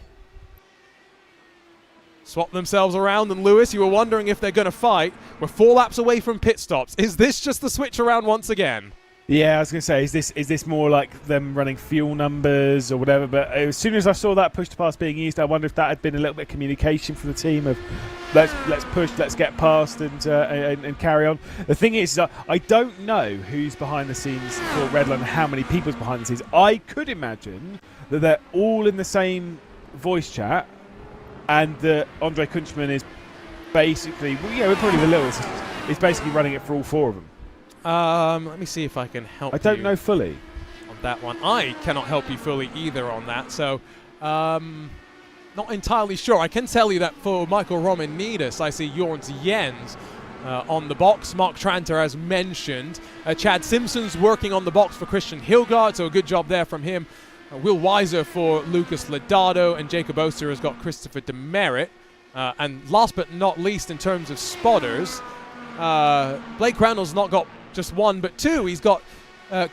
Swap themselves around, and Lewis, you were wondering if they're going to fight. We're 4 laps away from pit stops. Is this just the switch around once again? Yeah, I was going to say, is this more like them running fuel numbers or whatever? But as soon as I saw that push to pass being used, I wonder if that had been a little bit of communication from the team of let's push, let's get past and carry on. The thing is, I don't know who's behind the scenes for Redline and how many people's behind the scenes. I could imagine that they're all in the same voice chat, and that Andre Kunchman is basically, we're probably the littlest. He's basically running it for all 4 of them. Let me see if I can help you. I don't know fully on that one. I cannot help you fully either on that. So, not entirely sure. I can tell you that for Michael Romanidis, I see Jorns Jens on the box. Mark Tranter, as mentioned. Chad Simpson's working on the box for Christian Hilgard, so a good job there from him. Will Weiser for Lucas Lodato, and Jacob Oster has got Christopher Demerit. And last but not least, in terms of spotters, Blake Crandall's not got just 1 but 2. He's got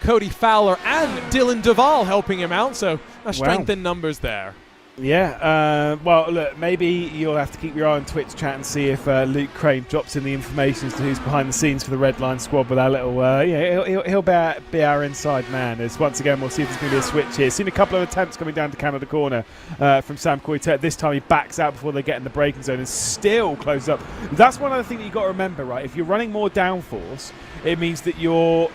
Cody Fowler and Dylan Duvall helping him out, so a strength in numbers there. Yeah, well, look, maybe you'll have to keep your eye on Twitch chat and see if Luke Crane drops in the information as to who's behind the scenes for the Red Line squad with our little, he'll be our inside man. As once again, we'll see if there's going to be a switch here. Seen a couple of attempts coming down to Canada corner from Sam Coitert. This time he backs out before they get in the braking zone and still closes up. That's one other thing that you've got to remember, right? If you're running more downforce, it means that you're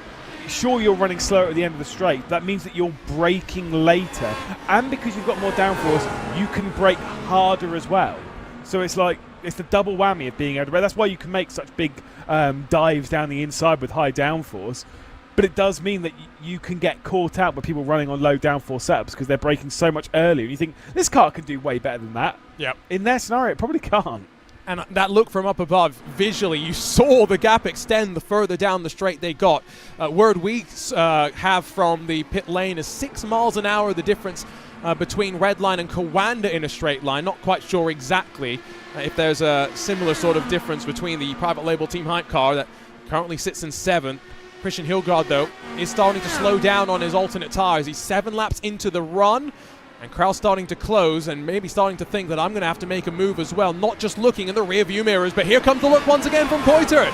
running slower at the end of the straight. That means that you're braking later, and because you've got more downforce, you can brake harder as well. So it's the double whammy of being able to brake. That's why you can make such big dives down the inside with high downforce. But it does mean that you can get caught out by people running on low downforce setups because they're braking so much earlier. And you think, this car can do way better than that. Yep. In their scenario, it probably can't. And that look from up above, visually, you saw the gap extend the further down the straight they got. Word we have from the pit lane is 6 miles an hour, the difference between Redline and Kawanda in a straight line. Not quite sure exactly if there's a similar sort of difference between the private label Team Hype car that currently sits in 7th. Christian Hillgaard, though, is starting to slow down on his alternate tires. He's 7 laps into the run, and Kraus starting to close and maybe starting to think that I'm going to have to make a move as well, not just looking in the rear view mirrors, but here comes the look once again from Coitert.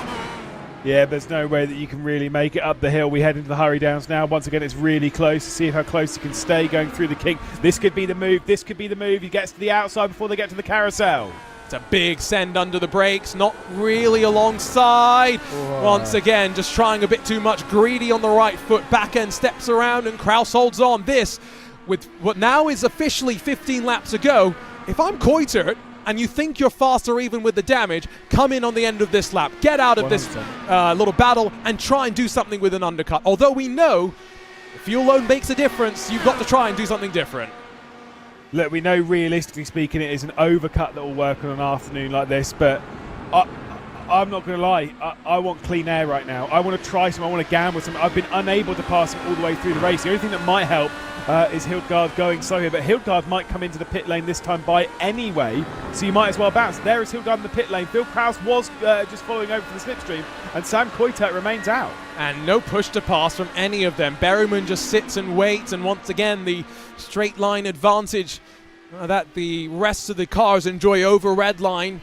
Yeah, there's no way that you can really make it up the hill. We head into the hurry downs now. Once again, it's really close to see how close he can stay going through the kink. This could be the move. This could be the move. He gets to the outside before they get to the carousel. It's a big send under the brakes, not really alongside. Whoa. Once again, just trying a bit too much. Greedy on the right foot. Back end steps around and Kraus holds on. This, with what now is officially 15 laps to go, if I'm Coitert and you think you're faster even with the damage, come in on the end of this lap. Get out of 100%. This little battle and try and do something with an undercut. Although we know if fuel load makes a difference, you've got to try and do something different. Look, we know realistically speaking it is an overcut that will work on an afternoon like this, but I'm not going to lie, I want clean air right now. I want to try some, I want to gamble some. I've been unable to pass him all the way through the race. The only thing that might help is Hildgaard going slow here, but Hildgaard might come into the pit lane this time by anyway, so you might as well bounce. There is Hildgaard in the pit lane. Phil Kraus was just following over for the slipstream, and Sam Coitert remains out. And no push to pass from any of them. Berryman just sits and waits, and once again the straight line advantage that the rest of the cars enjoy over Redline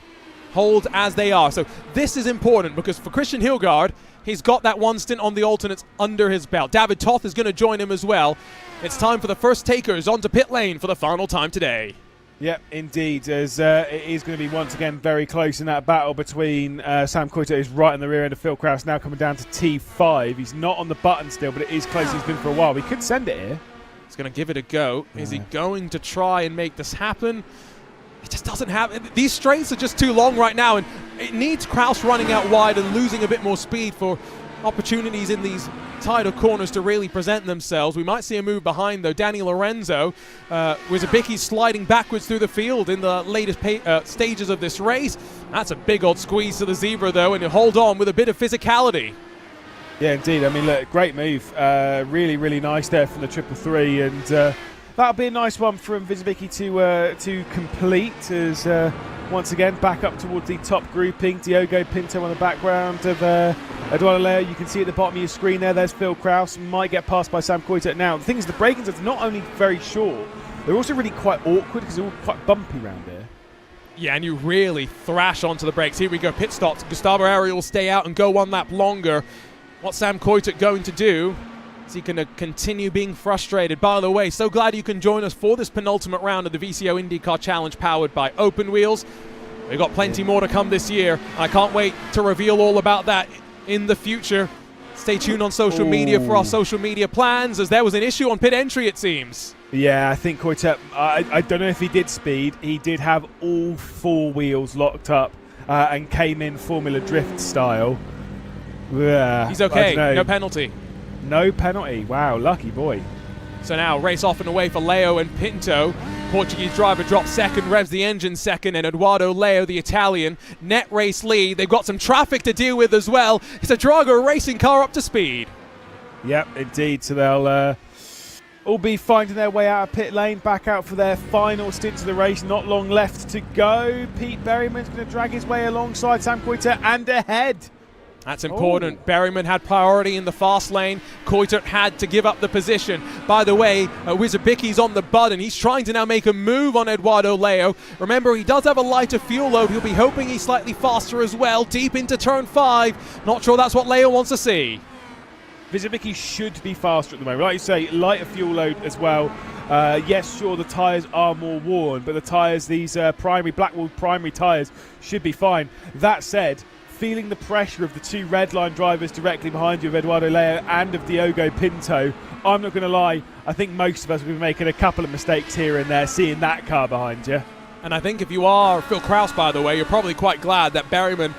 hold as they are. So this is important because for Christian Hillgaard, he's got that one stint on the alternates under his belt. David Toth is going to join him as well. It's time for the first takers onto pit lane for the final time today. Yep, indeed, as it is going to be once again very close in that battle between Sam Coitert, who's right in the rear end of Phil Kraus, now coming down to T5. He's not on the button still, but it is close. He's been for a while. We could send it here. He's going to give it a go. Is he going to try and make this happen? It just doesn't have. These straights are just too long right now, and it needs Kraus running out wide and losing a bit more speed for opportunities in these tighter corners to really present themselves. We might see a move behind, though. Danny Lorenzo, Wizabicki sliding backwards through the field in the latest stages of this race. That's a big old squeeze to the zebra, though, and he'll hold on with a bit of physicality. Yeah, indeed. I mean, look, great move. Really, really nice there from the 333, and that'll be a nice one from Wizabicki to complete as once again back up towards the top grouping. Diogo Pinto on the background of Eduardo Leo. You can see at the bottom of your screen there's Phil Kraus. Might get passed by Sam Coitert now. The thing is, the braking zones are not only very short, they're also really quite awkward because they're all quite bumpy around here. Yeah, and you really thrash onto the brakes. Here we go, pit stops. Gustavo Ariel will stay out and go one lap longer. What's Sam Coitert going to do? Is he going to continue being frustrated? By the way, so glad you can join us for this penultimate round of the VCO IndyCar Challenge powered by Open Wheels. We've got plenty more to come this year. I can't wait to reveal all about that in the future. Stay tuned on social media for our social media plans, as there was an issue on pit entry, it seems. Yeah, I think Coitert, I don't know if he did speed. He did have all 4 wheels locked up and came in Formula Drift style. He's okay, no penalty. No penalty. Wow, lucky boy. So now race off and away for Leo and Pinto. Portuguese driver drops second, revs the engine second, and Eduardo Leo, the Italian, net race lead. They've got some traffic to deal with as well. It's a Drago racing car up to speed. Yep, indeed. So they'll all be finding their way out of pit lane, back out for their final stint of the race. Not long left to go. Pete Berryman's going to drag his way alongside Sam Coitert and ahead. That's important. Berryman had priority in the fast lane. Coitert had to give up the position. By the way, Wizabicki's on the button. He's trying to now make a move on Eduardo Leo. Remember, he does have a lighter fuel load. He'll be hoping he's slightly faster as well. Deep into turn 5. Not sure that's what Leo wants to see. Wizabicki should be faster at the moment. Like you say, lighter fuel load as well. Yes, sure, the tyres are more worn, but the tyres, these Blackwall primary tyres, should be fine. That said, feeling the pressure of the 2 Redline drivers directly behind you, of Eduardo Leo and of Diogo Pinto, I'm not going to lie, I think most of us will be making a couple of mistakes here and there, seeing that car behind you. And I think if you are Phil Kraus, by the way, you're probably quite glad that Berryman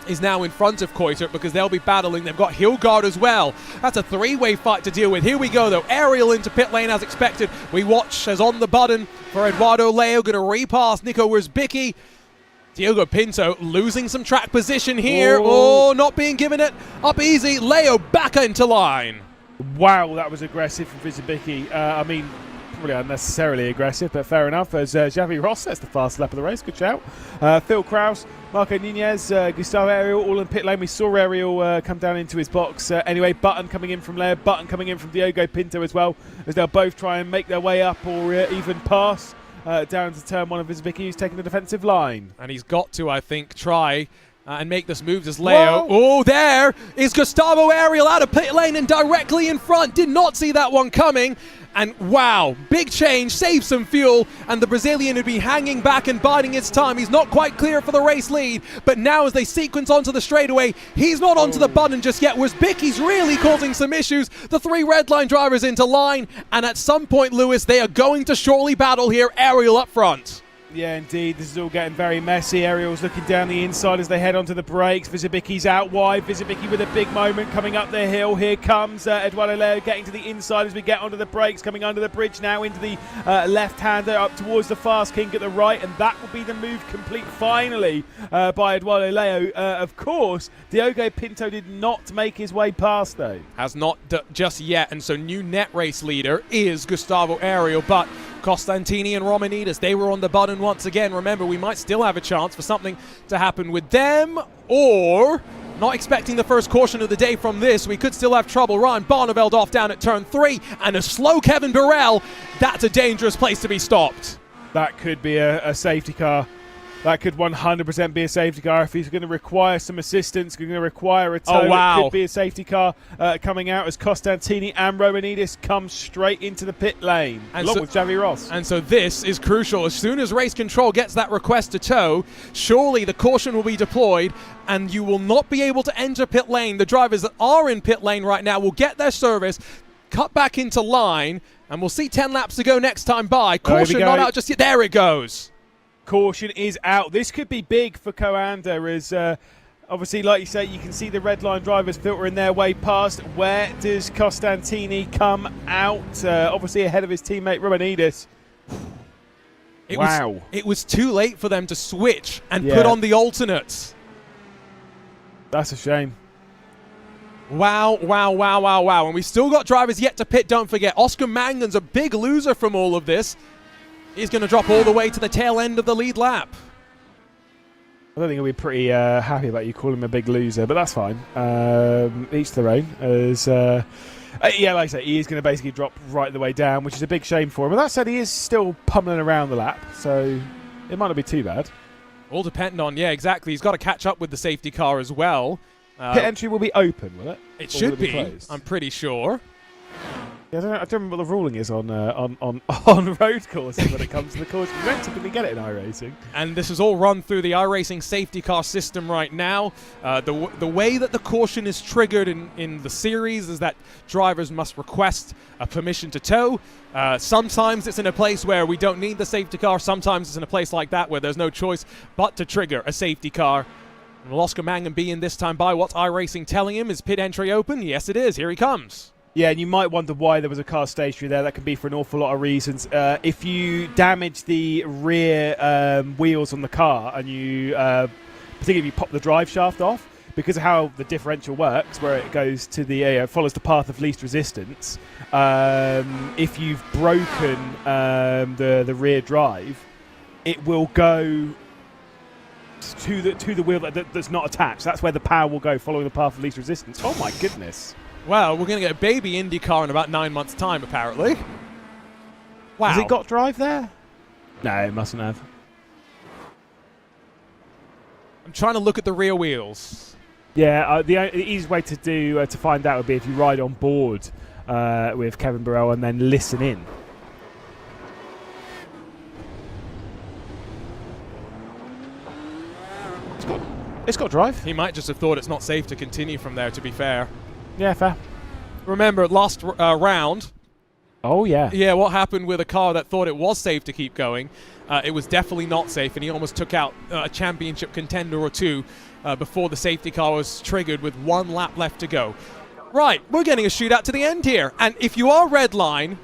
is now in front of Coitert, because they'll be battling. They've got Hillgaard as well. That's a 3-way fight to deal with. Here we go, though. Ariel into pit lane as expected. We watch as on the button for Eduardo Leo, going to repass Nico Wizabicki. Diogo Pinto losing some track position here. Oh, not being given it up easy. Leo back into line. Wow, that was aggressive from Wizabicki. I mean, Probably unnecessarily aggressive, but fair enough. As Xavi Ross sets the fast lap of the race. Good shout. Phil Kraus, Marco Nunez, Gustavo Ariel, all in pit lane. We saw Ariel come down into his box. Anyway, Button coming in from Leo, Button coming in from Diogo Pinto as well, as they'll both try and make their way up or even pass down to turn one of his Vicky, who's taking the defensive line. And he's got to, I think, try and make this move as Leo. Oh, there is Gustavo Ariel out of pit lane and directly in front. Did not see that one coming. And wow, big change, saved some fuel, and the Brazilian would be hanging back and biding his time. He's not quite clear for the race lead, but now as they sequence onto the straightaway, he's not onto the button just yet, whereas Biki's really causing some issues. The 3 red line drivers into line, and at some point, Lewis, they are going to surely battle here. Ariel up front. Yeah, indeed. This is all getting very messy. Ariel's looking down the inside as they head onto the brakes. Visibicki's out wide. Visibicki with a big moment coming up the hill. Here comes Eduardo Leo getting to the inside as we get onto the brakes, coming under the bridge now into the left-hander up towards the fast kink at the right, and that will be the move complete finally by Eduardo Leo. Of course, Diogo Pinto did not make his way past though. Has not just yet, and so new net race leader is Gustavo Ariel, but Costantini and Romanides, they were on the button once again. Remember, we might still have a chance for something to happen with them, or not expecting the first caution of the day from this. We could still have trouble. Ryan Barneveld off down at turn 3, and a slow Kevin Burrell. That's a dangerous place to be stopped. That could be a safety car. That could 100% be a safety car. If he's going to require some assistance, going to require a tow, it could be a safety car coming out as Costantini and Romanidis come straight into the pit lane, along with Xavi Ross. And so this is crucial. As soon as race control gets that request to tow, surely the caution will be deployed, and you will not be able to enter pit lane. The drivers that are in pit lane right now will get their service, cut back into line, and we'll see 10 laps to go next time by. Caution not out just yet. There it goes. Caution is out. This could be big for Coanda as obviously, like you say, you can see the red line drivers filtering their way past. Where does Costantini come out? Obviously ahead of his teammate Romanidis. It was too late for them to switch and put on the alternates. That's a shame. Wow. And we still got drivers yet to pit, don't forget. Oscar Mangan's a big loser from all of this. He's going to drop all the way to the tail end of the lead lap. I don't think he'll be pretty happy about you calling him a big loser, but that's fine. Each their own. As, yeah, like I say, he is going to basically drop right the way down, which is a big shame for him. But that said, he is still pummeling around the lap, so it might not be too bad. All depending on, yeah, exactly. He's got to catch up with the safety car as well. Pit entry will be open, will it? It should be. I'm pretty sure. Yeah, I don't remember what the ruling is on road courses when it comes to the course. You don't typically get it in iRacing. And this is all run through the iRacing safety car system right now. The way that the caution is triggered in the series is that drivers must request a permission to tow. Sometimes it's in a place where we don't need the safety car. Sometimes it's in a place like that where there's no choice but to trigger a safety car. Will Oscar Mangan be in this time by? What's iRacing telling him? Is pit entry open? Yes, it is. Here he comes. Yeah, and you might wonder why there was a car stationary there. That could be for an awful lot of reasons. If you damage the rear wheels on the car and you, particularly if you pop the drive shaft off, because of how the differential works, where it goes to the follows the path of least resistance. If you've broken the rear drive, it will go to the wheel that's not attached. That's where the power will go, following the path of least resistance. Oh my goodness. Well, we're going to get a baby IndyCar in about 9 months' time, apparently. Wow. Has it got drive there? No, it mustn't have. I'm trying to look at the rear wheels. Yeah, the easiest way to do to find out would be if you ride on board with Kevin Burrell and then listen in. It's got drive. He might just have thought it's not safe to continue from there, to be fair. Yeah, fair. Remember, last round. Oh, yeah. Yeah, what happened with a car that thought it was safe to keep going? It was definitely not safe, and he almost took out a championship contender or two before the safety car was triggered with 1 lap left to go. Right, we're getting a shootout to the end here. And if you are red line,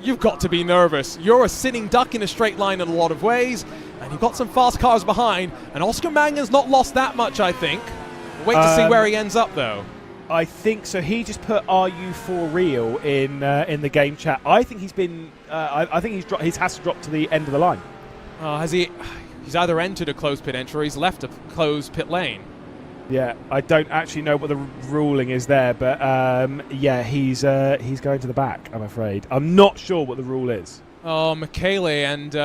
you've got to be nervous. You're a sitting duck in a straight line in a lot of ways, and you've got some fast cars behind, and Oscar Mangan's not lost that much, I think. Wait to see where he ends up, though. I think so. He just put "Are you for real" in the game chat. I think he's been. I think he's has to drop to the end of the line. Has he? He's either entered a closed pit entry or he's left a closed pit lane. Yeah, I don't actually know what the ruling is there, but yeah, he's going to the back, I'm afraid. I'm not sure what the rule is. Oh, Michele and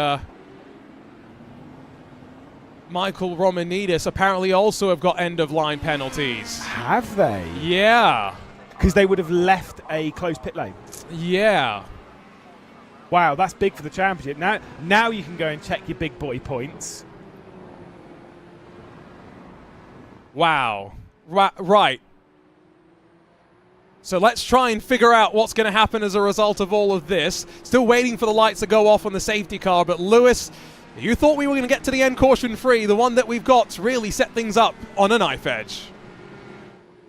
Michael Romanidis apparently also have got end-of-line penalties. Have they? Yeah. Because they would have left a closed pit lane. Yeah. Wow, that's big for the championship. Now you can go and check your big boy points. Wow. Right. So let's try and figure out what's going to happen as a result of all of this. Still waiting for the lights to go off on the safety car, but Lewis, you thought we were going to get to the end caution-free. The one that we've got really set things up on a knife edge.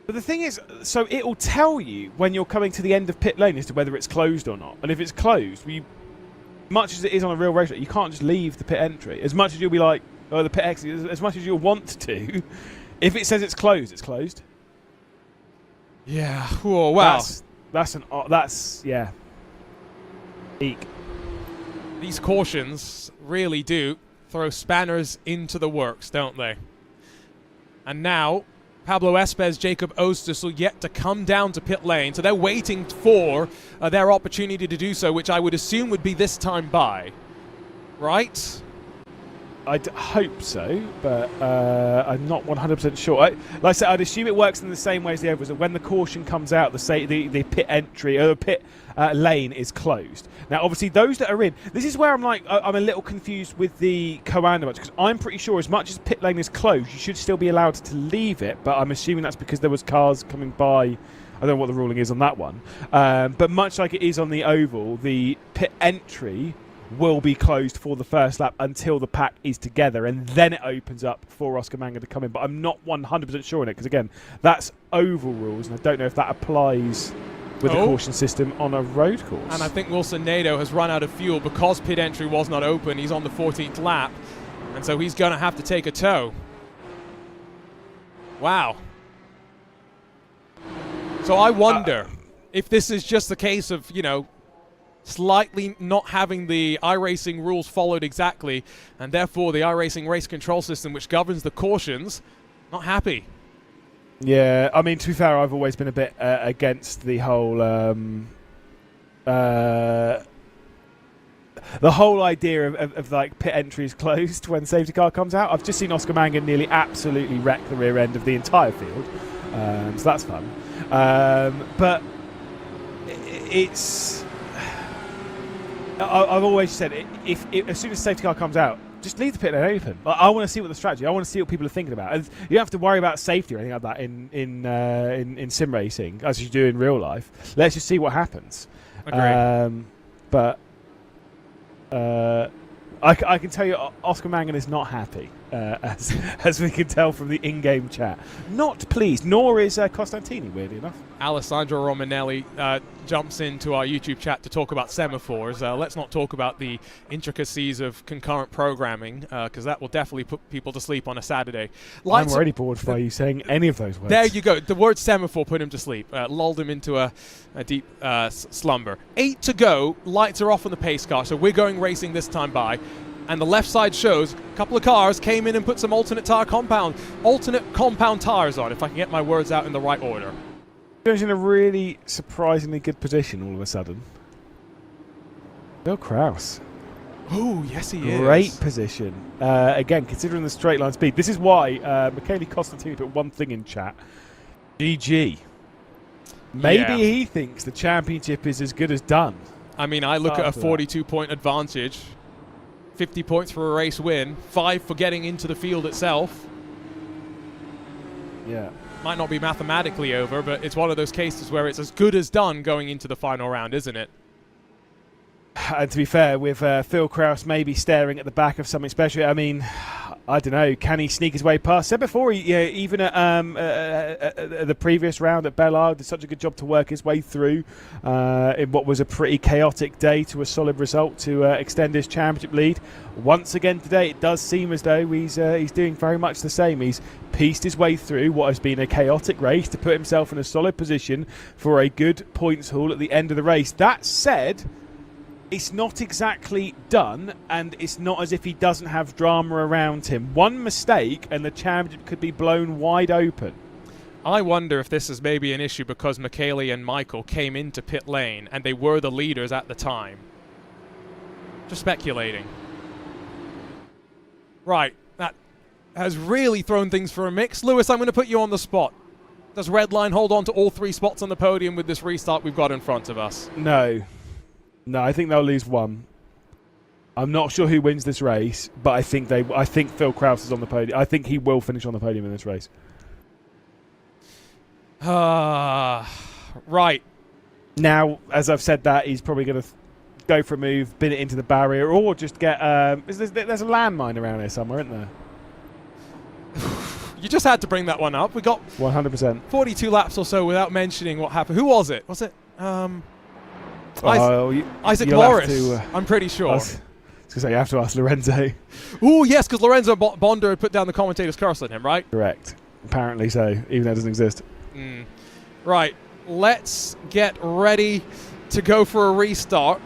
But the thing is, so it will tell you when you're coming to the end of pit lane as to whether it's closed or not. And if it's closed, much as it is on a real race, you can't just leave the pit entry. As much as you'll be like, oh, the pit exit, as much as you'll want to, if it says it's closed, it's closed. Yeah. Whoa, wow. That's yeah. Eek. These cautions really do throw spanners into the works, don't they? And now Pablo Espez, Jacob Ostersel yet to come down to pit lane, so they're waiting for their opportunity to do so, which I would assume would be this time by, right? I'd hope so, but I'm not 100% sure. Like I said, I'd assume it works in the same way as the overs. When the caution comes out, the pit entry or the pit lane is closed. Now, obviously, those that are in, this is where I'm a little confused with the co-anda match, because I'm pretty sure as much as pit lane is closed, you should still be allowed to leave it. But I'm assuming that's because there was cars coming by. I don't know what the ruling is on that one. But much like it is on the oval, the pit entry will be closed for the first lap until the pack is together, and then it opens up for Oscar Manga to come in. But I'm not 100% sure on it, because again, that's oval rules, and I don't know if that applies with the caution system on a road course. And I think Wilson Nadeau has run out of fuel because pit entry was not open. He's on the 14th lap, and so he's going to have to take a tow. Wow. So I wonder if this is just the case of, slightly not having the iRacing rules followed exactly, and therefore the iRacing race control system, which governs the cautions, not happy. Yeah, I mean, to be fair, I've always been a bit against the whole idea of like pit entries closed when safety car comes out. I've just seen Oscar Mangan nearly absolutely wreck the rear end of the entire field, so that's fun. But it's. I've always said, if as soon as the safety car comes out, just leave the pit lane open. I want to see what the strategy. I want to see what people are thinking about. And you don't have to worry about safety or anything like that in sim racing as you do in real life. Let's just see what happens. Agreed. But I can tell you, Oscar Mangan is not happy, as we can tell from the in-game chat. Not pleased, nor is Costantini, weirdly enough. Alessandro Romanelli jumps into our YouTube chat to talk about semaphores. Let's not talk about the intricacies of concurrent programming, because that will definitely put people to sleep on a Saturday. I'm already bored by you saying any of those words. There you go. The word semaphore put him to sleep, lulled him into a deep slumber. 8 to go. Lights are off on the pace car, so we're going racing this time by. And the left side shows a couple of cars came in and put some alternate compound tires on, if I can get my words out in the right order. He's in a really surprisingly good position all of a sudden. Bill Kraus. Oh, yes he is. Great position. Again, considering the straight line speed. This is why Michele Costantini put one thing in chat. GG. Maybe he thinks the championship is as good as done. I mean, I look at a 42-point advantage. 50 points for a race win. 5 for getting into the field itself. Yeah. Might not be mathematically over, but it's one of those cases where it's as good as done going into the final round, isn't it? And to be fair, with Phil Kraus maybe staring at the back of something special, I mean, I don't know. Can he sneak his way past? Said before, even at the previous round at Belle, did such a good job to work his way through in what was a pretty chaotic day to a solid result to extend his championship lead. Once again today, it does seem as though he's doing very much the same. He's pieced his way through what has been a chaotic race to put himself in a solid position for a good points haul at the end of the race. That said, it's not exactly done, and it's not as if he doesn't have drama around him. One mistake and the championship could be blown wide open. I wonder if this is maybe an issue because Michele and Michael came into pit lane and they were the leaders at the time. Just speculating. Right, that has really thrown things for a mix. Lewis, I'm going to put you on the spot. Does Redline hold on to all 3 spots on the podium with this restart we've got in front of us? No. No, I think they'll lose one. I'm not sure who wins this race, but I think Phil Kraus is on the podium. I think he will finish on the podium in this race. Right. Now, as I've said that, he's probably going to go for a move, bin it into the barrier, or just get... there's a landmine around here somewhere, isn't there? You just had to bring that one up. We got 100%. 42 laps or so without mentioning what happened. Who was it? Was it... Isaac Morris, I'm pretty sure. I was going to say, you have to ask Lorenzo. Oh, yes, because Lorenzo Bonder had put down the commentator's curse on him, right? Correct. Apparently so, even though it doesn't exist. Right, let's get ready to go for a restart.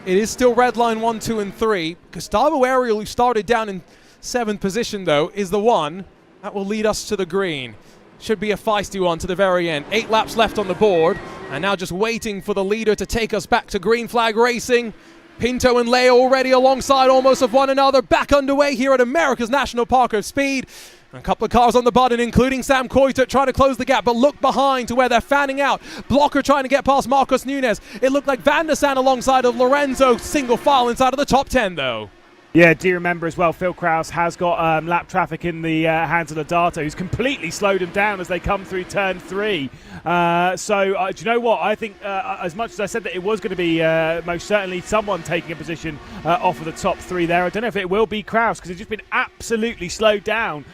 It is still red line 1, 2, and 3. Gustavo Ariel, who started down in 7th position, though, is the one that will lead us to the green. Should be a feisty one to the very end. 8 laps left on the board. And now just waiting for the leader to take us back to green flag racing. Pinto and Leo already alongside almost of one another. Back underway here at America's National Park of Speed. A couple of cars on the button, including Sam Coiter trying to close the gap, but look behind to where they're fanning out. Blocker trying to get past Marcos Nunez. It looked like Van der Sande alongside of Lorenzo. Single file inside of the top 10, though. Yeah, do you remember as well, Phil Kraus has got lap traffic in the hands of Lodato, who's completely slowed him down as they come through turn 3. Do you know what? I think as much as I said that it was going to be most certainly someone taking a position off of the top 3 there, I don't know if it will be Kraus, because he's just been absolutely slowed down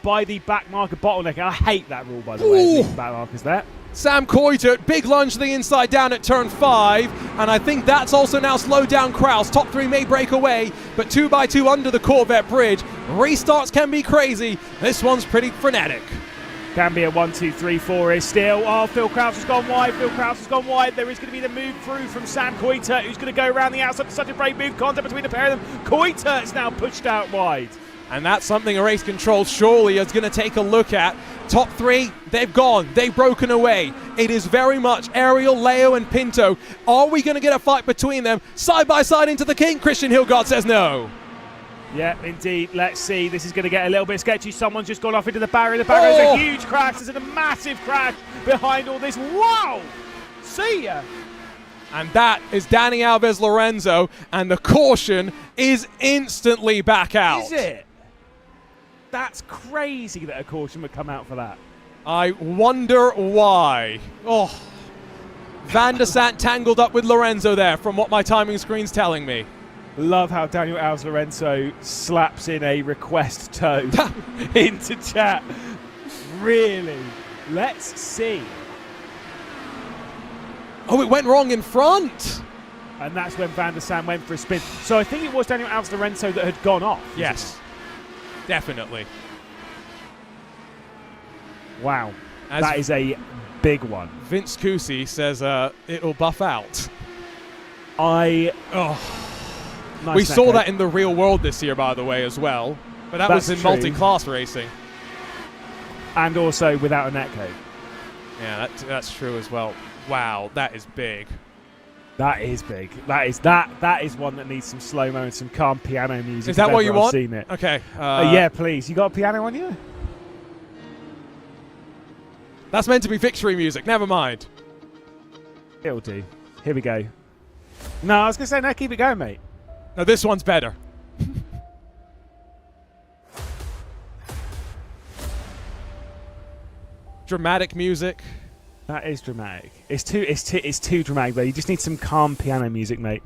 by the back marker bottleneck. I hate that rule, by the way, the back markers there. Sam Coiter, big lunge to the inside down at turn 5, and I think that's also now slowed down Kraus. Top 3 may break away, but 2x2 under the Corvette bridge. Restarts can be crazy. This one's pretty frenetic. Can be a 1, 2, 3, 4 is still. Oh, Phil Kraus has gone wide. Phil Kraus has gone wide. There is going to be the move through from Sam Coiter, who's going to go around the outside. Such a great move. Contact between the pair of them. Coiter is now pushed out wide. And that's something a race control surely is going to take a look at. Top 3, they've gone. They've broken away. It is very much Ariel, Leo, and Pinto. Are we going to get a fight between them? Side by side into the king. Christian Hilgard says no. Yeah, indeed. Let's see. This is going to get a little bit sketchy. Someone's just gone off into the barrier. The barrier is a huge crash. There's a massive crash behind all this. Wow! See ya! And that is Danny Alves Lorenzo, and the caution is instantly back out. Is it? That's crazy that a caution would come out for that. I wonder why. Oh, Van der Sande tangled up with Lorenzo there, from what my timing screen's telling me. Love how Daniel Alves Lorenzo slaps in a request tow into chat. Really? Let's see. Oh, it went wrong in front. And that's when Van der Sande went for a spin. So I think it was Daniel Alves Lorenzo that had gone off. Yes, definitely. Wow. That is a big one. Vince Cusi says it'll buff out. Nice we saw that in the real world this year, by the way, as well. But that was in multi-class racing. And also without a netcode. Yeah, that's true as well. Wow, that is big. That is big. That is one that needs some slow-mo and some calm piano music. Is that what you want? I've seen it. Okay. Yeah, please. You got a piano on you? That's meant to be victory music. Never mind. It'll do. Here we go. No, I was going to say, no, keep it going, mate. No, this one's better. Dramatic music. That is dramatic. It's too dramatic, though. You just need some calm piano music, mate.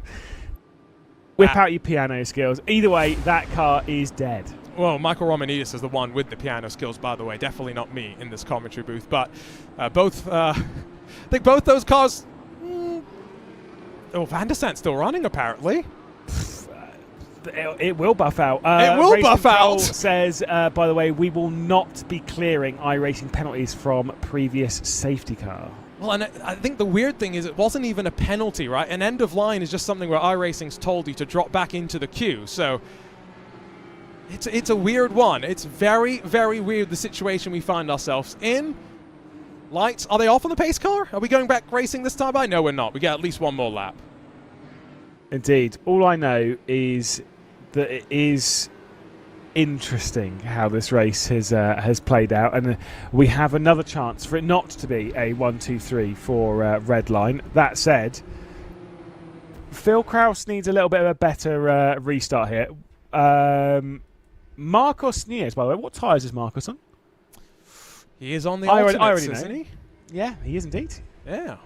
Whip out your piano skills. Either way, that car is dead. Well, Michael Romanidis is the one with the piano skills, by the way. Definitely not me in this commentary booth. But I think both those cars... Van der Sant's still running, apparently. It will buff out. It will buff out. Says, by the way, we will not be clearing iRacing penalties from previous safety car. Well, and I think the weird thing is it wasn't even a penalty, right? An end of line is just something where iRacing's told you to drop back into the queue. So it's a weird one. It's very, very weird, the situation we find ourselves in. Lights, are they off on the pace car? Are we going back racing this time? I know we're not. We get at least one more lap. Indeed. All I know is that it is interesting how this race has played out, and we have another chance for it not to be a 1-2-3 for red line. That said, Phil Kraus needs a little bit of a better restart here. Marcos Nieves, by the way, what tyres is Marcos on? He is on the alternates, isn't he? Yeah, he is indeed. Yeah.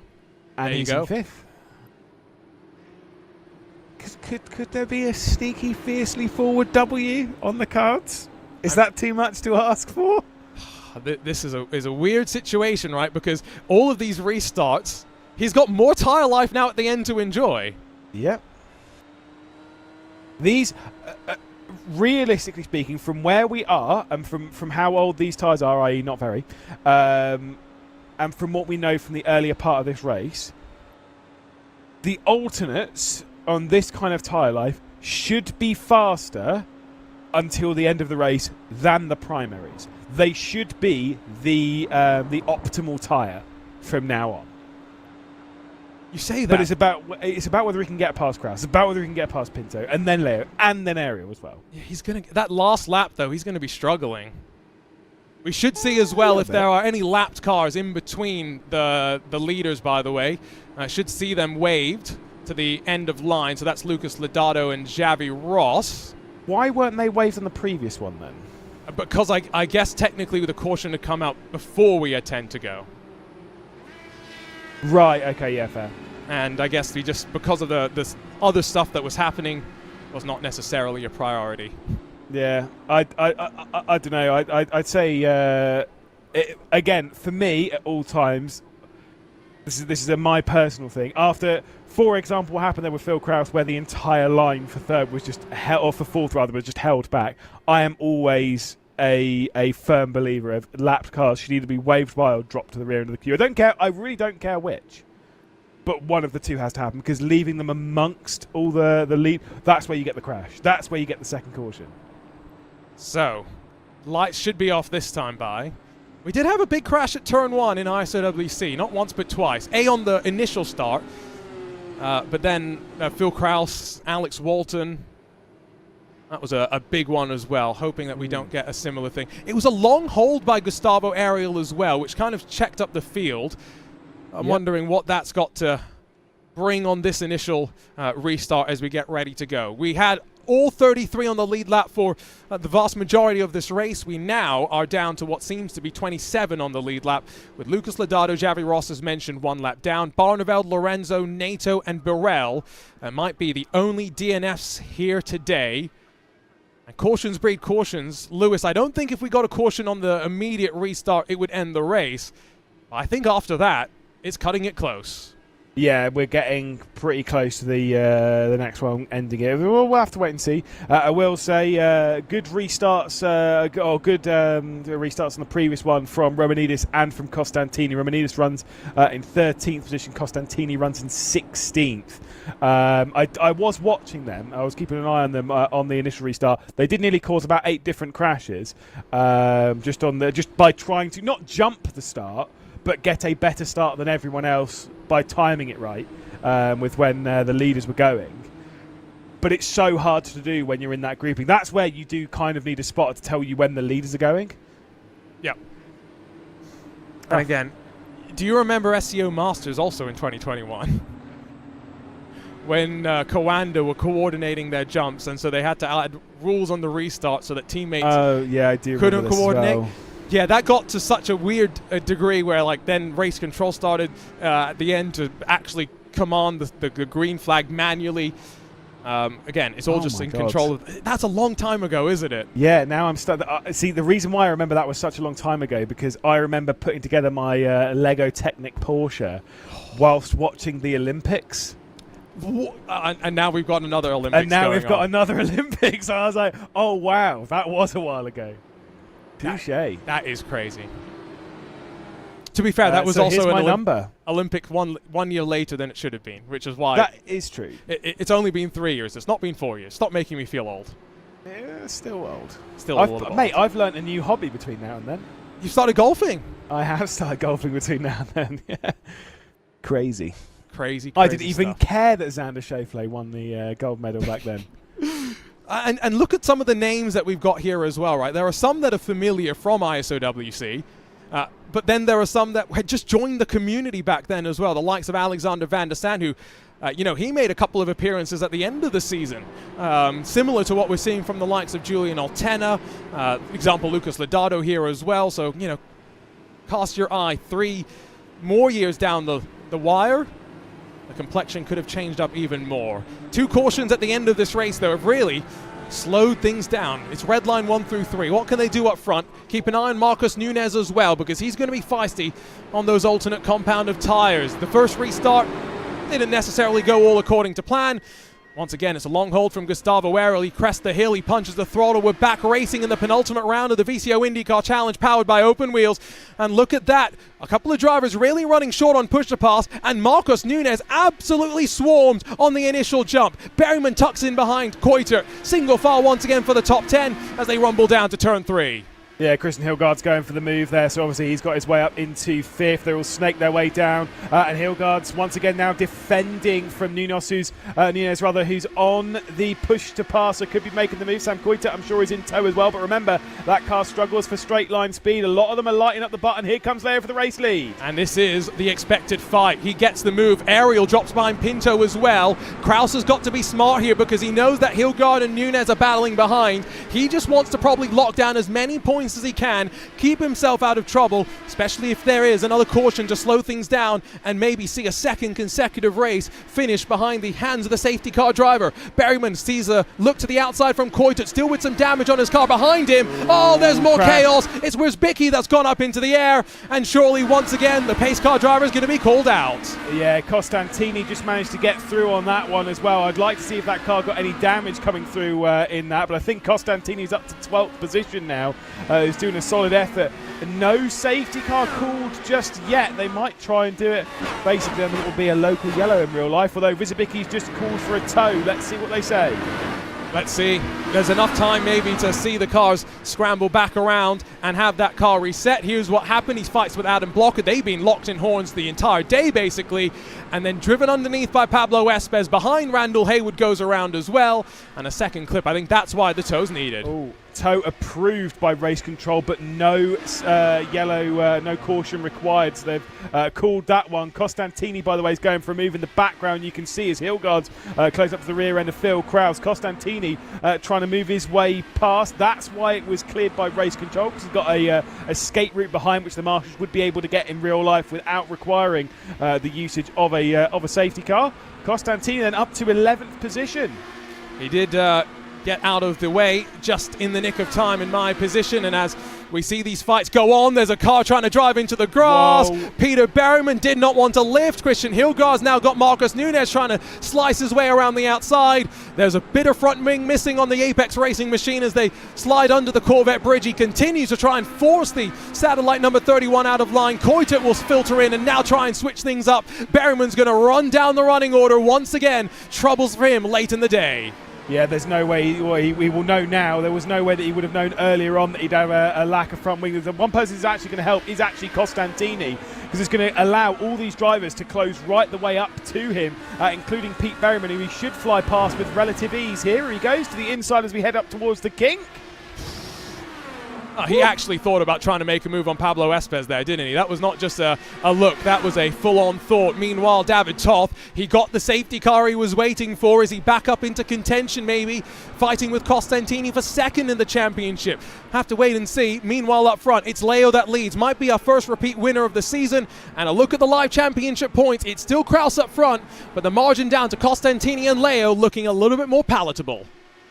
And he's in fifth. Could there be a sneaky, fiercely forward W on the cards? Is that too much to ask for? This is a weird situation, right? Because all of these restarts, he's got more tyre life now at the end to enjoy. Yep. These, realistically speaking, from where we are and from how old these tyres are, i.e. not very, and from what we know from the earlier part of this race, the alternates on this kind of tyre life should be faster until the end of the race than the primaries. They should be the optimal tyre from now on. You say that, but it's about whether he can get past Kraus. It's about whether he can get past Pinto, and then Leo, and then Ariel as well. Yeah, he's gonna that last lap though. He's gonna be struggling. We should see as well if there are any lapped cars in between the leaders. By the way, I should see them waved to the end of line. So that's Lucas Lodato and Xavi Ross. Why weren't they waved on the previous one then? Because I guess technically the caution had come out before we had 10 to go. Right, okay, yeah, fair. And I guess we just, because of the other stuff that was happening, was not necessarily a priority. Yeah, I don't know. I'd say, again, for me, at all times, this is my personal thing. After, for example, what happened there with Phil Kraus, where the entire line for third was just or for fourth rather, was just held back. I am always a firm believer of lapped cars should either be waved by or dropped to the rear end of the queue. I don't care. I really don't care which, but one of the two has to happen, because leaving them amongst all the lead, that's where you get the crash. That's where you get the second caution. So, lights should be off this time by. We did have a big crash at turn 1 in ISOWC, not once but twice. On the initial start, but then Phil Kraus, Alex Walton, that was a big one as well, hoping that we don't get a similar thing. It was a long hold by Gustavo Ariel as well, which kind of checked up the field. I'm wondering what that's got to bring on this initial restart as we get ready to go. We had all 33 on the lead lap for the vast majority of this race. We now are down to what seems to be 27 on the lead lap, with Lucas Lodato, Xavi Ross, as mentioned, 1 lap down. Barneveld, Lorenzo, Nato, and Burrell might be the only DNFs here today. And cautions breed cautions. Lewis, I don't think if we got a caution on the immediate restart, it would end the race. I think after that, it's cutting it close. Yeah, we're getting pretty close to the next one ending it. We'll have to wait and see. I will say good restarts, or good restarts on the previous one from Romanidis and from Costantini. Romanidis runs in 13th position. Costantini runs in 16th. I was watching them. I was keeping an eye on them on the initial restart. They did nearly cause about 8 different crashes, just by trying to not jump the start, but get a better start than everyone else by timing it right with when the leaders were going. But it's so hard to do when you're in that grouping. That's where you do kind of need a spotter to tell you when the leaders are going. Yep. And again, do you remember SEO Masters also in 2021? When Coanda were coordinating their jumps, and so they had to add rules on the restart so that teammates couldn't coordinate. Well. Yeah, that got to such a weird degree where, like, then race control started at the end to actually command the green flag manually. Again, it's all just in control of. That's a long time ago, isn't it? Yeah, now I'm stuck. See, the reason why I remember that was such a long time ago because I remember putting together my Lego Technic Porsche whilst watching the Olympics. And now we've got another Olympics. And now we've got another Olympics. So I was like, oh wow, that was a while ago. Touche. That is crazy. To be fair, that was also an Olympic one year later than it should have been, which is why... That is true. It's only been 3 years. It's not been 4 years. Stop making me feel old. Yeah, still old. Still a little mate, I've learnt a new hobby between now and then. You started golfing? I have started golfing between now and then, yeah. Crazy. Crazy I didn't even stuff. care that Xander Schauffele won the gold medal back then. And look at some of the names that we've got here as well, right? There are some that are familiar from ISOWC, but then there are some that had just joined the community back then as well, the likes of Alexander Van der Sande, who, he made a couple of appearances at the end of the season, similar to what we're seeing from the likes of Julian Altena, example Lucas Lodato here as well. So, cast your eye 3 more years down the wire. The complexion could have changed up even more. 2 cautions at the end of this race, though, have really slowed things down. It's red line 1 through 3. What can they do up front? Keep an eye on Marcos Nunez as well, because he's going to be feisty on those alternate compound of tires. The first restart didn't necessarily go all according to plan. Once again, it's a long hold from Gustavo Errol. He crests the hill, he punches the throttle. We're back racing in the penultimate round of the VCO IndyCar Challenge powered by Open Wheels. And look at that. A couple of drivers really running short on push to pass, and Marcos Nunez absolutely swarmed on the initial jump. Berryman tucks in behind Coiter. Single file once again for the top 10 as they rumble down to turn 3. Yeah, Christian Hilgard's going for the move there, so obviously he's got his way up into 5th. They will snake their way down, and Hilgard's once again now defending from Nunez, who's on the push to pass, so could be making the move. Sam Coiter, I'm sure, is in tow as well, but remember, that car struggles for straight line speed. A lot of them are lighting up the button. Here comes Leo for the race lead. And this is the expected fight. He gets the move. Ariel drops behind Pinto as well. Kraus has got to be smart here because he knows that Hilgard and Nunez are battling behind. He just wants to probably lock down as many points as he can, keep himself out of trouble, especially if there is another caution to slow things down and maybe see a second consecutive race finish behind the hands of the safety car driver. Berryman sees a look to the outside from Coiter, still with some damage on his car behind him. Oh, there's more chaos. It's Wierzbicki that's gone up into the air, and surely once again the pace car driver is going to be called out. Yeah, Costantini just managed to get through on that one as well. I'd like to see if that car got any damage coming through in that, but I think Costantini's up to 12th position now. He's doing a solid effort. No safety car called just yet. They might try and do it. Basically, then it will be a local yellow in real life, although Wierzbicki's just called for a tow. Let's see what they say. Let's see. There's enough time maybe to see the cars scramble back around and have that car reset. Here's what happened. He fights with Adam Blocker. They've been locked in horns the entire day, basically. And then driven underneath by Pablo Espes. Behind Randall Haywood goes around as well. And a second clip. I think that's why the tow's needed. Ooh. Tow approved by race control, but no no caution required. So they've called that one. Costantini, by the way, is going for a move in the background. You can see as Hilgard's close up to the rear end of Phil Kraus. Costantini trying to move his way past. That's why it was cleared by race control, because he's got a skate route behind which the marshals would be able to get in real life without requiring the usage of a safety car. Costantini then up to 11th position. He did get out of the way just in the nick of time in my position, and as we see these fights go on, there's a car trying to drive into the grass. Whoa. Peter Berryman did not want to lift. Christian Hilgard's now got Marcos Nunez trying to slice his way around the outside. There's a bit of front wing missing on the Apex Racing machine as they slide under the Corvette bridge. He continues to try and force the satellite number 31 out of line. Coiter will filter in and now try and switch things up. Berryman's going to run down the running order once again. Troubles for him late in the day. Yeah, there's no way, we will know now, there was no way that he would have known earlier on that he'd have a lack of front wing. The one person who's actually going to help is actually Costantini, because it's going to allow all these drivers to close right the way up to him, including Pete Berryman, who he should fly past with relative ease. Here he goes to the inside as we head up towards the kink. He actually thought about trying to make a move on Pablo Espes there, didn't he? That was not just a look, that was a full-on thought. Meanwhile, David Toth, he got the safety car he was waiting for. Is he back up into contention maybe? Fighting with Costantini for second in the championship. Have to wait and see. Meanwhile, up front, it's Leo that leads. Might be our first repeat winner of the season. And a look at the live championship points. It's still Kraus up front, but the margin down to Costantini and Leo looking a little bit more palatable.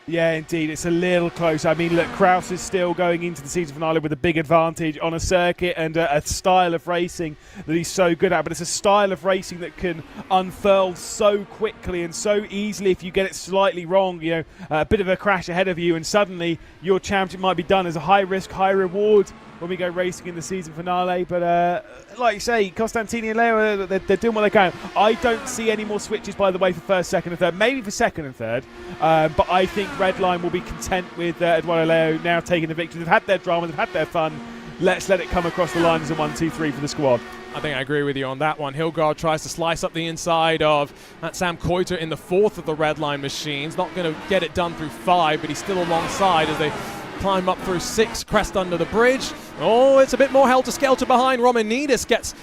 Yeah, indeed, it's a little close. I mean, look, Kraus is still going into the season finale with a big advantage on a circuit and a style of racing that he's so good at, but it's a style of racing that can unfurl so quickly and so easily if you get it slightly wrong. You know, a bit of a crash ahead of you and suddenly your championship might be done as a high risk, high reward when we go racing in the season finale. But like you say, Costantini and Leo, they're doing what they can. I don't see any more switches, by the way, for first, second and third. Maybe for second and third. But I think Redline will be content with Eduardo Leo now taking the victory. They've had their drama, they've had their fun. Let's let it come across the line as a 1-2-3 for the squad. I think I agree with you on that one. Hilgard tries to slice up the inside of that Sam Coiter in the fourth of the Redline machines. Not going to get it done through 5, but he's still alongside as they climb up through 6, crest under the bridge. Oh, it's a bit more helter-skelter behind. Romanidis gets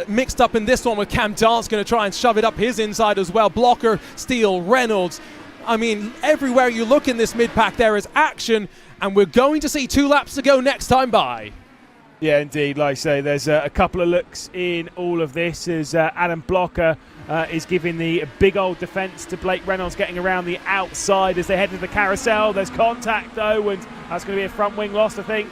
mixed up in this one with Cam Dance going to try and shove it up his inside as well. Blocker, Steele, Reynolds. I mean, everywhere you look in this mid-pack there is action, and we're going to see 2 laps to go next time by. Yeah, indeed. Like I say, there's a couple of looks in all of this as Adam Blocker is giving the big old defence to Blake Reynolds, getting around the outside as they head to the carousel. There's contact, though, and that's going to be a front wing loss, I think.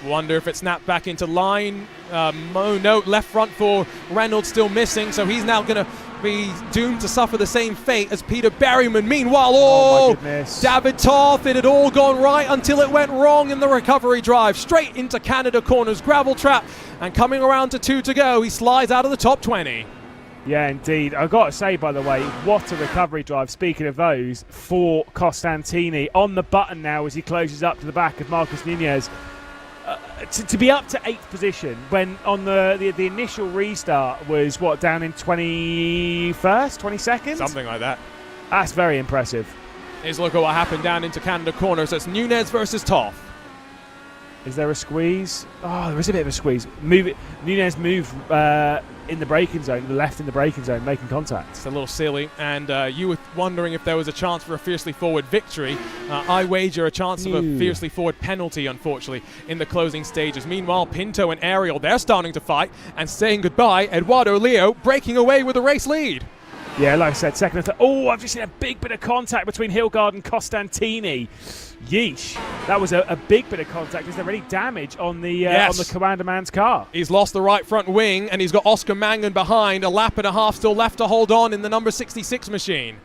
Wonder if it snapped back into line. No, left front for Reynolds still missing, so he's now going to be doomed to suffer the same fate as Peter Berryman. Meanwhile, oh my goodness, David Toth, it had all gone right until it went wrong in the recovery drive. Straight into Canada Corners gravel trap, and coming around to 2 to go, he slides out of the top 20. Yeah, indeed. I've got to say, by the way, what a recovery drive, speaking of those, for Costantini. On the button now as he closes up to the back of Marcos Nunez. To be up to 8th position when on the initial restart was, what, down in 21st, 22nd? Something like that. That's very impressive. Here's a look at what happened down into Canada Corners. It's Nunez versus Toth. Is there a squeeze? Oh, there is a bit of a squeeze. Nunez moved in the braking zone, left in the braking zone, making contact. It's a little silly, and you were wondering if there was a chance for a fiercely forward victory. I wager a chance of a fiercely forward penalty, unfortunately, in the closing stages. Meanwhile, Pinto and Ariel, they're starting to fight and saying goodbye. Eduardo Leo breaking away with a race lead. Yeah, like I said, second and third. Oh, I've just seen a big bit of contact between Hilgard and Costantini. Yeesh. That was a big bit of contact. Is there any damage on the Commander Man's car? He's lost the right front wing, and he's got Oscar Mangan behind. A lap and a half still left to hold on in the number 66 machine.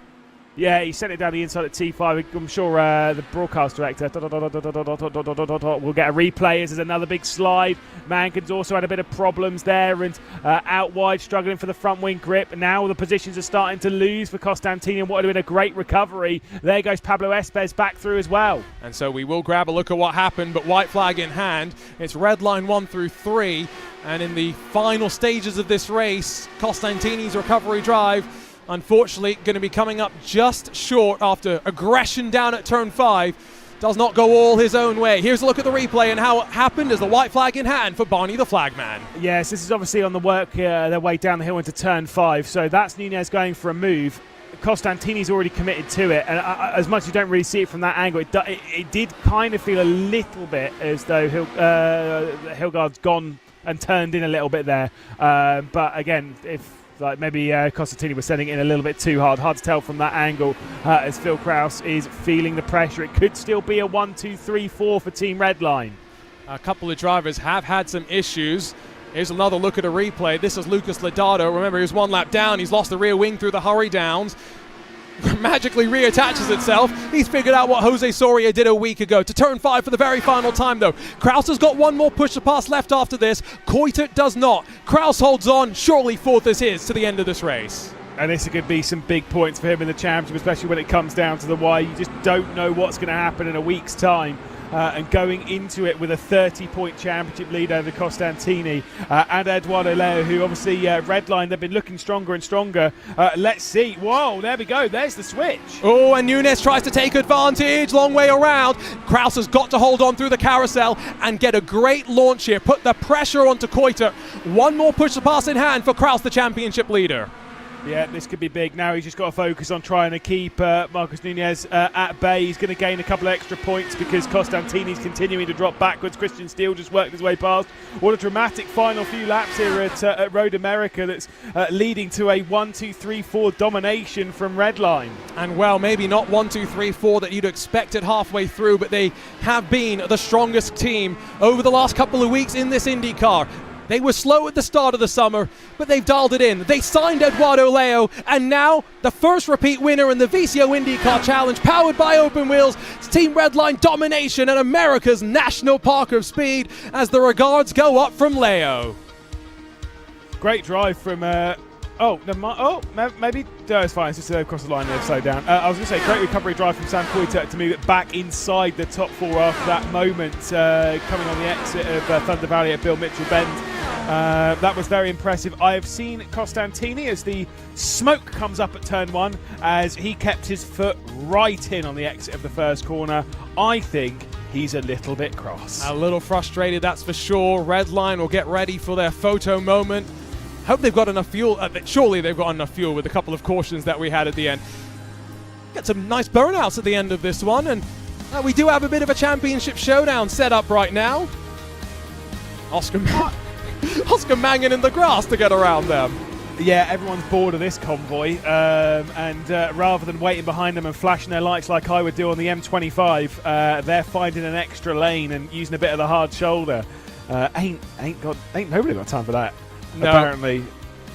Yeah, he sent it down the inside at T5. I'm sure the broadcast director will get a replay as there's another big slide. Mangan's also had a bit of problems there and out wide, struggling for the front wing grip. Now the positions are starting to lose for Costantini, and what would have been a great recovery. There goes Pablo Espes back through as well. And so we will grab a look at what happened, but white flag in hand. It's red line 1 through 3, and in the final stages of this race, Costantini's recovery drive unfortunately going to be coming up just short after aggression down at turn 5. Does not go all his own way. Here's a look at the replay and how it happened as the white flag in hand for Barney the flagman. Yes, this is obviously on the work their way down the hill into turn 5. So that's Nunez going for a move. Costantini's already committed to it, and as much as you don't really see it from that angle, it did kind of feel a little bit as though Hilgard's gone and turned in a little bit there. But again, if maybe Costantini was sending it in a little bit too hard. Hard to tell from that angle as Phil Kraus is feeling the pressure. It could still be a 1-2-3-4 for Team Redline. A couple of drivers have had some issues. Here's another look at a replay. This is Lucas Lodato. Remember, he was 1 lap down. He's lost the rear wing through the hurry downs. Magically reattaches itself. He's figured out what Jose Soria did a week ago. To turn 5 for the very final time, though. Kraus has got one more push to pass left after this. Coiter does not. Kraus holds on. Surely 4th is his to the end of this race. And this could be some big points for him in the championship, especially when it comes down to the wire. You just don't know what's going to happen in a week's time. and going into it with a 30-point championship lead over Costantini and Eduardo Leo, who obviously redline. They've been looking stronger and stronger. Let's see. Whoa, there we go. There's the switch. Oh, and Nunes tries to take advantage. Long way around. Kraus has got to hold on through the carousel and get a great launch here. Put the pressure onto Koiter. One more push to pass in hand for Kraus, the championship leader. Yeah, this could be big. Now he's just got to focus on trying to keep Marcos Nunez at bay. He's going to gain a couple of extra points because Costantini's continuing to drop backwards. Christian Steele just worked his way past. What a dramatic final few laps here at Road America that's leading to a 1-2-3-4 domination from Redline. And well, maybe not 1-2-3-4 that you'd expected halfway through, but they have been the strongest team over the last couple of weeks in this IndyCar. They were slow at the start of the summer, but they've dialed it in. They signed Eduardo Leo, and now the first repeat winner in the VCO IndyCar Challenge, powered by Open Wheels. It's Team Redline domination and America's National Park of Speed as the regards go up from Leo. Great drive from... maybe... No, it's fine. It's just across the line there, slow down. I was going to say, great recovery drive from Sam Koiter to move it back inside the top four after that moment, coming on the exit of Thunder Valley at Bill Mitchell Bend. That was very impressive. I have seen Costantini as the smoke comes up at turn one, as he kept his foot right in on the exit of the first corner. I think he's a little bit cross. A little frustrated, that's for sure. Redline will get ready for their photo moment. Hope they've got enough fuel. Surely they've got enough fuel with a couple of cautions that we had at the end. Get some nice burnouts at the end of this one, and we do have a bit of a championship showdown set up right now. Oscar Mangan in the grass to get around them. Yeah, everyone's bored of this convoy, and rather than waiting behind them and flashing their lights like I would do on the M25, they're finding an extra lane and using a bit of the hard shoulder. Ain't nobody got time for that. No, apparently.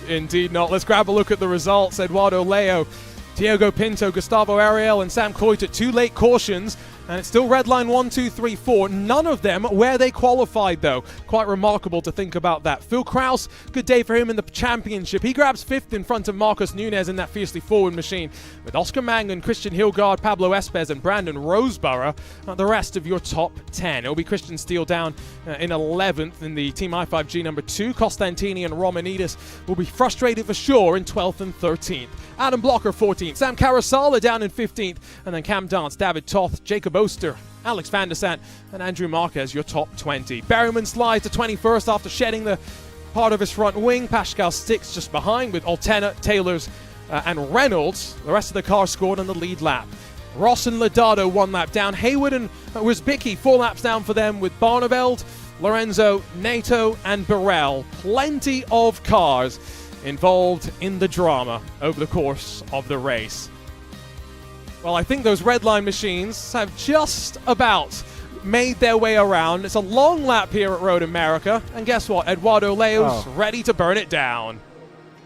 Indeed not. Let's grab a look at the results. Eduardo Leo, Diego Pinto, Gustavo Ariel, and Sam Koiter, 2 late cautions. And it's still Redline 1, 2, 3, 4. None of them where they qualified, though. Quite remarkable to think about that. Phil Kraus, good day for him in the championship. He grabs 5th in front of Marcos Nunez in that fiercely forward machine. With Oscar Mangan, Christian Hilgard, Pablo Espez, and Brandon Roseborough, the rest of your top 10. It'll be Christian Steele down in 11th in the Team I5G number 2. Costantini and Romanidis will be frustrated for sure in 12th and 13th. Adam Blocker 14th. Sam Carasala down in 15th. And then Cam Dance, David Toth, Jacob Oster, Alex van der Sant, and Andrew Marquez, your top 20. Berryman slides to 21st after shedding the part of his front wing. Pascal Sticks just behind with Altena, Taylors, and Reynolds. The rest of the car scored on the lead lap. Ross and Lodato 1 lap down. Hayward and Wisbicki 4 laps down for them with Barneveld, Lorenzo, Nato, and Burrell. Plenty of cars involved in the drama over the course of the race. Well, I think those Redline machines have just about made their way around. It's a long lap here at Road America, and guess what? Eduardo Leo's ready to burn it down.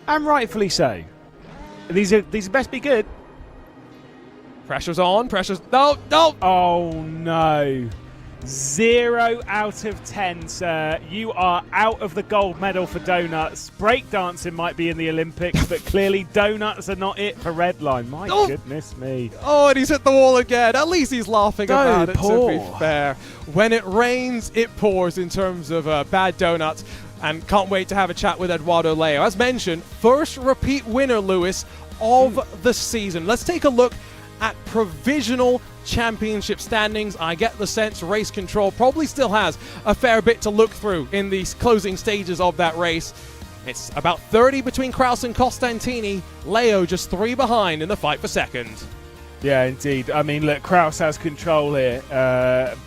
And rightfully so. These best be good. Pressure's on, no! Oh no. 0 out of 10, sir. You are out of the gold medal for donuts. Breakdancing might be in the Olympics, but clearly donuts are not it for Redline. My goodness me. Oh, and he's hit the wall again. At least he's laughing about it, to be fair. When it rains, it pours in terms of bad donuts. And can't wait to have a chat with Eduardo Leo. As mentioned, first repeat winner, Lewis, of the season. Let's take a look at provisional championship standings. I get the sense Race Control probably still has a fair bit to look through in these closing stages of that race. It's about 30 between Kraus and Costantini. Leo just 3 behind in the fight for second. Yeah, indeed. I mean, look, Kraus has control here,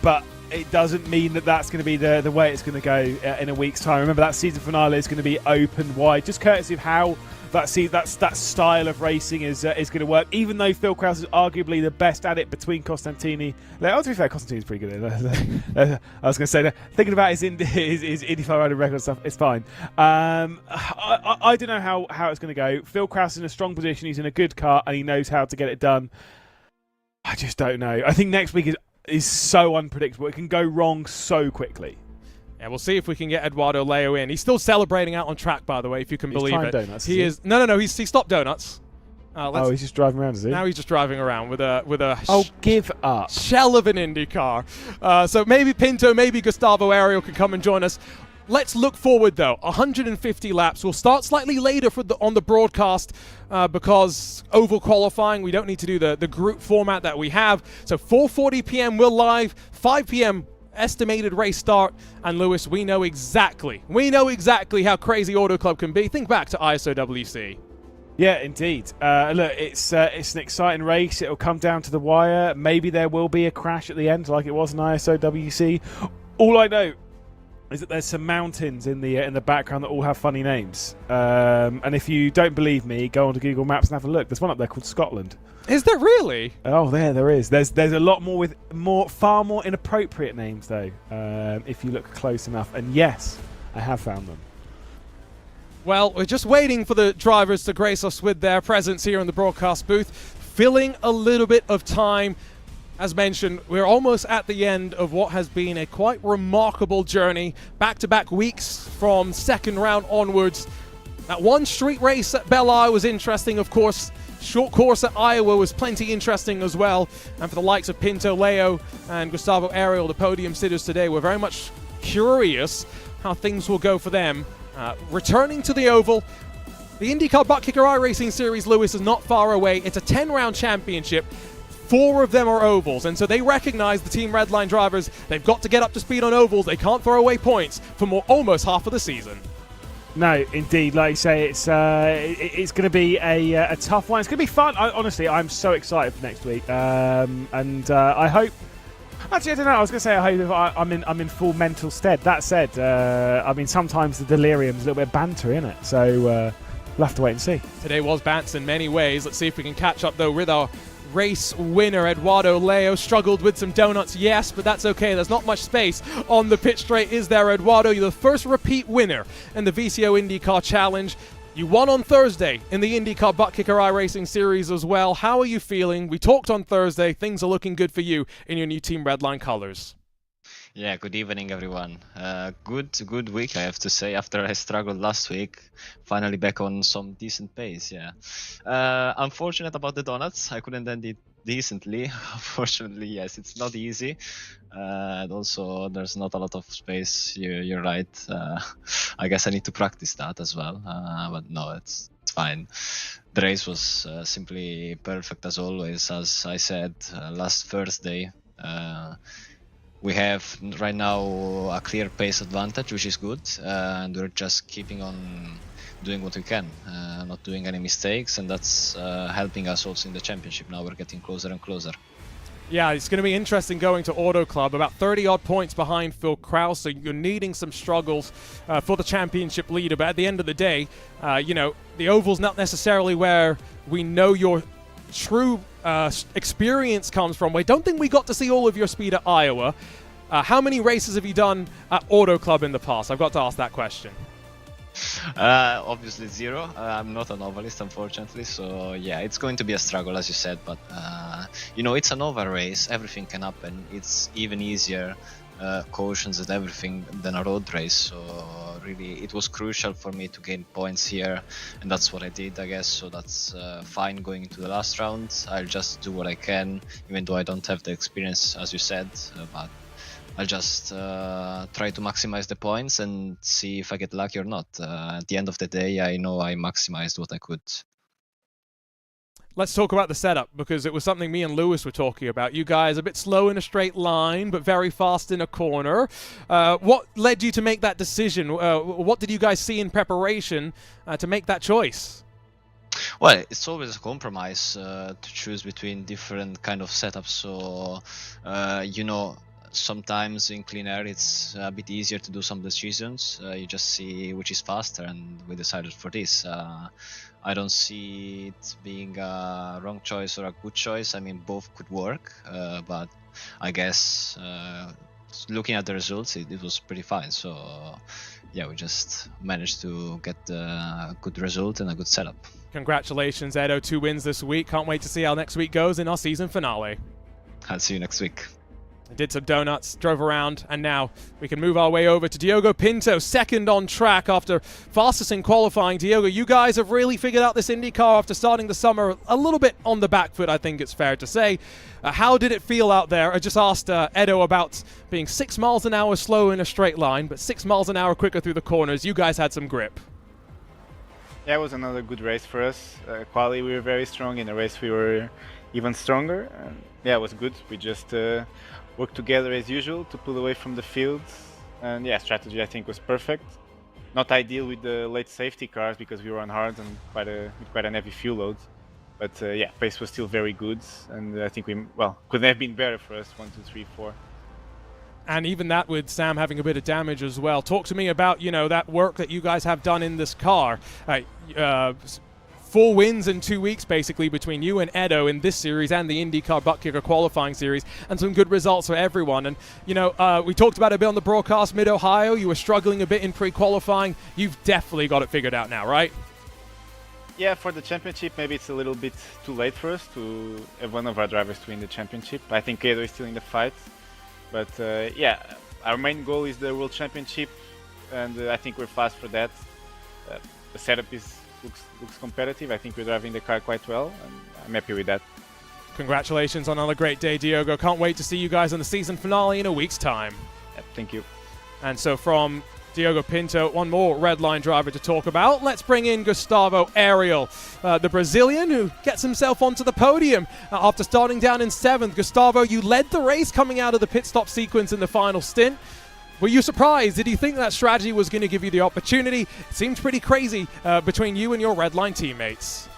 but it doesn't mean that that's going to be the way it's going to go in a week's time. Remember, that season finale is going to be open wide, just courtesy of how that style of racing is going to work. Even though Phil Kraus is arguably the best at it between Costantini. To be fair, Costantini's pretty good at it. I was going to say, thinking about his Indy 500 record stuff, it's fine. I don't know how it's going to go. Phil Kraus is in a strong position. He's in a good car, and he knows how to get it done. I just don't know. I think next week is so unpredictable. It can go wrong so quickly. Yeah, we'll see if we can get Eduardo Leo in. He's still celebrating out on track, by the way, if you can believe it. Donuts, he is. No. He stopped donuts. Oh, he's just driving around, is he? Now he's just driving around with a Oh, give up. shell of an Indy car. So maybe Pinto, maybe Gustavo Ariel can come and join us. Let's look forward, though. 150 laps. We'll start slightly later on the broadcast because oval qualifying, we don't need to do the group format that we have. So 4:40 p.m. we're live, 5 p.m. estimated race start. And Lewis, we know exactly how crazy Auto Club can be. Think back to ISOWC. Yeah, indeed. Look, it's an exciting race. It'll come down to the wire. Maybe there will be a crash at the end, like it was in ISOWC. All I know is that there's some mountains in the background that all have funny names. And if you don't believe me, go onto Google Maps and have a look. There's one up there called Scotland. Is there really? Oh, there is. There's a lot more with far more inappropriate names though. If you look close enough. And yes, I have found them. Well, we're just waiting for the drivers to grace us with their presence here in the broadcast booth, filling a little bit of time. As mentioned, we're almost at the end of what has been a quite remarkable journey. Back-to-back weeks from second round onwards. That one street race at Belle was interesting, of course. Short course at Iowa was plenty interesting as well. And for the likes of Pinto, Leo, and Gustavo Ariel, the podium sitters today, we're very much curious how things will go for them. Returning to the oval, the IndyCar Butt Kicker iRacing Series, Lewis, is not far away. It's a 10-round championship. 4 of them are ovals, and so they recognize the Team Redline drivers. They've got to get up to speed on ovals. They can't throw away points for almost half of the season. No, indeed. Like you say, it's going to be a tough one. It's going to be fun. Honestly, I'm so excited for next week, and I hope. Actually, I don't know. I was going to say I hope I'm in full mental stead. That said, I mean sometimes the delirium's a little bit banter, isn't it? So we'll have to wait and see. Today was bants in many ways. Let's see if we can catch up though with our race winner. Eduardo Leo struggled with some donuts, yes, but that's okay. There's not much space on the pit straight, is there, Eduardo? You're the first repeat winner in the VCO IndyCar Challenge. You won on Thursday in the IndyCar Butt Kicker iRacing Series as well. How are you feeling? We talked on Thursday. Things are looking good for you in your new Team Redline colors. Yeah, good evening, everyone. Good week, I have to say. After I struggled last week, finally back on some decent pace. Yeah. Unfortunate about the donuts. I couldn't end it decently. Unfortunately, yes, it's not easy. And also, there's not a lot of space. You're right. I guess I need to practice that as well. But no, it's fine. The race was simply perfect as always. As I said last Thursday. We have right now a clear pace advantage, which is good, and we're just keeping on doing what we can, not doing any mistakes, and that's helping us also in the championship. Now we're getting closer and closer. Yeah, it's going to be interesting going to Auto Club, about 30-odd points behind Phil Krause, so you're needing some struggles for the championship leader, but at the end of the day, you know, the oval's not necessarily where we know your true experience comes from. I don't think we got to see all of your speed at Iowa. How many races have you done at Auto Club in the past? I've got to ask that question. Obviously 0. I'm not an ovalist, unfortunately, so yeah, it's going to be a struggle, as you said, but you know, it's an oval race, everything can happen. It's even easier, cautions and everything, than a road race, so really it was crucial for me to gain points here, and that's what I did, I guess. So that's fine going into the last round. I'll just do what I can, even though I don't have the experience, as you said, but I'll just try to maximize the points and see if I get lucky or not. At the end of the day, I know I maximized what I could. Let's talk about the setup, because it was something me and Lewis were talking about. You guys a bit slow in a straight line, but very fast in a corner. What led you to make that decision? What did you guys see in preparation to make that choice? Well, it's always a compromise to choose between different kind of setups. So, you know, sometimes in clean air it's a bit easier to do some decisions. You just see which is faster, and we decided for this. I don't see it being a wrong choice or a good choice. I mean, both could work, but I guess looking at the results, it was pretty fine. So yeah, we just managed to get a good result and a good setup. Congratulations, Edo. 2 wins this week. Can't wait to see how next week goes in our season finale. I'll see you next week. Did some donuts, drove around, and now we can move our way over to Diogo Pinto, second on track after fastest in qualifying. Diogo, you guys have really figured out this IndyCar after starting the summer a little bit on the back foot, I think it's fair to say. How did it feel out there? I just asked Edo about being 6 miles an hour slow in a straight line, but 6 miles an hour quicker through the corners. You guys had some grip. Yeah, it was another good race for us. Quali, we were very strong. In the race, we were even stronger. And yeah, it was good. We just worked together as usual to pull away from the field. And yeah, strategy I think was perfect. Not ideal with the late safety cars because we were on hard and with quite an heavy fuel load. But yeah, pace was still very good. And I think couldn't have been better for us, 1, 2, 3, 4. And even that with Sam having a bit of damage as well. Talk to me about, that work that you guys have done in this car. 4 wins in 2 weeks, basically, between you and Edo in this series and the IndyCar Butt Kicker qualifying series, and some good results for everyone. And, we talked about it a bit on the broadcast, Mid-Ohio. You were struggling a bit in pre-qualifying. You've definitely got it figured out now, right? Yeah, for the championship, maybe it's a little bit too late for us to have one of our drivers to win the championship. I think Edo is still in the fight. But yeah, our main goal is the World Championship, and I think we're fast for that. The setup looks competitive. I think we're driving the car quite well, and I'm happy with that. Congratulations on another great day, Diogo. Can't wait to see you guys on the season finale in a week's time. Yeah, thank you. And so from Diogo Pinto, one more red line driver to talk about. Let's bring in Gustavo Ariel, the Brazilian who gets himself onto the podium after starting down in 7th. Gustavo, you led the race coming out of the pit stop sequence in the final stint. Were you surprised? Did you think that strategy was going to give you the opportunity? It seemed pretty crazy between you and your red line teammates.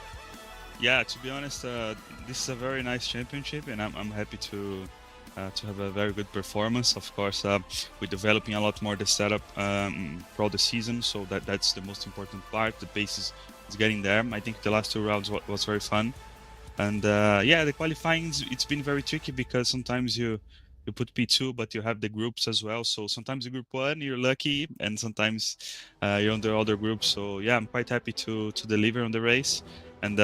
Yeah, to be honest, this is a very nice championship, and I'm happy to have a very good performance. Of course, we're developing a lot more the setup throughout the season, so that's the most important part. The pace is getting there. I think the last 2 rounds was very fun, and yeah, the qualifying it's been very tricky because sometimes you put P2, but you have the groups as well. So sometimes the group 1 you're lucky, and sometimes you're on the other group. So yeah, I'm quite happy to deliver on the race, and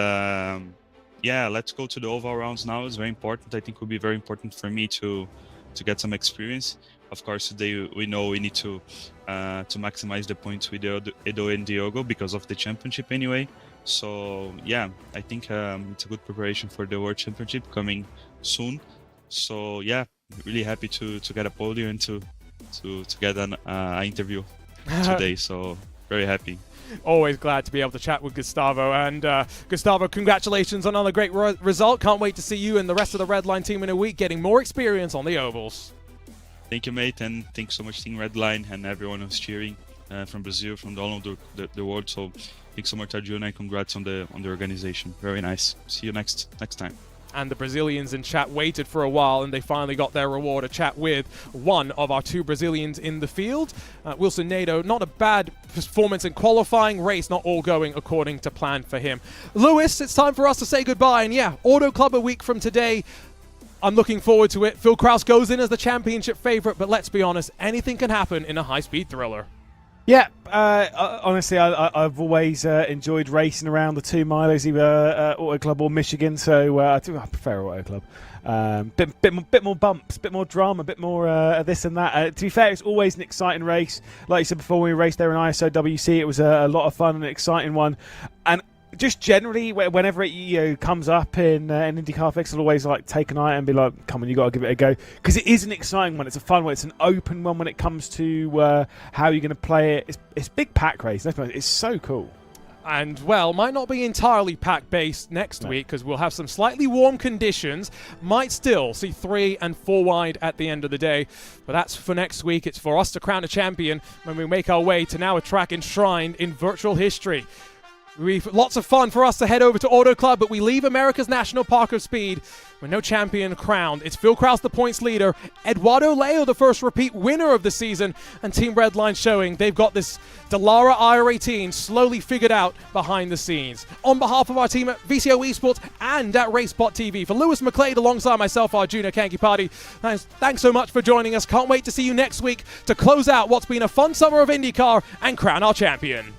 yeah, let's go to the oval rounds now. It's very important. I think it will be very important for me to get some experience. Of course, today we know we need to maximize the points with Edo and Diogo because of the championship anyway. So yeah, I think it's a good preparation for the World Championship coming soon. So yeah, really happy to get a podium and to get an interview today. So very happy. Always glad to be able to chat with Gustavo. And Gustavo, congratulations on another great result. Can't wait to see you and the rest of the Red Line team in a week getting more experience on the ovals. Thank you, mate, and thanks so much, Team Red Line, and everyone who's cheering from Brazil, from all over the world. So thanks so much, Arjuna, and congrats on the organization. Very nice. See you next time. And the Brazilians in chat waited for a while, and they finally got their reward, a chat with one of our 2 Brazilians in the field. Wilson Nato, not a bad performance in qualifying, race not all going according to plan for him. Lewis, it's time for us to say goodbye, and yeah, Auto Club a week from today. I'm looking forward to it. Phil Krause goes in as the championship favorite, but let's be honest, anything can happen in a high-speed thriller. Yeah, honestly, I've always enjoyed racing around the 2 milers, either Auto Club or Michigan. So I prefer Auto Club. Bit more bumps, bit more drama, bit more this and that. To be fair, it's always an exciting race. Like you said before, when we raced there in ISOWC, it was a lot of fun and an exciting one. And just generally, whenever it comes up in IndyCar Fix, I'll always take an eye and be like, "Come on, you got to give it a go," because it is an exciting one. It's a fun one. It's an open one when it comes to how you're going to play it. It's big pack race. It's so cool. And, well, might not be entirely pack-based next week because we'll have some slightly warm conditions. Might still see 3 and 4 wide at the end of the day. But that's for next week. It's for us to crown a champion when we make our way to now a track enshrined in virtual history. We've lots of fun for us to head over to Auto Club, but we leave America's National Park of Speed with no champion crowned. It's Phil Krause, the points leader, Eduardo Leo, the first repeat winner of the season, and Team Redline showing they've got this Dallara IR18 slowly figured out behind the scenes. On behalf of our team at VCO Esports and at RaceBot TV, for Lewis McLeod alongside myself, Arjuna Kankipati, thanks so much for joining us. Can't wait to see you next week to close out what's been a fun summer of IndyCar and crown our champion.